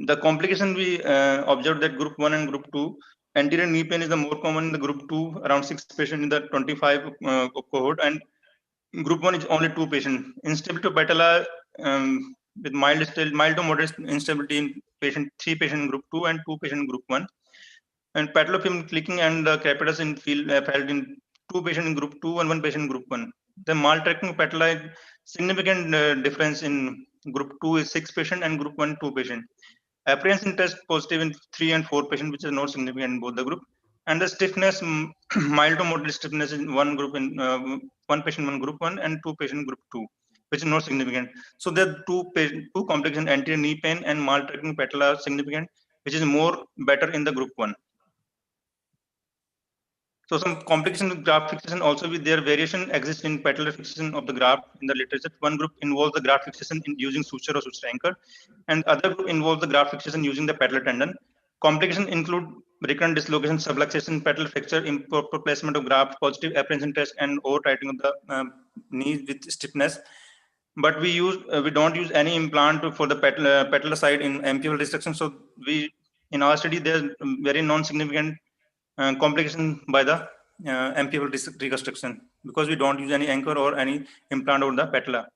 The complication we observed that group 1 and group 2, anterior knee pain is the more common in the group 2, around 6 patients in the 25 cohort, and group 1 is only 2 patients. Instability of patella with mild to moderate instability in patient 3 patients in group 2 and 2 patients in group 1. And patellofemoral clicking and capitis in field felt in 2 patients in group 2 and 1 patient in group 1. The maltracking patella significant difference in group 2 is 6 patients and group 1 2 patients. Apprehension test positive in 3 and 4 patients, which is not significant in both the group. And the stiffness, mild to moderate stiffness in one group in 1 patient in group 1 and 2 patient group 2, which is not significant. So there are two complications, anterior knee pain and maltracking patella are significant, which is more better in the group 1. So some complications with graft fixation also with their variation exists in patellar fixation of the graft in the literature. One group involves the graft fixation in using suture or suture anchor, and other group involves the graft fixation using the patellar tendon. Complications include recurrent dislocation, subluxation, patellar fracture, improper placement of graft, positive apprehension test, and over tightening of the knee with stiffness. But we don't use any implant for the patellar side in MPFL restriction. So in our study there's very non-significant complication by the MPFL reconstruction because we don't use any anchor or any implant over the patella.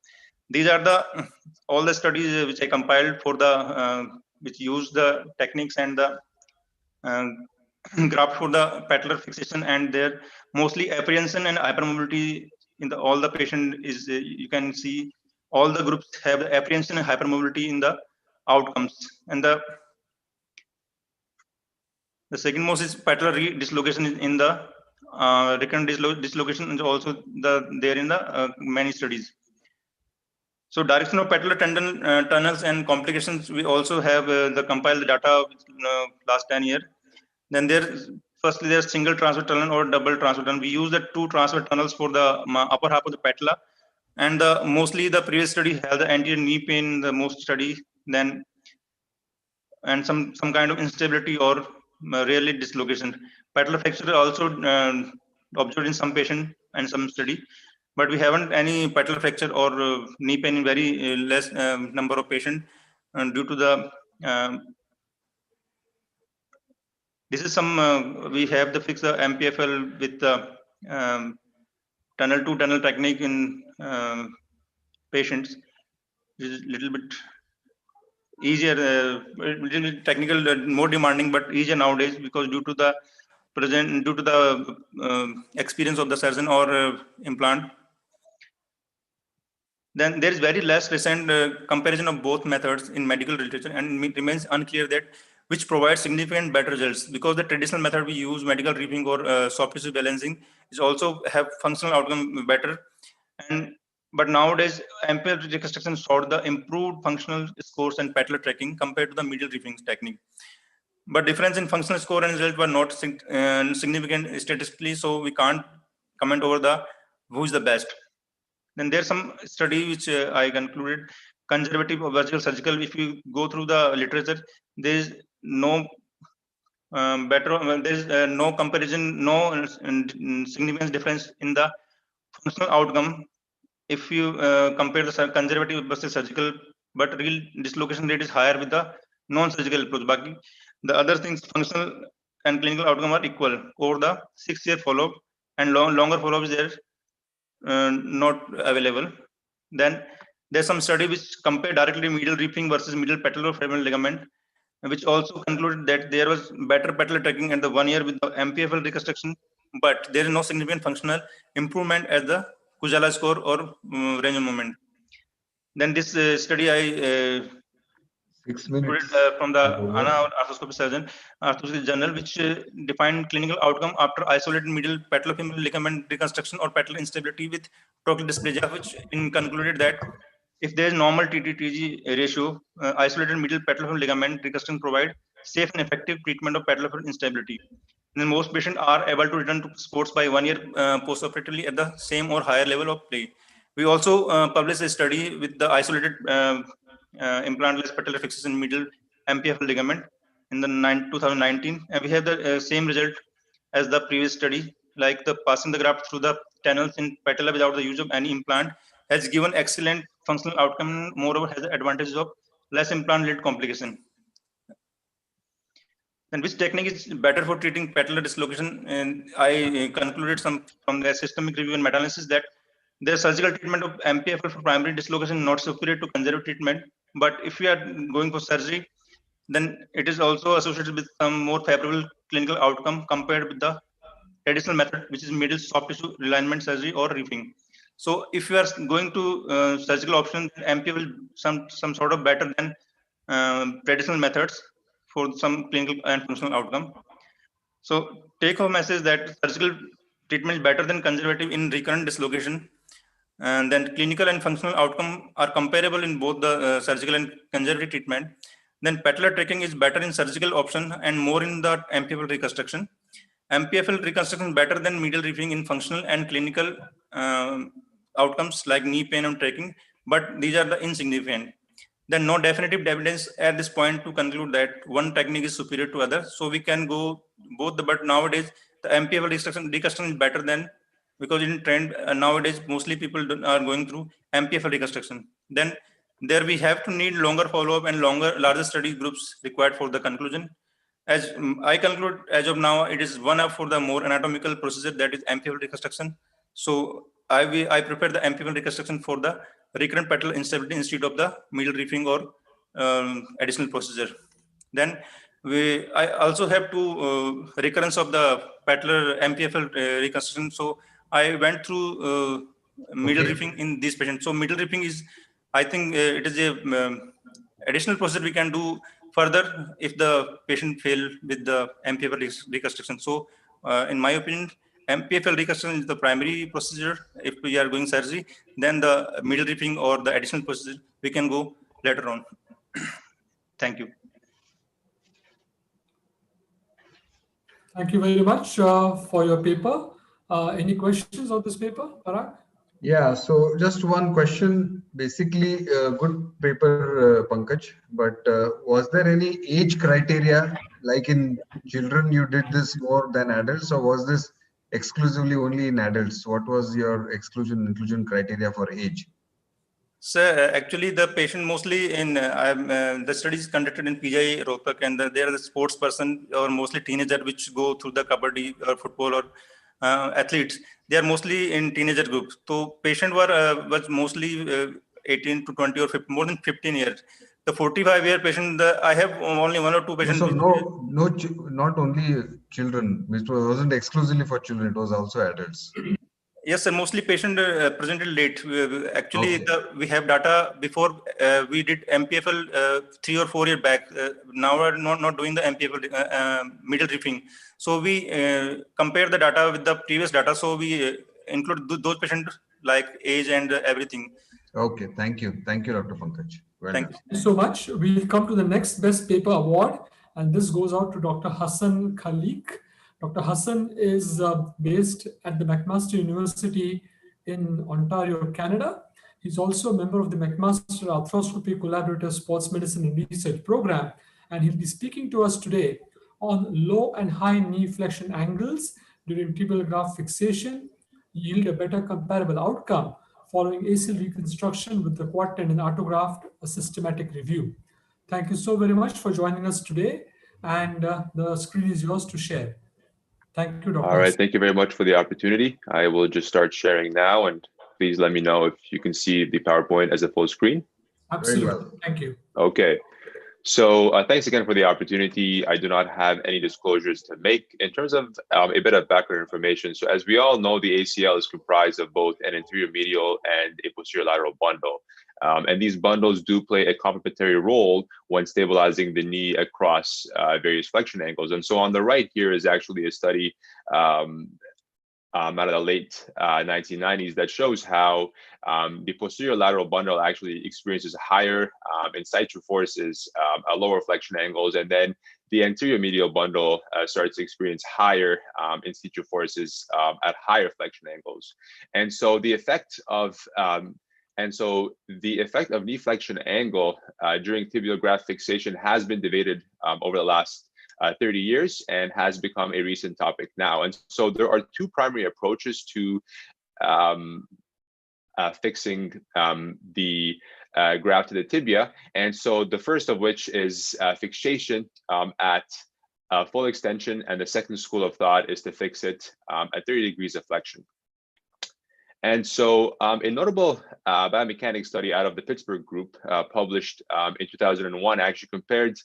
These are the all the studies which I compiled for the which use the techniques and the graft for the patellar fixation, and their mostly apprehension and hypermobility in all the patient is you can see all the groups have the apprehension and hypermobility in the outcomes. And the second most is patellar dislocation in the recurrent dislocation is also there in the many studies. So direction of patellar tendon tunnels and complications, we also have the compiled data last 10 years. Then firstly there's single transfer tunnel or double transfer tunnel. We use the 2 transfer tunnels for the upper half of the patella, and mostly the previous study had the anterior knee pain, the most study, then and some kind of instability or rarely dislocation. Patellar fracture also observed in some patient and some study, but we haven't any patellar fracture or knee pain in very less number of patients due to the this is some we have the fix the MPFL with the tunnel to tunnel technique in patients. This is little bit easier, little bit technical, more demanding, but easier nowadays because due to the experience of the surgeon or implant. Then there is very less recent comparison of both methods in medical literature, and it remains unclear that which provides significant better results, because the traditional method we use, medical reaping or soft tissue balancing, is also have functional outcome better. But nowadays, MPFL reconstruction showed the improved functional scores and patellar tracking compared to the medial reaping technique. But difference in functional score and result were not significant statistically, so we can't comment over the who is the best. Then there's some study which I concluded conservative or vertical surgical. If you go through the literature, there is no there is no comparison, no significant difference in the functional outcome if you compare the conservative versus surgical, but real dislocation rate is higher with the non-surgical approach. But the other things, functional and clinical outcome are equal over the 6-year follow-up, and longer follow-up is there not available. Then there's some study which compare directly medial reaping versus medial patellofemoral ligament, which also concluded that there was better patellar tracking at the 1 year with the MPFL reconstruction, but there is no significant functional improvement at the Kujala score or range of movement. Then this study I 6 minutes from the ANA arthroscopy surgeon arthroscopy journal, which defined clinical outcome after isolated medial patellofemoral ligament reconstruction or patellar instability with trochlear dysplasia, which concluded that if there is normal TT-TG ratio, isolated medial patellofemoral ligament reconstruction provide safe and effective treatment of patellofemoral instability. And then most patients are able to return to sports by 1 year postoperatively at the same or higher level of play. We also published a study with the isolated implantless patellar fixation medial MPFL ligament in the 2019, and we have the same result as the previous study, like the passing the graft through the tunnels in patella without the use of any implant has given excellent functional outcome. Moreover, has the advantages of less implant-related complication. And which technique is better for treating patellar dislocation? And I concluded some from the systemic review and meta-analysis that the surgical treatment of MPFL for primary dislocation not superior to conservative treatment. But if we are going for surgery, then it is also associated with some more favorable clinical outcome compared with the traditional method, which is medial soft tissue realignment surgery or reaping. So if you are going to surgical option, MP will some sort of better than traditional methods for some clinical and functional outcome. So take home message that surgical treatment is better than conservative in recurrent dislocation, and then clinical and functional outcome are comparable in both the surgical and conservative treatment. Then patellar tracking is better in surgical option and more in the MPFL reconstruction. MPFL reconstruction better than medial reefing in functional and clinical outcomes like knee pain and tracking, but these are the insignificant. Then no definitive evidence at this point to conclude that one technique is superior to other. So we can go both, but nowadays the MPFL reconstruction is better than, because in trend nowadays mostly people are going through MPFL reconstruction. Then there we have to need longer follow-up and larger study groups required for the conclusion. As I conclude, as of now, it is one up for the more anatomical procedure, that is MPFL reconstruction. So I prepare the MPFL reconstruction for the recurrent patellar instability instead of the medial reefing or additional procedure. Then I also have to recurrence of the patellar MPFL reconstruction. So I went through medial reefing in these patients. So medial reefing is, I think it is a additional procedure we can do further if the patient fail with the MPFL reconstruction. So in my opinion, MPFL reconstruction is the primary procedure if we are going surgery. Then the medial reefing or the additional procedure we can go later on. Thank you. Thank you very much for your paper. Any questions on this paper, Parag? Yeah, so just one question. Basically, good paper, Pankaj, but was there any age criteria, like in children you did this more than adults, or was this exclusively only in adults? What was your exclusion-inclusion criteria for age? Sir, actually the patient mostly in, the studies conducted in PGI Rohtak, and they are the sports person or mostly teenager which go through the kabaddi or football or athletes. They are mostly in teenager groups. So patient was mostly 18 to 20 or 15, more than 15 years. The 45-year patient, I have only one or two patients. So not only children. It wasn't exclusively for children. It was also adults. Yes, sir. Mostly patient presented late. Actually, we have data before we did MPFL 3 or 4 years back. Now we're not doing the MPFL middle reefing. So we compare the data with the previous data. So we include those patients like age and everything. Okay, thank you. Thank you, Dr. Pankaj. Well Thank you so much. We'll come to the next best paper award, and this goes out to Dr. Hassan Khalik. Dr. Hassan is based at the McMaster University in Ontario, Canada. He's also a member of the McMaster Arthroscopy Collaborative Sports Medicine and Research Program, and he'll be speaking to us today on low and high knee flexion angles during tibial graft fixation yield a better comparable outcome following ACL reconstruction with the quad tendon autograft, a systematic review. Thank you so very much for joining us today, and the screen is yours to share. Thank you, Dr. All right, thank you very much for the opportunity. I will just start sharing now, and please let me know if you can see the PowerPoint as a full screen. Absolutely, well. Thank you. Okay. So thanks again for the opportunity. I do not have any disclosures to make. In terms of a bit of background information, so as we all know, the ACL is comprised of both an anterior medial and a posterior lateral bundle. And these bundles do play a complementary role when stabilizing the knee across various flexion angles. And so on the right here is actually a study out of the late 1990s that shows how the posterior lateral bundle actually experiences higher in situ forces at lower flexion angles, and then the anterior medial bundle starts to experience higher in situ forces at higher flexion angles. And so the effect of knee flexion angle during tibial graft fixation has been debated over the last 30 years and has become a recent topic now. And so there are two primary approaches to fixing the graft to the tibia. And so the first of which is fixation at full extension, and the second school of thought is to fix it at 30 degrees of flexion. And so a notable biomechanics study out of the Pittsburgh group published in 2001 actually compared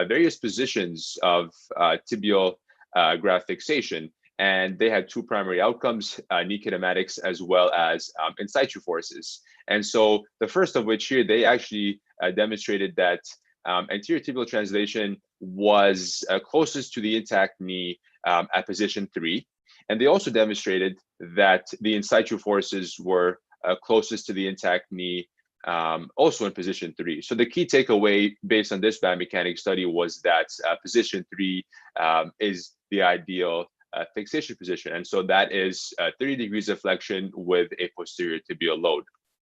various positions of tibial graft fixation. And they had two primary outcomes, knee kinematics as well as in situ forces. And so the first of which here, they actually demonstrated that anterior tibial translation was closest to the intact knee at position 3. And they also demonstrated that the in situ forces were closest to the intact knee, also in position 3. So the key takeaway based on this biomechanics study was that position 3 is the ideal fixation position. And so that is 30 degrees of flexion with a posterior tibial load.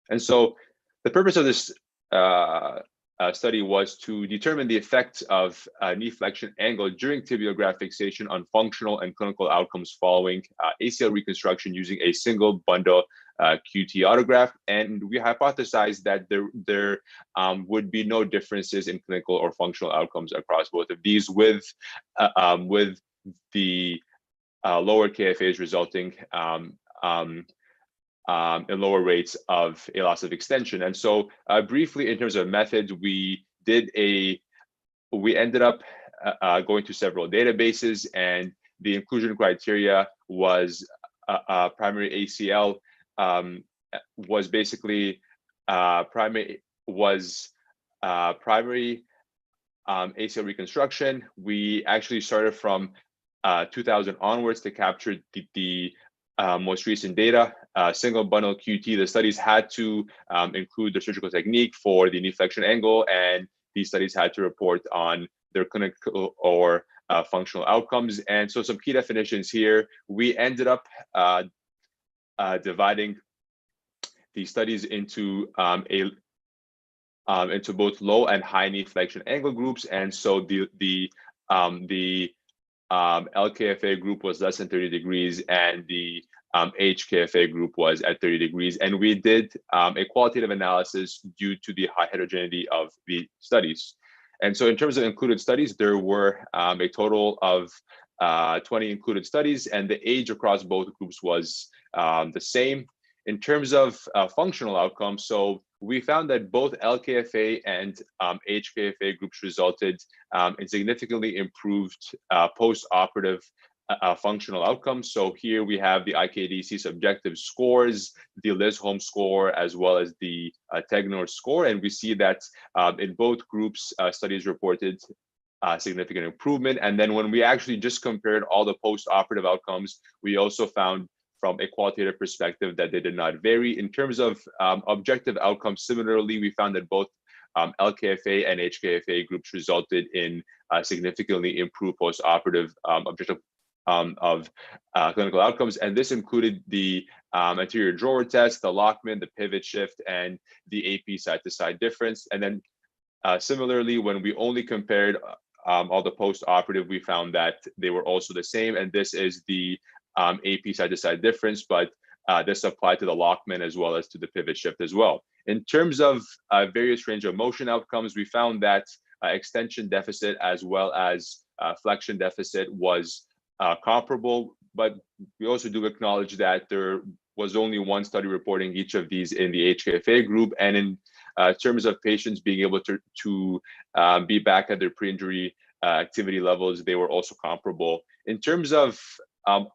And so the purpose of this study was to determine the effect of knee flexion angle during tibial graft fixation on functional and clinical outcomes following ACL reconstruction using a single bundle QT autograft. And we hypothesized that there would be no differences in clinical or functional outcomes across both of these, with the lower KFAs resulting in lower rates of a loss of extension. And so briefly, in terms of methods, we ended up going to several databases, and the inclusion criteria was primary ACL, was basically primary ACL reconstruction. We actually started from 2000 onwards to capture the most recent data. Single bundle QT, the studies had to include the surgical technique for the knee flexion angle, and these studies had to report on their clinical or functional outcomes. And so some key definitions here, we ended up dividing the studies into both low and high knee flexion angle groups. And so the LKFA group was less than 30 degrees, and the HKFA group was at 30 degrees. And we did a qualitative analysis due to the high heterogeneity of the studies. And so in terms of included studies, there were a total of 20 included studies, and the age across both groups was the same. In terms of functional outcomes, so we found that both LKFA and HKFA groups resulted in significantly improved post-operative functional outcomes. So here we have the IKDC subjective scores, the Lisholm score, as well as the Tegnor score. And we see that in both groups, studies reported significant improvement. And then when we actually just compared all the post-operative outcomes, we also found from a qualitative perspective that they did not vary. In terms of objective outcomes, similarly, we found that both LKFA and HKFA groups resulted in significantly improved post-operative objective of clinical outcomes. And this included the anterior drawer test, the Lockman, the pivot shift, and the AP side-to-side difference. And then similarly, when we only compared all the post-operative, we found that they were also the same. And this is the AP side-to-side difference, but this applied to the Lockman as well as to the pivot shift as well. In terms of various range of motion outcomes, we found that extension deficit as well as flexion deficit was comparable, but we also do acknowledge that there was only one study reporting each of these in the HKFA group. And in terms of patients being able to be back at their pre-injury activity levels, they were also comparable. In terms of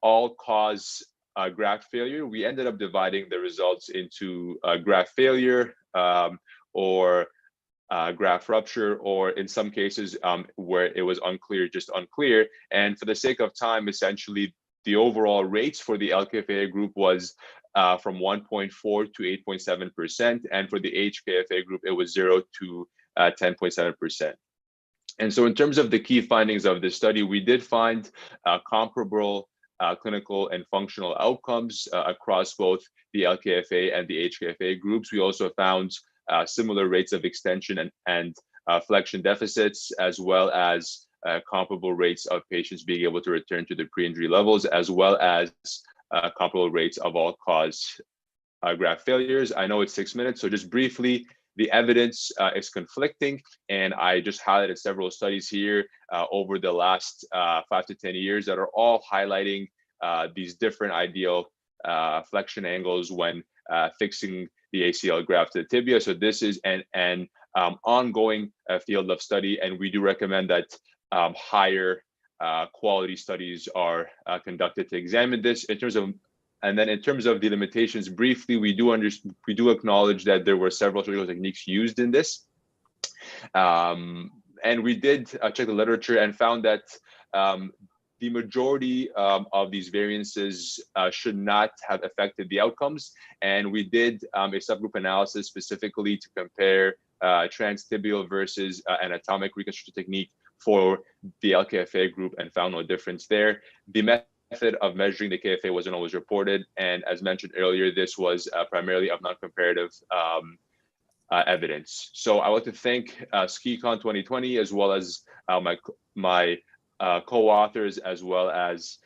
all-cause graft failure, we ended up dividing the results into graft failure or graft rupture, or in some cases where it was unclear, just unclear. And for the sake of time, essentially, the overall rates for the LKFA group was from 1.4 to 8.7%. And for the HKFA group, it was 0 to 10.7%. And so in terms of the key findings of this study, we did find comparable clinical and functional outcomes across both the LKFA and the HKFA groups. We also found similar rates of extension and flexion deficits, as well as comparable rates of patients being able to return to their pre-injury levels, as well as comparable rates of all-cause graft failures. I know it's 6 minutes, so just briefly, the evidence is conflicting, and I just highlighted several studies here over the last 5 to 10 years that are all highlighting these different ideal flexion angles when fixing the ACL graft to the tibia. So this is an ongoing field of study, and we do recommend that higher quality studies are conducted to examine this. In terms of the limitations, briefly, we do acknowledge that there were several surgical techniques used in this. And we did check the literature and found that the majority of these variances should not have affected the outcomes. And we did a subgroup analysis specifically to compare transtibial versus anatomic reconstruction technique for the LKFA group and found no difference there. The method of measuring the KFA wasn't always reported. And as mentioned earlier, this was primarily of non-comparative evidence. So I want to thank Skicon 2020, as well as my co-authors, as well as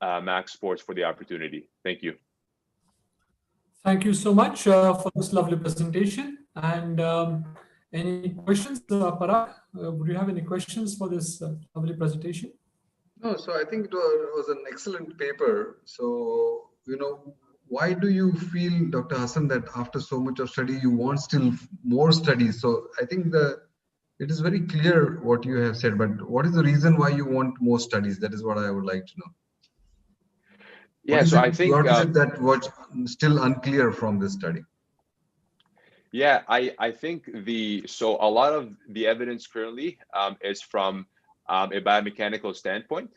Max Sports for the opportunity. Thank you. Thank you so much for this lovely presentation. And any questions, Parag? Would you have any questions for this lovely presentation? No, so I think it was an excellent paper. So, why do you feel, Dr. Hassan, that after so much of study, you want still more studies? So I think it is very clear what you have said, but what is the reason why you want more studies? That is what I would like to know. Yeah, so I think what is it that was still unclear from this study? Yeah, I think so a lot of the evidence currently is from a biomechanical standpoint.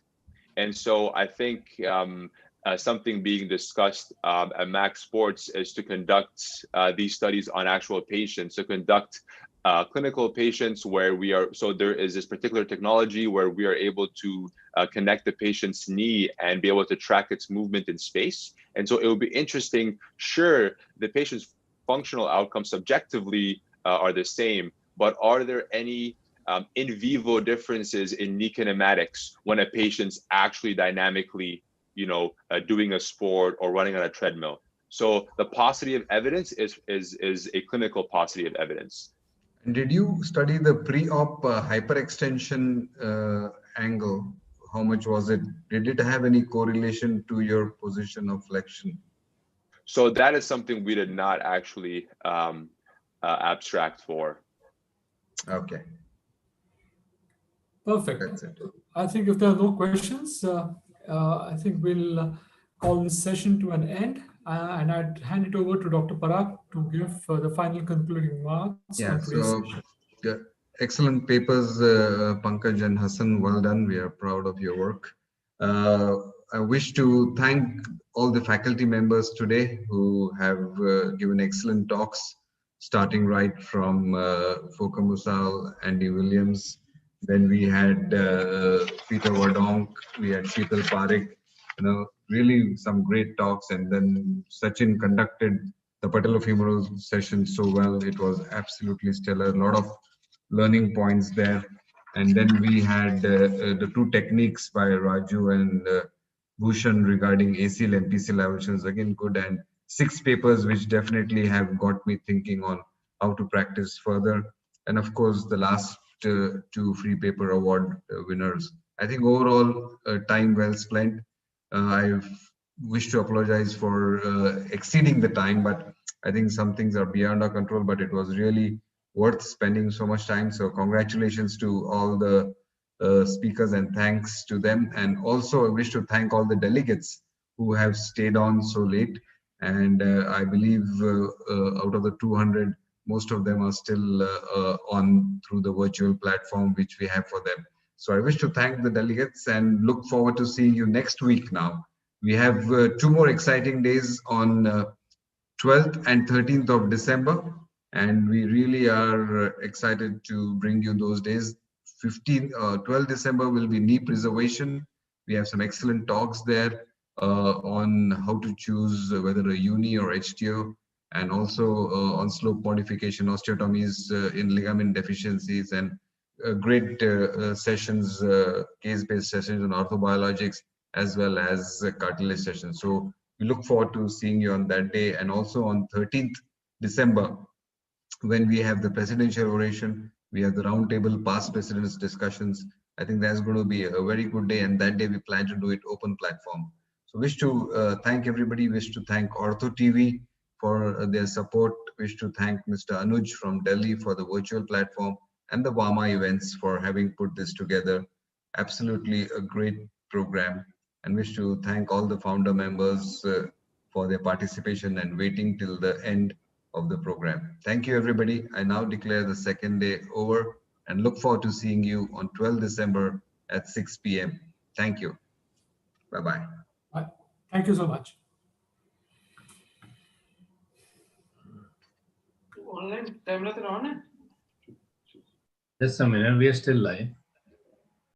And so I think something being discussed at Max Sports is to conduct these studies on actual patients, to conduct clinical patients where there is this particular technology where we are able to connect the patient's knee and be able to track its movement in space. And so it will be interesting. Sure, the patient's functional outcomes subjectively are the same, but are there any in vivo differences in knee kinematics when a patient's actually dynamically, doing a sport or running on a treadmill? So the paucity of evidence is a clinical paucity of evidence. Did you study the pre-op hyperextension angle? How much was it? Did it have any correlation to your position of flexion? So that is something we did not actually abstract for. Okay. Perfect. That's it. I think if there are no questions, I think we'll call this session to an end. And I'd hand it over to Dr. Parag to give the final concluding remarks. Yeah, so excellent papers, Pankaj and Hassan. Well done. We are proud of your work. I wish to thank all the faculty members today who have given excellent talks, starting right from Foka Musal, Andy Williams. Then we had Peter Wardonk, we had Sheetal Parekh, really some great talks. And then Sachin conducted the patellofemoral session so well. It was absolutely stellar. A lot of learning points there. And then we had the two techniques by Raju and Bhushan regarding ACL and PCL evolutions, again good, and 6 papers which definitely have got me thinking on how to practice further. And of course, the last 2 free paper award winners. I think overall time well spent. I wish to apologize for exceeding the time, but I think some things are beyond our control, but it was really worth spending so much time. So congratulations to all the speakers and thanks to them. And also I wish to thank all the delegates who have stayed on so late. And I believe out of the 200, most of them are still on through the virtual platform which we have for them. So I wish to thank the delegates and look forward to seeing you next week now. We have 2 more exciting days on 12th and 13th of December. And we really are excited to bring you those days. 12 December will be knee preservation. We have some excellent talks there on how to choose whether a uni or HTO, and also on slope modification, osteotomies in ligament deficiencies, and great sessions, case-based sessions on orthobiologics, as well as cartilage sessions. So we look forward to seeing you on that day. And also on 13th December, when we have the presidential oration, we have the roundtable past presidents discussions. I think that's going to be a very good day, and that day we plan to do it open platform. So wish to thank everybody, wish to thank Ortho TV for their support, wish to thank Mr. Anuj from Delhi for the virtual platform, and the Vama events for having put this together. Absolutely a great program, and wish to thank all the founder members for their participation and waiting till the end of the program. Thank you, everybody. I now declare the second day over and look forward to seeing you on 12 December at 6 p.m. Thank you. Bye-bye. Bye. Thank you so much. Just a minute, we are still live.